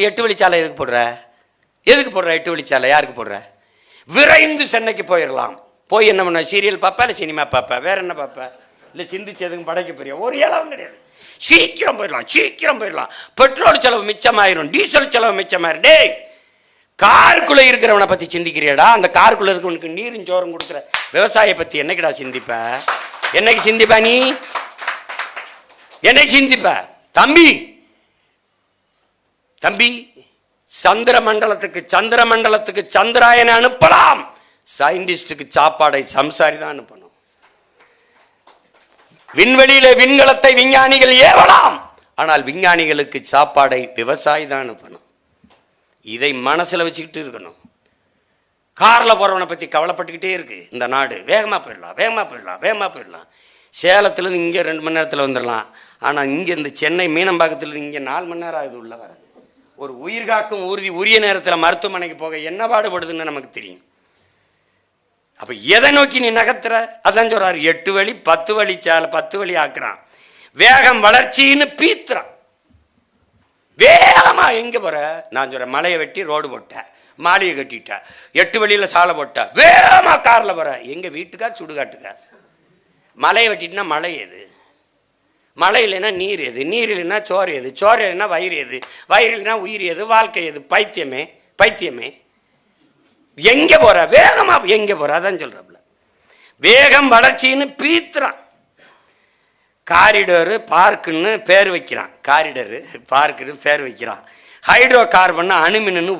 8 வழிச்சாலை எதுக்கு போடுற? 8 வழிச்சாலை யாருக்கு போடுற? விரைந்து சென்னைக்கு போயிடலாம். போய் என்ன பண்ண? சீரியல் பார்ப்பா, இல்லை சினிமா பார்ப்பா, வேற என்ன பார்ப்பா? இல்லை சிந்திச்சு எதுவும் படைக்க போறியா? ஒரு இளவும் கிடையாது. சீக்கிரம் போயிடலாம். பெட்ரோல் செலவு மிச்சமாயிரும், டீசல் செலவு மிச்சமாயிரும். டேய், காருக்குள்ளே இருக்கிறவனை பற்றி சிந்திக்கிறியடா? அந்த காருக்குள்ளே இருக்கிறவனுக்கு நீரும் சோறும் கொடுக்குற விவசாய பற்றி என்னைக்குடா சிந்திப்ப? என்னைக்கு சிந்திப்ப? நீ என்னைக்கு சிந்திப்ப? தம்பி சந்திர மண்டலத்துக்கு சந்திராயனை அனுப்பலாம், சயின்டிஸ்டுக்கு சாப்பாடை சம்சாரி தான் அனுப்பணும். விண்வெளியில விண்கலத்தை விஞ்ஞானிகள் ஏவலாம், ஆனால் விஞ்ஞானிகளுக்கு சாப்பாடை விவசாயி தான் அனுப்பணும். இதை மனசுல வச்சுக்கிட்டு இருக்கணும். கார்ல போறவனை பத்தி கவலைப்பட்டுக்கிட்டே இருக்கு இந்த நாடு. வேகமா போயிடலாம். சேலத்துலேருந்து இங்கே 2 மணி நேரத்தில் வந்துடலாம். ஆனால் இங்கே இந்த சென்னை மீனம்பாக்கத்துலேருந்து இங்கே 4 மணி நேரம் ஆகுது உள்ள வர. ஒரு உயிர் காக்கும் ஊர்தி உரிய நேரத்தில் மருத்துவமனைக்கு போக என்ன பாடுபடுதுன்னு நமக்கு தெரியும். அப்போ எதை நோக்கி நீ நகர்த்துற? அதான் சொல்றாரு, 8 வழி 10 வழி சாலை 10 வழி ஆக்குறான். வேகம் வளர்ச்சின்னு பீத்துறான். வேகமா எங்கே போற? நான் சொல்றேன், மலையை வெட்டி ரோடு போட்டேன், மாளிகை கட்டிட்டேன், 8 வழியில் சாலை போட்டேன், வேகமா காரில் போற. எங்கள் வீட்டுக்கா சுடுகாட்டுக்கா? மலையை வெட்டிட்டுனா மழை எது? மழை இல்லைன்னா நீர் எது? நீர் இல்லைன்னா சோறு எது? சோறு இல்லைன்னா வயிறு எது? வயிறு இல்லைன்னா உயிர் எது? வாழ்க்கை எது? பைத்தியமே எங்கே போற? வேகமா எங்கே போற? அதான் சொல்றப்பல வேகம் வளர்ச்சின்னு பீத்துறான். காரிடரு பார்க்குன்னு பேர் வைக்கிறான். காரிடரு பார்க்குன்னு பேர் வைக்கிறான். ஹைட்ரோ கார்பன் அணுமின்னு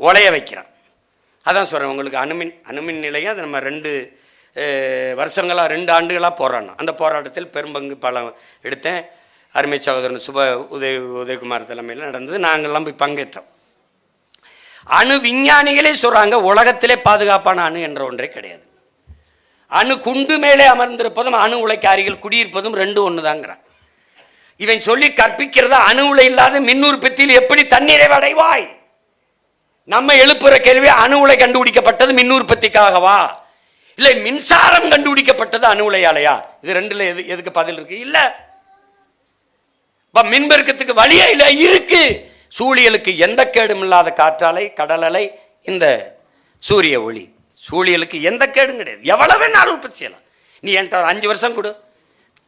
ஒலைய வைக்கிறான். அதான் சொல்கிறேன் உங்களுக்கு, அணுமின் நிலையம் அது நம்ம 2 வருஷங்களாக 2 ஆண்டுகளாக போராடினோம். அந்த போராட்டத்தில் பெரும்பங்கு பலம் எடுத்தேன். அருமை சகோதரன் உதயகுமார் தலைமையில் நடந்தது. நாங்கள்லாம் போய் பங்கேற்றோம். அணு விஞ்ஞானிகளே சொல்கிறாங்க, உலகத்திலே பாதுகாப்பான அணு என்ற ஒன்றே கிடையாது. அணு குண்டு மேலே அமர்ந்திருப்பதும் அணு உலைக்கு அருகில் குடியிருப்பதும் 2 ஒன்று தாங்கிறான். இவன் சொல்லி கற்பிக்கிறதா, அணு உலை இல்லாத மின் உற்பத்தியில் எப்படி தண்ணீரை அடைவாய்? நம்ம எழுப்புற கேள்வி, அணு உலை கண்டுபிடிக்கப்பட்டது மின் உற்பத்திக்காகவா, இல்லை மின்சாரம் கண்டுபிடிக்கப்பட்டது அணு உலையாலையா? இது 2ல எதுக்கு பதில் இருக்கு? இல்ல. மின் பெருக்கத்துக்கு வழியே இல்லை, இருக்கு. சூழியலுக்கு எந்த கேடும் இல்லாத காற்றாலை, கடல் அலை, இந்த சூரிய ஒளி, சூழியலுக்கு எந்த கேடும் கிடையாது. எவ்வளவு வேணாலும் உற்பத்தி செய்யலாம். நீ என்கிட்ட 5 வருஷம் கொடு.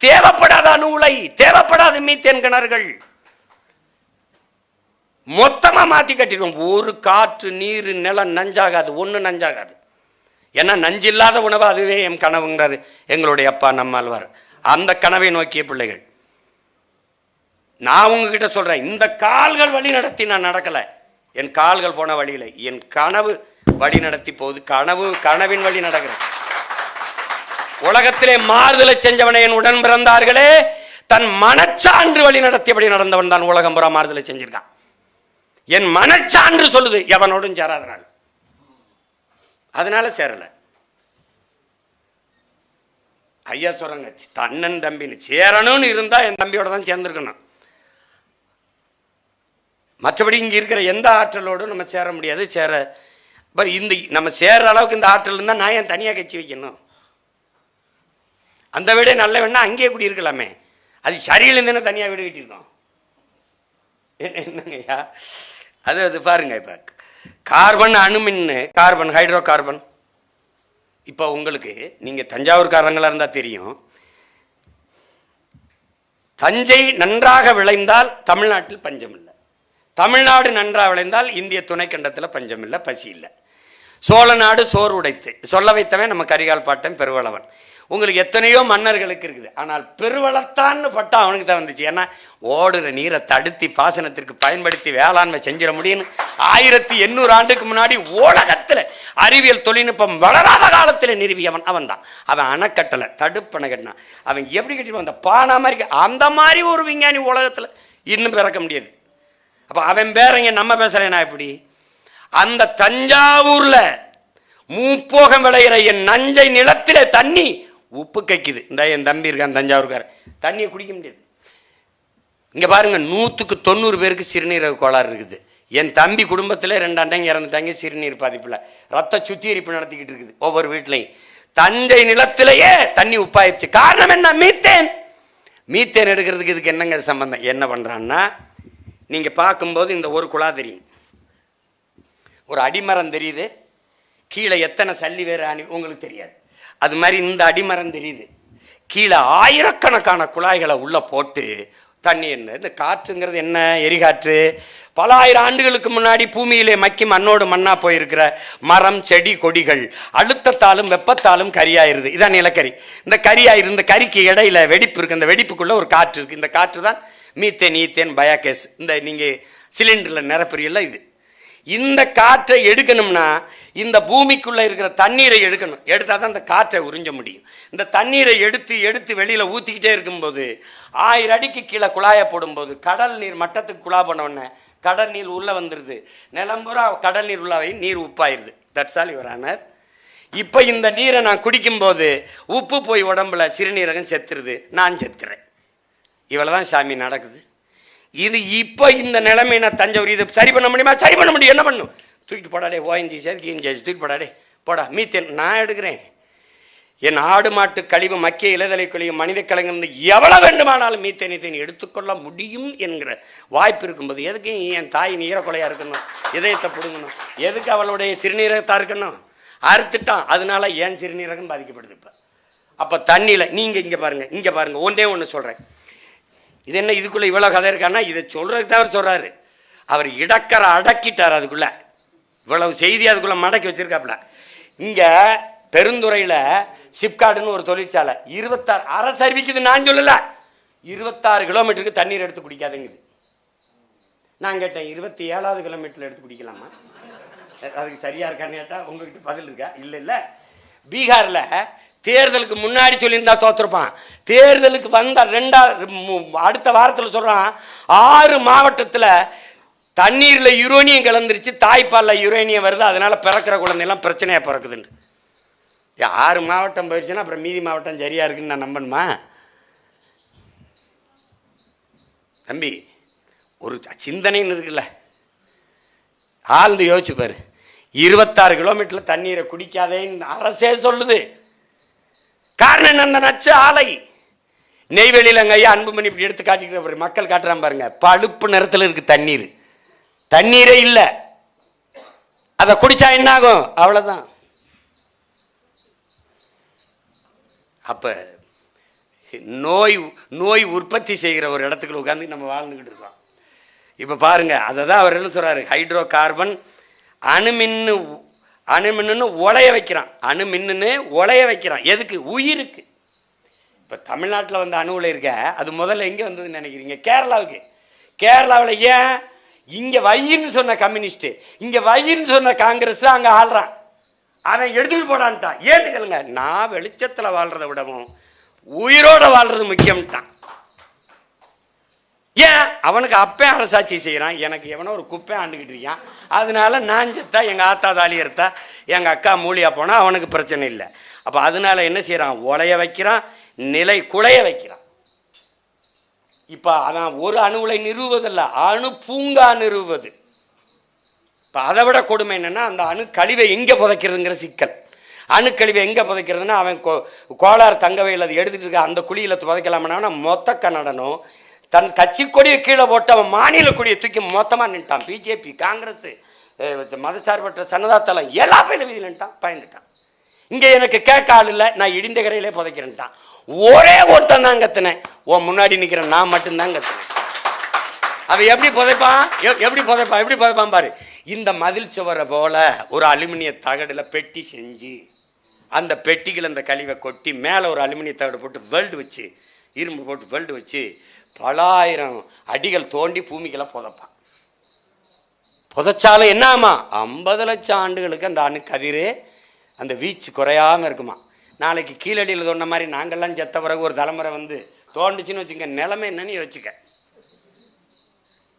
தேவைப்படாத அணு உலை, தேவைப்படாத மீத்தேன் கிணறுகள் மொத்தமா மாத்தி கட்டிடுவோம். ஒரு காற்று நீர் நிலம் நஞ்சாகாது, ஒண்ணு நஞ்சாகாது. ஏன்னா நஞ்சில்லாத உணவு அதுவே என் கனவுங்கிறாரு எங்களுடைய அப்பா நம்மாழ்வார். அந்த கனவை நோக்கிய பிள்ளைகள். நான் உங்ககிட்ட சொல்றேன், இந்த கால்கள் வழி நடத்தி நான் நடக்கல. என் கால்கள் போன வழியில என் கனவு வழி நடத்தி போகுது. கனவின் வழி நடக்கிறேன். உலகத்திலே மாறுதலை செஞ்சவனை என் உடன் பிறந்தார்களே, தன் மனச்சான்று வழி நடத்தியபடி நடந்தவன் தான் உலகம் புறா மாறுதலை செஞ்சிருக்கான். என் மனச்சான்று சொல்லுது எவனோடும் சேராதனால, அதனால சேரல. ஐயா சொல்றாங்க, தன்னன் தம்பின்னு சேரணும்னு இருந்தா என் தம்பியோட தான் சேர்ந்துருக்கணும். மற்றபடி இங்க இருக்கிற எந்த ஆற்றலோடும் நம்ம சேர முடியாது. இந்த நம்ம சேர்ற அளவுக்கு இந்த ஆற்றல் இருந்தால் நான் ஏன் தனியாக கட்சி வைக்கணும்? அந்த வீடே நல்ல வேணா அங்கேயே குடி இருக்கலாமே. அது சரியில்லைன்னு தனியாக வீடு கட்டியிருக்கோம். என்னங்கய்யா அது பாருங்க. இப்போ கார்பன் அணுமின், கார்பன் ஹைட்ரோ கார்பன். இப்போ உங்களுக்கு நீங்கள் தஞ்சாவூர்காரங்களாக இருந்தால் தெரியும், தஞ்சை நன்றாக விளைந்தால் தமிழ்நாட்டில் பஞ்சம் இல்லை. தமிழ்நாடு நன்றாக விளைந்தால் இந்திய துணைக்கண்டத்தில் பஞ்சம் இல்லை, பசி இல்லை. சோழ நாடு சோறு உடைத்து சொல்ல வைத்தவன் நம்ம கரிகால் பாட்டன் பெருவளவன். உங்களுக்கு எத்தனையோ மன்னர்களுக்கு இருக்குது, ஆனால் பெருவளத்தான்னு பட்டம் அவனுக்கு தான் வந்துச்சு. ஏன்னா ஓடுற நீரை தடுத்தி பாசனத்திற்கு பயன்படுத்தி வேளாண்மை செஞ்சிட முடியும்னு 1800 ஆண்டுக்கு முன்னாடி உலகத்தில் அறிவியல் தொழில்நுட்பம் வளராத காலத்தில் நிறுவியவன் அவன் தான். அவன் அணைக்கட்டலை, தடுப்பணை கட்டினான். அவன் எப்படி கட்டிடுவான்? அந்த பானா மாதிரி. அந்த மாதிரி ஒரு விஞ்ஞானி உலகத்தில் இன்னும் பிறக்க முடியாது. அப்போ அவன் பேரங்க நம்ம பேசுறேன்னா எப்படி? அந்த தஞ்சாவூர்ல மூப்போகம் விளையிற என் நஞ்சை நிலத்திலே தண்ணி உப்பு கைக்குது. இந்த என் தம்பி இருக்கான் தஞ்சாவூர்கார, தண்ணியை குடிக்க முடியாது. இங்க பாருங்க, 100க்கு 90 பேருக்கு சிறுநீரக கோளாறு இருக்குது. என் தம்பி குடும்பத்தில் 2 அண்டைங்க இறந்துட்டாங்க சிறுநீர் பாதிப்புல. ரத்த சுத்திகரிப்பு நடத்திக்கிட்டு இருக்குது ஒவ்வொரு வீட்லையும். தஞ்சை நிலத்திலேயே தண்ணி உப்பாயிருச்சு. காரணம் என்ன? மீத்தேன். மீத்தேன் எடுக்கிறதுக்கு இதுக்கு என்னங்க சம்பந்தம்? என்ன பண்றான்னா, நீங்க பார்க்கும்போது இந்த ஒரு குழா தெரியும், ஒரு அடிமரம் தெரியுது, கீழே எத்தனை சல்லி வேறு உங்களுக்கு தெரியாது. அது மாதிரி இந்த அடிமரம் தெரியுது, கீழே ஆயிரக்கணக்கான குழாய்களை உள்ள போட்டு தண்ணி. என்ன இந்த காற்றுங்கிறது? என்ன எரிகாற்று. பல ஆயிரம் ஆண்டுகளுக்கு முன்னாடி பூமியிலே மக்கி மண்ணோடு மண்ணா போயிருக்கிற மரம் செடி கொடிகள் அழுத்தத்தாலும் வெப்பத்தாலும் கரியாயிருது. இதான் நிலக்கரி. இந்த கரியாயிரு, இந்த கரிக்கு இடையில வெடிப்பு இருக்கு, இந்த வெடிப்புக்குள்ள ஒரு காற்று இருக்கு. இந்த காற்று தான் மீத்தேன், ஈத்தேன், பயோகேஸ். இந்த நீங்கள் சிலிண்டரில் நிரப்புறியெல்லாம் இது. இந்த காற்றை எடுக்கணும்னா இந்த பூமிக்குள்ளே இருக்கிற தண்ணீரை எடுக்கணும். எடுத்தால் தான் இந்த காற்றை உறிஞ்ச முடியும். இந்த தண்ணீரை எடுத்து எடுத்து வெளியில் ஊற்றிக்கிட்டே இருக்கும்போது 1000 அடிக்கு கீழே குழாயை போடும்போது கடல் நீர் மட்டத்துக்கு குழா பண்ணோடனே கடல் நீர் உள்ளே வந்துடுது. நிலம்புறா கடல் நீர் உள்ளாவை நீர் உப்பாயிருது. That's all your honour. இப்போ இந்த நீரை நான் குடிக்கும்போது உப்பு போய் உடம்புல சிறுநீரகம் செத்துருது, நான் செத்துறேன். இவ்வளோ தான் சாமி நடக்குது. இது இப்போ இந்த நிலைமை நான் தஞ்சாவூர் இதை சரி பண்ண முடியுமா? சரி பண்ண முடியும். என்ன பண்ணும்? தூக்கிட்டு போடாடே, ஓஎன்ஜி சேர்த்து கீஞ்சாச்சு தூக்கிட்டு போடாடே, போடா மீத்தேன் நான் எடுக்கிறேன். என் ஆடு மாட்டு கழிவு மக்கிய இலைதலை கழிவு மனித கலங்கிருந்து எவ்வளோ வேண்டுமானாலும் மீத்தேனத்தை எடுத்துக்கொள்ள முடியும் என்கிற வாய்ப்பு இருக்கும்போது எதுக்கு என் தாயின் ஈரக்கொலையாக இருக்கணும், இதயத்தை பிடுங்கணும்? எதுக்கு அவளுடைய சிறுநீரகத்தாக இருக்கணும்? அறுத்துட்டான், அதனால ஏன் சிறுநீரகம் பாதிக்கப்படுது. இப்போ அப்போ தண்ணியில் நீங்கள் இங்கே பாருங்கள் ஒன்றே ஒன்று சொல்கிறேன். இது என்ன இதுக்குள்ளே இவ்வளோ கதை இருக்கான்னா இதை சொல்கிறதுக்கு தான் அவர் சொல்கிறாரு. அவர் இடக்கரை அடக்கிட்டார். அதுக்குள்ளே இவ்வளவு செய்தி அதுக்குள்ளே மடக்கி வச்சுருக்காப்புல. இங்கே பெருந்துறையில் சிப்காடுன்னு ஒரு தொழிற்சாலை 26 அரசு அறிவிக்குது, நான் சொல்லலை. 26 கிலோமீட்டருக்கு தண்ணீர் எடுத்து குடிக்காதுங்குது. நான் கேட்டேன் 27வது கிலோமீட்டரில் எடுத்து குடிக்கலாமா? அதுக்கு சரியாக இருக்கான்னு கேட்டால் உங்ககிட்ட பதில் இருக்கா? இல்லை. பீகாரில் தேர்தலுக்கு முன்னாடி சொல்லியிருந்தா தோற்றுருப்பான். தேர்தலுக்கு வந்த அடுத்த வாரத்தில் சொல்கிறான் 6 மாவட்டத்தில் தண்ணீரில் யுரேனியம் கலந்துருச்சு, தாய்ப்பாலில் யுரேனியம் வருது, அதனால் பிறக்கிற குழந்தையெல்லாம் பிரச்சனையாக பிறக்குதுண்டு. 6 மாவட்டம் போயிடுச்சுன்னா அப்புறம் மீதி மாவட்டம் சரியாக இருக்குன்னு நான் நம்பணுமா? தம்பி, ஒரு சிந்தனைன்னு இருக்குல்ல, ஆழ்ந்து யோசிச்சு பாரு. 26 கிலோமீட்டரில் தண்ணீரை குடிக்காதேன்னு அரசே சொல்லுது. காரணம் என்ன? அந்த நச்சு ஆலை. நெய்வேலியில் அங்கே ஐயா அன்புமணி இப்படி எடுத்து காட்டிக்கிட்டு மக்கள் காட்டுறான் பாருங்க, பழுப்பு நிறத்தில் இருக்கு தண்ணீர். தண்ணீரே இல்லை, அதை குடிச்சா என்ன ஆகும்? அவ்வளோதான். அப்போ நோய் உற்பத்தி செய்கிற ஒரு இடத்துக்கு உட்காந்து நம்ம வாழ்ந்துக்கிட்டு இருக்கோம். இப்போ பாருங்க, அதை தான் அவர் என்ன சொல்கிறாரு, ஹைட்ரோ கார்பன் அணுமின்னு உலைய வைக்கிறான். அணுமின்னு உலைய வைக்கிறான். எதுக்கு? உயிருக்கு. இப்போ தமிழ்நாட்டில் வந்து அணு உலை இருக்க, அது முதல்ல எங்கே வந்ததுன்னு நினைக்கிறீங்க? கேரளாவுக்கு. கேரளாவில் ஏன்? இங்கே வையின்னு சொன்ன கம்யூனிஸ்ட்டு, இங்கே வையின்னு சொன்ன காங்கிரஸ் அங்கே ஆள்றான். அவன் எடுத்துகிட்டு போடான்ட்டான். ஏன்னு கேளுங்க, நான் வெளிச்சத்தில் வாழ்கிறத விடவும் உயிரோட வாழ்றது முக்கியம்ட்டான். ஏன்? அவனுக்கு அப்பே அரசாட்சி செய்கிறான், எனக்கு எவனோ ஒரு குப்பை ஆண்டுக்கிட்டு இருக்கான். அதனால நான் செத்தா, எங்கள் ஆத்தா தாலி எடுத்தா, எங்கள் அக்கா மூலியா போனால் அவனுக்கு பிரச்சனை இல்லை. அப்போ அதனால என்ன செய்கிறான்? உலைய வைக்கிறான், குலைய வைக்கிறான். இப்போ அதான் ஒரு அணு உலை நிறுவுவதில்லை, அணு பூங்கா நிறுவுவது. இப்போ அதை விட கொடுமை என்னென்னா, அந்த அணு கழிவை எங்கே புதைக்கிறதுங்கிற சிக்கல். அணுக்கழிவை எங்கே புதைக்கிறதுனா, அவன் கோளாறு தங்கவையில் அது எடுத்துகிட்டு இருக்க அந்த குழியில் புதைக்கலாம்னா மொத்த கன்னடனும் தன் கட்சி கொடியை கீழே போட்டு அவன் மாநில கொடியை தூக்கி மொத்தமாக நின்ட்டான். பிஜேபி, காங்கிரஸ், மதசார்பற்ற சன்னதாத்தலம் எல்லா பேரும் வீதியில் நின்ட்டான், பயந்துட்டான். இங்கே எனக்கு கேட்க ஆள் இல்லை, நான் இடிந்த கரையிலே புதைக்கிறேன்ட்டான். ஒரே ஒருத்தன் தான் கத்துனேன், உன் முன்னாடி நிற்கிறேன் நான் மட்டும்தான் கத்துனேன். அவன் எப்படி புதைப்பான் பாரு. இந்த மதில் சுவரை போல ஒரு அலுமினிய தகடில் பெட்டி செஞ்சு அந்த பெட்டிகள் அந்த கழிவை கொட்டி மேலே ஒரு அலுமினிய தகடு போட்டு வெல்டு வச்சு, இரும்பு போட்டு வெல்டு வச்சு பல ஆயிரம் அடிகள் தோண்டி பூமிக்கெல்லாம் புதைப்பான். புதைச்சாலும் என்ன ஆமா? 50 லட்சம் ஆண்டுகளுக்கு அந்த அணு கதிர் அந்த வீச்சு குறையாமல் இருக்குமா. நாளைக்கு கீழடியில் தோண்ட மாதிரி நாங்கள்லாம் செத்த பிறகு ஒரு தலைமுறை வந்து தோண்டுச்சுன்னு வச்சுக்க, நிலைமை என்னன்னு வச்சுக்க.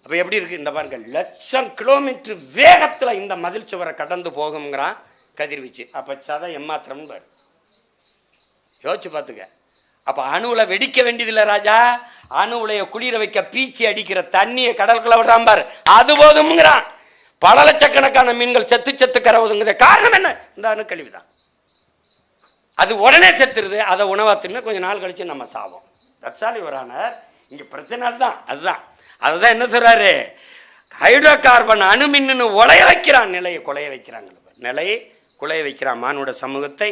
அப்போ எப்படி இருக்குது? இந்த பாருங்க, 1,00,000 கிலோமீட்டர் வேகத்தில் இந்த மதில் சுவரை கடந்து போகுங்கிறான் கதிர்வீச்சு. அப்போ சதை எம்மாத்திரம்னு பாரு, யோசிச்சு பார்த்துக்க. அப்போ அணுவில் வெடிக்க வேண்டியதில்லை ராஜா, அணு உலைய குளிர வைக்க பீச்சி அடிக்கிற தண்ணியை கடலுக்குள்ள விடுறான் பாரு, அது போதும்ங்கிறான். பல லட்சக்கணக்கான மீன்கள் செத்து கரவுதுங்கிற காரணம் என்ன? இந்த அணுக்கழிவு தான். அது உடனே செத்துருது, அதை உணவா தின்னு கொஞ்சம் நாள் கழிச்சு நம்ம சாவோம். தட்சாலி வரானர் இங்கே பிரச்சனை அதுதான். அதுதான் என்ன சொல்றாரு, ஹைட்ரோ கார்பன் அணுமின்னு உலைய வைக்கிறான், நிலையை குலைய வைக்கிறாங்க. நிலையை குலைய வைக்கிறான், மானுட சமூகத்தை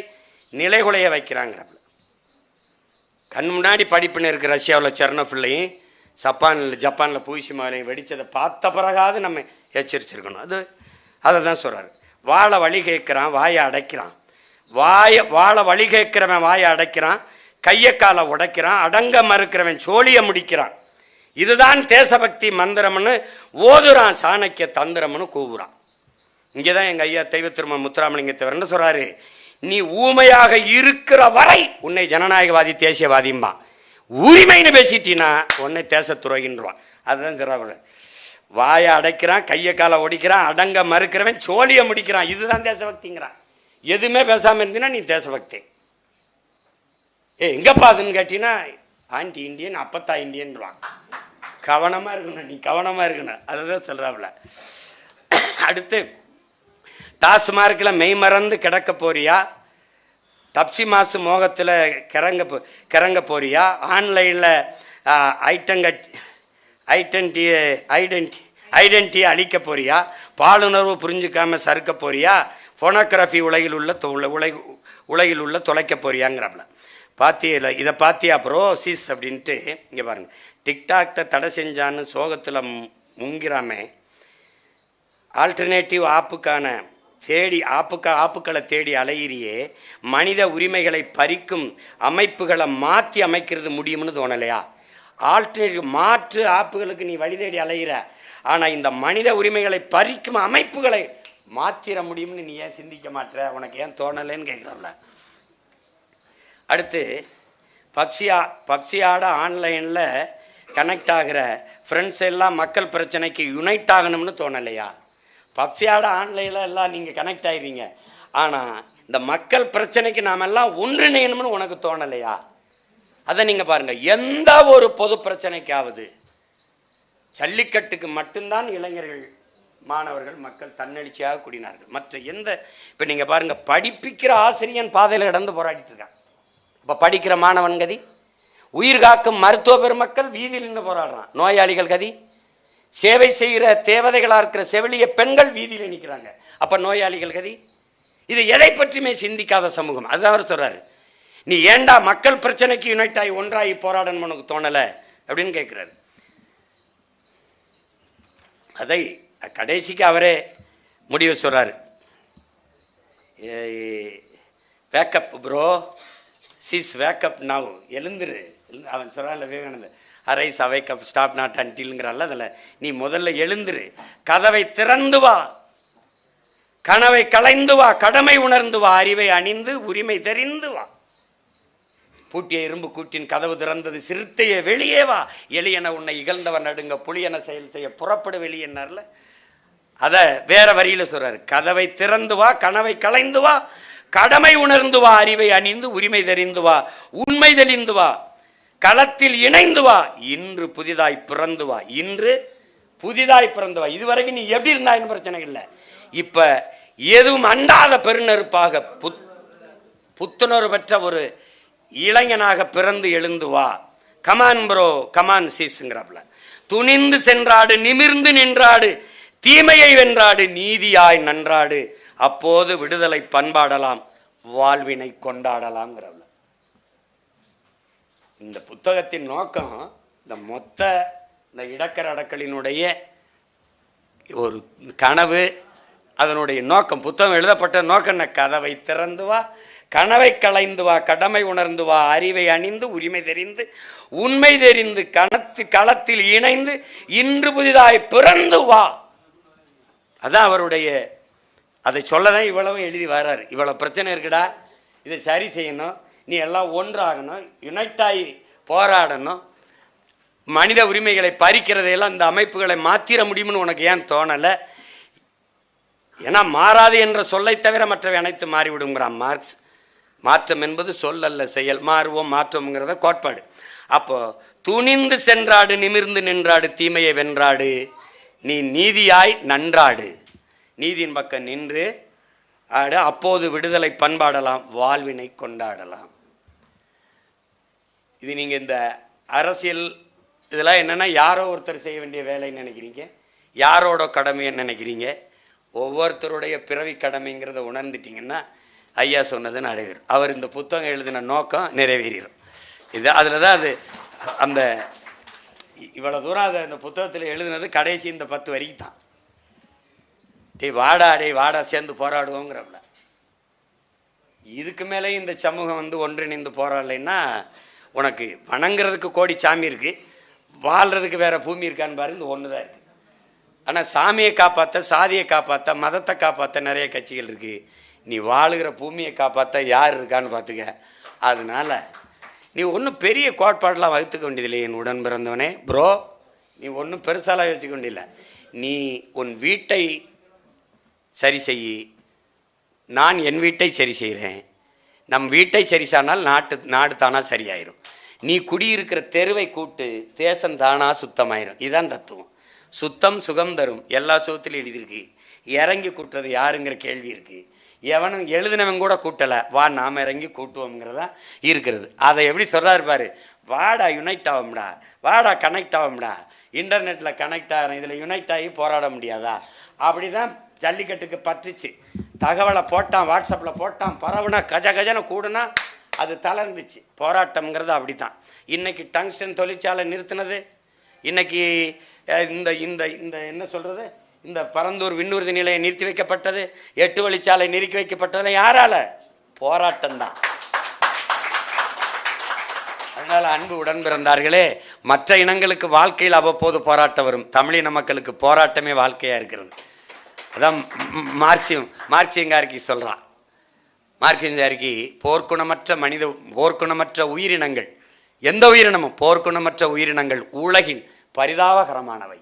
நிலை குலைய வைக்கிறாங்கிற. கண் முன்னாடி படிப்புன்னு இருக்குது. ரஷ்யாவில் செர்னோபில்லையும் ஜப்பானில் பூசிமாலையும் வெடித்ததை பார்த்த பிறகாவது நம்ம எச்சரிச்சிருக்கணும். அதை தான் சொல்கிறாரு. வாழை வழி கேட்குறான், வாயை அடைக்கிறான். வாழை வழி கேட்குறவன் வாயை அடைக்கிறான், கையை காலை உடைக்கிறான், அடங்க மறுக்கிறவன் சோழியை முடிக்கிறான். இதுதான் தேசபக்தி மந்திரம்னு ஓதுறான், சாணக்கிய தந்திரம்னு கூவுறான். இங்கே தான் எங்கள் ஐயா தெய்வ திருமண முத்துராமலிங்கத்தவர் என்ன சொல்கிறாரு, நீ ஊமையாக இருக்கிற வரை உன்னை ஜனநாயகவாதி தேசியவாதிம்பா, உரிமைன்னு பேசிட்டீன்னா உன்னை தேச துரோகின்றான். அதுதான் திராவிட. வாயை அடைக்கிறான், கையை காலை ஒடிக்கிறான், அடங்க மறுக்கிறவன் சோழியை முடிக்கிறான். இதுதான் தேசபக்திங்கிறான். எதுவுமே பேசாமல் இருந்தீங்கன்னா நீ தேசபக்தி. எங்கப்பா அதுன்னு கேட்டீங்கன்னா ஆன்டி இண்டியன் அப்பத்தா இண்டியன்வான். கவனமாக இருக்கணும், நீ கவனமாக இருக்கணும். அதுதான் சொல்கிறாப்புல. அடுத்து டாஸ்மார்க்கில் மெய் மறந்து கிடக்க போறியா, டப்சி மாசு மோகத்தில் கிறங்க போறியா, ஆன்லைனில் ஐடென்டி அழிக்க போறியா, பாலுணர்வு புரிஞ்சுக்காம சறுக்க போறியா, ஃபோனோகிராஃபி உலகில் உள்ள தொலைக்க போறியாங்கிறாப்புல. பாத்தியில இதை பாத்தியா ப்ரோ சிஸ் அப்படின்ட்டு. இங்கே பாருங்கள், டிக்டாக்தை தடை செஞ்சான்னு சோகத்தில் முங்கிறாமே, ஆல்டர்னேட்டிவ் ஆப்புக்களை தேடி அலையிறியே, மனித உரிமைகளை பறிக்கும் அமைப்புகளை மாற்றி அமைக்கிறது முடியும்னு தோணலையா? ஆல்டர்னேட்டிவ் மாற்று ஆப்புகளுக்கு நீ வழி தேடி அலைகிற, ஆனால் இந்த மனித உரிமைகளை பறிக்கும் அமைப்புகளை மாற்றிட முடியும்னு நீ ஏன் சிந்திக்க மாட்டேற? உனக்கு ஏன் தோணலைன்னு கேட்குறோம்ல. அடுத்து பப்சியாட ஆன்லைனில் கனெக்ட் ஆகிற ஃப்ரெண்ட்ஸ் எல்லாம் மக்கள் பிரச்சனைக்கு யுனைட் ஆகணும்னு தோணலையா? பப்சியாட ஆன்லைனில் எல்லாம் நீங்கள் கனெக்ட் ஆகிடுறீங்க, ஆனால் இந்த மக்கள் பிரச்சனைக்கு நாம் எல்லாம் ஒன்றிணையணும்னு உனக்கு தோணலையா? அதை நீங்கள் பாருங்கள், எந்த ஒரு பொது பிரச்சனைக்காவது ஜல்லிக்கட்டுக்கு மட்டும்தான் இளைஞர்கள், மாணவர்கள், மக்கள் தன்னெழுச்சியாக கூடினார்கள். மற்ற எந்த, இப்போ நீங்கள் பாருங்கள், படிப்பிக்கிற ஆசிரியன் பாதையில் கடந்து போராடிட்டு இருக்கான். இப்போ படிக்கிற மாணவன் கதி, உயிர் காக்கும் மருத்துவ பெருமக்கள் வீதியில் நின்று போராடுறான். நோயாளிகள் கதி, சேவை செய்கிற தேவதைகளாக இருக்கிற செவிலிய பெண்கள் வீதியில் நிற்கிறாங்க. அப்போ நோயாளிகள் கதி. இது எதை பற்றியுமே சிந்திக்காத சமூகம். அதுதான் அவர் சொல்கிறாரு, நீ ஏண்டா மக்கள் பிரச்சனைக்கு யுனைட் ஆகி ஒன்றாகி போராடணும் உனக்கு தோணலை அப்படின்னு கேட்குறாரு. அதை கடைசிக்கு அவரே முடிவு சொல்கிறாரு. Wake up bro sis, wake up now, எழுந்துரு. அவன் சொல்கிறான்ல விவேகானந்தர், அரைஸ் அவைக்கப் ஸ்டாப் நாட் அன்டில்ங்கிறான்ல, அதில் நீ முதல்ல எழுந்துரு, கதவை திறந்து வா, கனவை களைந்து வா, கடமை உணர்ந்து வா, அறிவை அணிந்து உரிமை தெரிந்து வா. பூட்டிய இரும்பு கூட்டின் கதவு திறந்தது, சிறுத்தையே வெளியே வா, எளியன உன்னை இகழ்ந்தவன் நடுங்க, புலியன செயல் செய்ய புறப்படு வெளியன்னார்ல. அதை வேற வரியில் சொல்றாரு, கதவை திறந்து வா, கனவை களைந்து வா, கடமை உணர்ந்து வா, அறிவை அணிந்து உரிமை தெரிந்து வா, உண்மை தெளிந்து வா, களத்தில் இணைந்து வா, இன்று புதிதாய் பிறந்து வா, இன்று புதிதாய் பிறந்து வா. இதுவரைக்கும் நீ எப்படி இருந்தாயின்னு பிரச்சனை இல்லை. இப்ப எதுவும் அண்டாத பெருநெருப்பாக புத்துணர்வு பெற்ற ஒரு இளைஞனாக பிறந்து எழுந்து வா. கமான் ப்ரோ, கமான் சீஸ்ங்கிறாப்ல. துணிந்து சென்றாடு, நிமிர்ந்து நின்றாடு, தீமையை வென்றாடு, நீதியாய் நன்றாடு, அப்போது விடுதலை பண்பாடலாம், வாழ்வினை கொண்டாடலாம்ங்கிறவள. இந்த புத்தகத்தின் நோக்கம் இந்த இடக்கர அடக்கலினுடைய ஒரு கனவு, அதனுடைய நோக்கம், புத்தகம் எழுதப்பட்ட நோக்கம், கதவை திறந்து வா, கனவை களைந்து வா, கடமை உணர்ந்து வா, அறிவை அணிந்து உரிமை தெரிந்து உண்மை தெரிந்து களத்தில் இணைந்து இன்று புதிதாய் பிறந்து வா. அதான் அவருடைய, அதை சொல்லதான் இவ்வளவு எழுதி வர்றாரு. இவ்வளவு பிரச்சனை இருக்குடா, இதை சரி செய்யணும், நீ எல்லாம் ஒன்றாகணும், யுனைட்டாகி போராடணும், மனித உரிமைகளை பறிக்கிறதையெல்லாம் இந்த அமைப்புகளை மாற்றிட முடியும்னு உனக்கு ஏன் தோணலை? ஏன்னா மாறாது என்ற சொல்லை தவிர மற்றவை அனைத்து மாறிவிடுங்கிறான் மார்க்ஸ். மாற்றம் என்பது சொல் அல்ல, செயல். மாறுவோம் மாற்றம்ங்கிறத கோட்பாடு. அப்போ துணிந்து சென்றாடு, நிமிர்ந்து நின்றாடு, தீமையை வென்றாடு, நீ நீதியாய் நன்றாடு, நீதியின் பக்கம் நின்று ஆடு, அப்போது விடுதலை பண்பாடலாம், வாழ்வினை கொண்டாடலாம். இது நீங்கள் இந்த அரசியல் இதெல்லாம் என்னென்னா யாரோ ஒருத்தர் செய்ய வேண்டிய வேலைன்னு நினைக்கிறீங்க, யாரோட கடமைன்னு நினைக்கிறீங்க. ஒவ்வொருத்தருடைய பிறவி கடமைங்கிறத உணர்ந்துட்டிங்கன்னா ஐயா சொன்னது நிறைவேறும். அவர் இந்த புத்தகம் எழுதின நோக்கம் நிறைவேறிடும். இது அதில் தான் அது அந்த இவ்வளோ தூரம் அதை இந்த புத்தகத்தில் எழுதுனது கடைசி இந்த 10 வரைக்கும் தான். டே வாடா சேர்ந்து போராடுவோங்கிறப்பல. இதுக்கு மேலே இந்த சமூகம் ஒன்றிணைந்து போராடலைன்னா உனக்கு வணங்குறதுக்கு கோடி சாமி இருக்குது, வாழ்கிறதுக்கு வேறு பூமி இருக்கான்னு பாரு, இந்த ஒன்று தான் இருக்குது. ஆனால் சாமியை காப்பாற்ற, சாதியை காப்பாற்ற, மதத்தை காப்பாற்ற நிறைய கட்சிகள் இருக்குது. நீ வாழுகிற பூமியை காப்பாற்ற யார் இருக்கான்னு பார்த்துக்க. அதனால் நீ ஒன்றும் பெரிய கோட்பாடெலாம் வகுத்துக்க வேண்டியதில்லை என் உடன் பிறந்தவனே. ப்ரோ, நீ ஒன்றும் பெருசாலாம் யோசிக்க வேண்டியதில்லை. நீ உன் வீட்டை சரி செய், நான் என் வீட்டை சரி செய்கிறேன். நம் வீட்டை சரிசானால் நாடு தானாக சரியாயிரும். நீ குடியிருக்கிற தெருவை கூட்டு, தேசம் தானாக சுத்தமாயிரும். இதுதான் தத்துவம். சுத்தம் சுகம் தரும், எல்லா சுகத்திலும் எழுதியிருக்கு. இறங்கி கூட்டுறது யாருங்கிற கேள்வி இருக்குது. எவனும் எழுதினவன் கூட கூட்டலை, வா நாம் இறங்கி கூட்டுவோங்கிறதா இருக்கிறது. அதை எப்படி சொல்கிறாரு பாரு, வாடா யுனைட் ஆகும்டா, வாடா கனெக்ட் ஆகும்டா, இன்டர்நெட்டில் கனெக்ட் ஆகிறேன், இதில் யுனைட் ஆகி போராட முடியாதா? அப்படி தான் ஜல்லிக்கட்டுக்கு பற்றுச்சு. தகவலை போட்டான், வாட்ஸ்அப்பில் போட்டான், பரவுனா கஜ கஜனை கூடுனா அது தளர்ந்துச்சு. போராட்டம்ங்கிறது அப்படி தான். இன்றைக்கி டங்ஸ்டன் தொழிற்சாலை நிறுத்தினது, இன்றைக்கி இந்த இந்த இந்த என்ன சொல்கிறது, இந்த பரந்தூர் விண்ணூர்தி நிலையம் நிறுத்தி வைக்கப்பட்டது, 8 வழிச்சாலை நிறுத்தி வைக்கப்பட்டது யாரால? போராட்டம்தான். அதனால் அன்பு உடன் பிறந்தார்களே, மற்ற இனங்களுக்கு வாழ்க்கையில் அவ்வப்போது போராட்டம் வரும், தமிழின மக்களுக்கு போராட்டமே வாழ்க்கையாக இருக்கிறது. அதான் மார்க்சியங்காரிக்கு சொல்கிறான். மார்க்சியங்காரிக்கு போர்க்குணமற்ற உயிரினங்கள், எந்த உயிரினமும் போர்க்குணமற்ற உயிரினங்கள் உலகில் பரிதாபகரமானவை.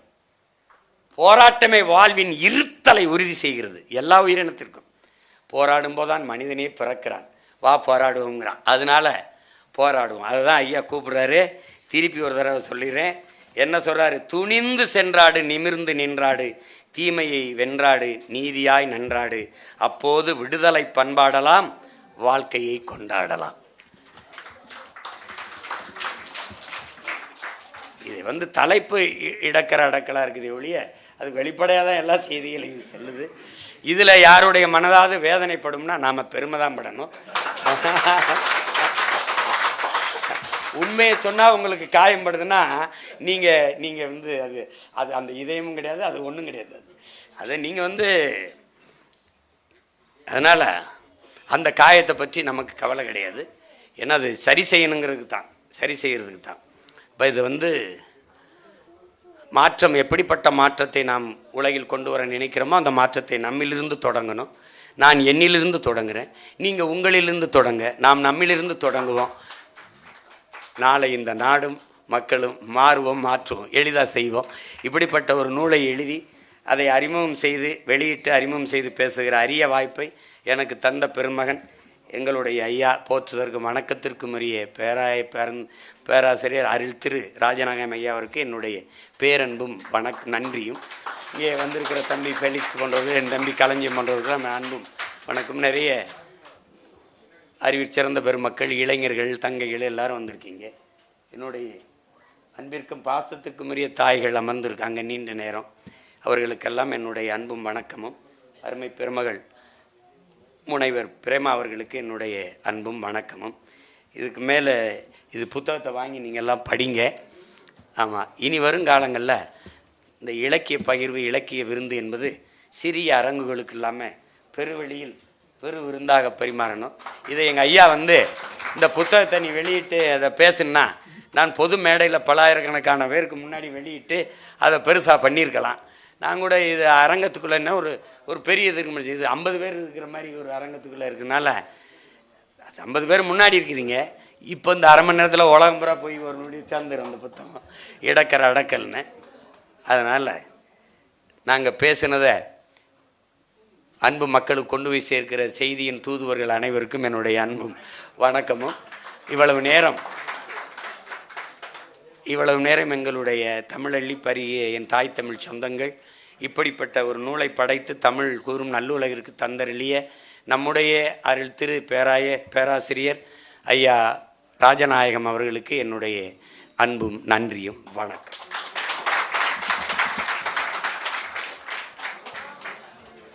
போராட்டமே வாழ்வின் இருத்தலை உறுதி செய்கிறது. எல்லா உயிரினத்திற்கும் போராடும் போதுதான் மனிதனே பிறக்கிறான். வா போராடுவோங்கிறான். அதனால போராடுவோம். அதுதான் ஐயா கூப்பிடுறாரு. திருப்பி ஒரு தடவை சொல்லிடுறேன். என்ன சொல்கிறாரு? துணிந்து சென்றாடு, நிமிர்ந்து நின்றாடு, தீமையை வென்றாடு, நீதியாய் நன்றாடு, அப்போது விடுதலை பண்பாடலாம், வாழ்க்கையை கொண்டாடலாம். இது தலைப்பு அடக்கலாக இருக்குது ஒழிய அது வெளிப்படையாக தான் எல்லா செய்திகளையும் சொல்லுது. இதில் யாருடைய மனதாவது வேதனைப்படும்னா நாம் பெருமை தான் படணும். உண்மையை சொன்னால் உங்களுக்கு காயம்படுதுன்னா நீங்கள் அது அந்த இதயமும் கிடையாது, அது ஒன்றும் கிடையாது. அதை நீங்கள் அதனால் அந்த காயத்தை பற்றி நமக்கு கவலை கிடையாது. ஏன்னா அது சரி செய்யணுங்கிறதுக்கு தான், சரி செய்கிறதுக்கு தான். இப்போ இது மாற்றம், எப்படிப்பட்ட மாற்றத்தை நாம் உலகில் கொண்டு வர நினைக்கிறோமோ அந்த மாற்றத்தை நம்மிலிருந்து தொடங்கணும். நான் என்னிலிருந்து தொடங்குகிறேன், நீங்கள் உங்களிலிருந்து தொடங்க, நாம் நம்மிலிருந்து தொடங்குவோம். நாளை இந்த நாடும் மக்களும் மாறுவோம், மாற்றுவோம், எளிதாக செய்வோம். இப்படிப்பட்ட ஒரு நூலை எழுதி அதை அறிமுகம் செய்து வெளியிட்டு அறிமுகம் செய்து பேசுகிற அரிய வாய்ப்பை எனக்கு தந்த பெருமகன் எங்களுடைய ஐயா, போற்றுதற்கும் வணக்கத்திற்கும் உரிய பேராசிரியர் அருள் திரு ராஜநாயகம் ஐயா அவருக்கு என்னுடைய பேரன்பும் நன்றியும். இங்கே வந்திருக்கிற தம்பி ஃபெலிக்ஸ் போன்றவர்கள், என் தம்பி களஞ்சியம் போன்றவர்கள் அன்பும் வணக்கம். நிறைய அறிவில் சிறந்த பெருமக்கள், இளைஞர்கள், தங்கைகள் எல்லாரும் வந்திருக்கீங்க. என்னுடைய அன்பிற்கும் பாசத்துக்கும் உரிய தாய்கள் அமர்ந்திருக்காங்க நீண்ட நேரம். அவர்களுக்கெல்லாம் என்னுடைய அன்பும் வணக்கமும். அருமை பெருமகள் முனைவர் பிரேமா அவர்களுக்கு என்னுடைய அன்பும் வணக்கமும். இதுக்கு மேலே இது புத்தகத்தை வாங்கி நீங்கள் எல்லாம் படிங்க. ஆமாம், இனி வருங்காலங்களில் இந்த இலக்கிய பகிர்வு, இலக்கிய விருந்து என்பது சிறிய அரங்குகளுக்கு இல்லாமல் பெருவெளியில் பெரு விருந்தாக பரிமாறணும். இதை எங்கள் ஐயா இந்த புத்தகத்தை நீ வெளியிட்டு அதை பேசுனா, நான் பொது மேடையில் பல்லாயிரக்கணக்கான பேருக்கு முன்னாடி வெளியிட்டு அதை பெருசாக பண்ணியிருக்கலாம். நான் கூட இது அரங்கத்துக்குள்ளேன்னா ஒரு பெரிய இது இருக்க முடியாது. இது 50 பேர் இருக்கிற மாதிரி ஒரு அரங்கத்துக்குள்ளே இருக்கிறதுனால அது 50 பேர் முன்னாடி இருக்கிறீங்க. இப்போ இந்த அரை மணி நேரத்தில் உலகம் பூரா போய் ஒரு நொடி சேர்ந்துடும் அந்த புத்தகம், இடக்கரை அடக்கல்னு. அதனால் நாங்கள் பேசினதை அன்பு மக்களுக்கு கொண்டு போய் சேர்க்கிற செய்தியின் தூதுவர்கள் அனைவருக்கும் என்னுடைய அன்பும் வணக்கமும். இவ்வளவு நேரம் எங்களுடைய தமிழள்ளி பருகிய என் தாய் தமிழ் சொந்தங்கள், இப்படிப்பட்ட ஒரு நூலை படைத்து தமிழ் கூறும் நல்லுலகிற்கு தந்தருளிய நம்முடைய அருள் திரு பேராசிரியர் ஐயா ராஜநாயகம் அவர்களுக்கு என்னுடைய அன்பும் நன்றியும் வணக்கம்.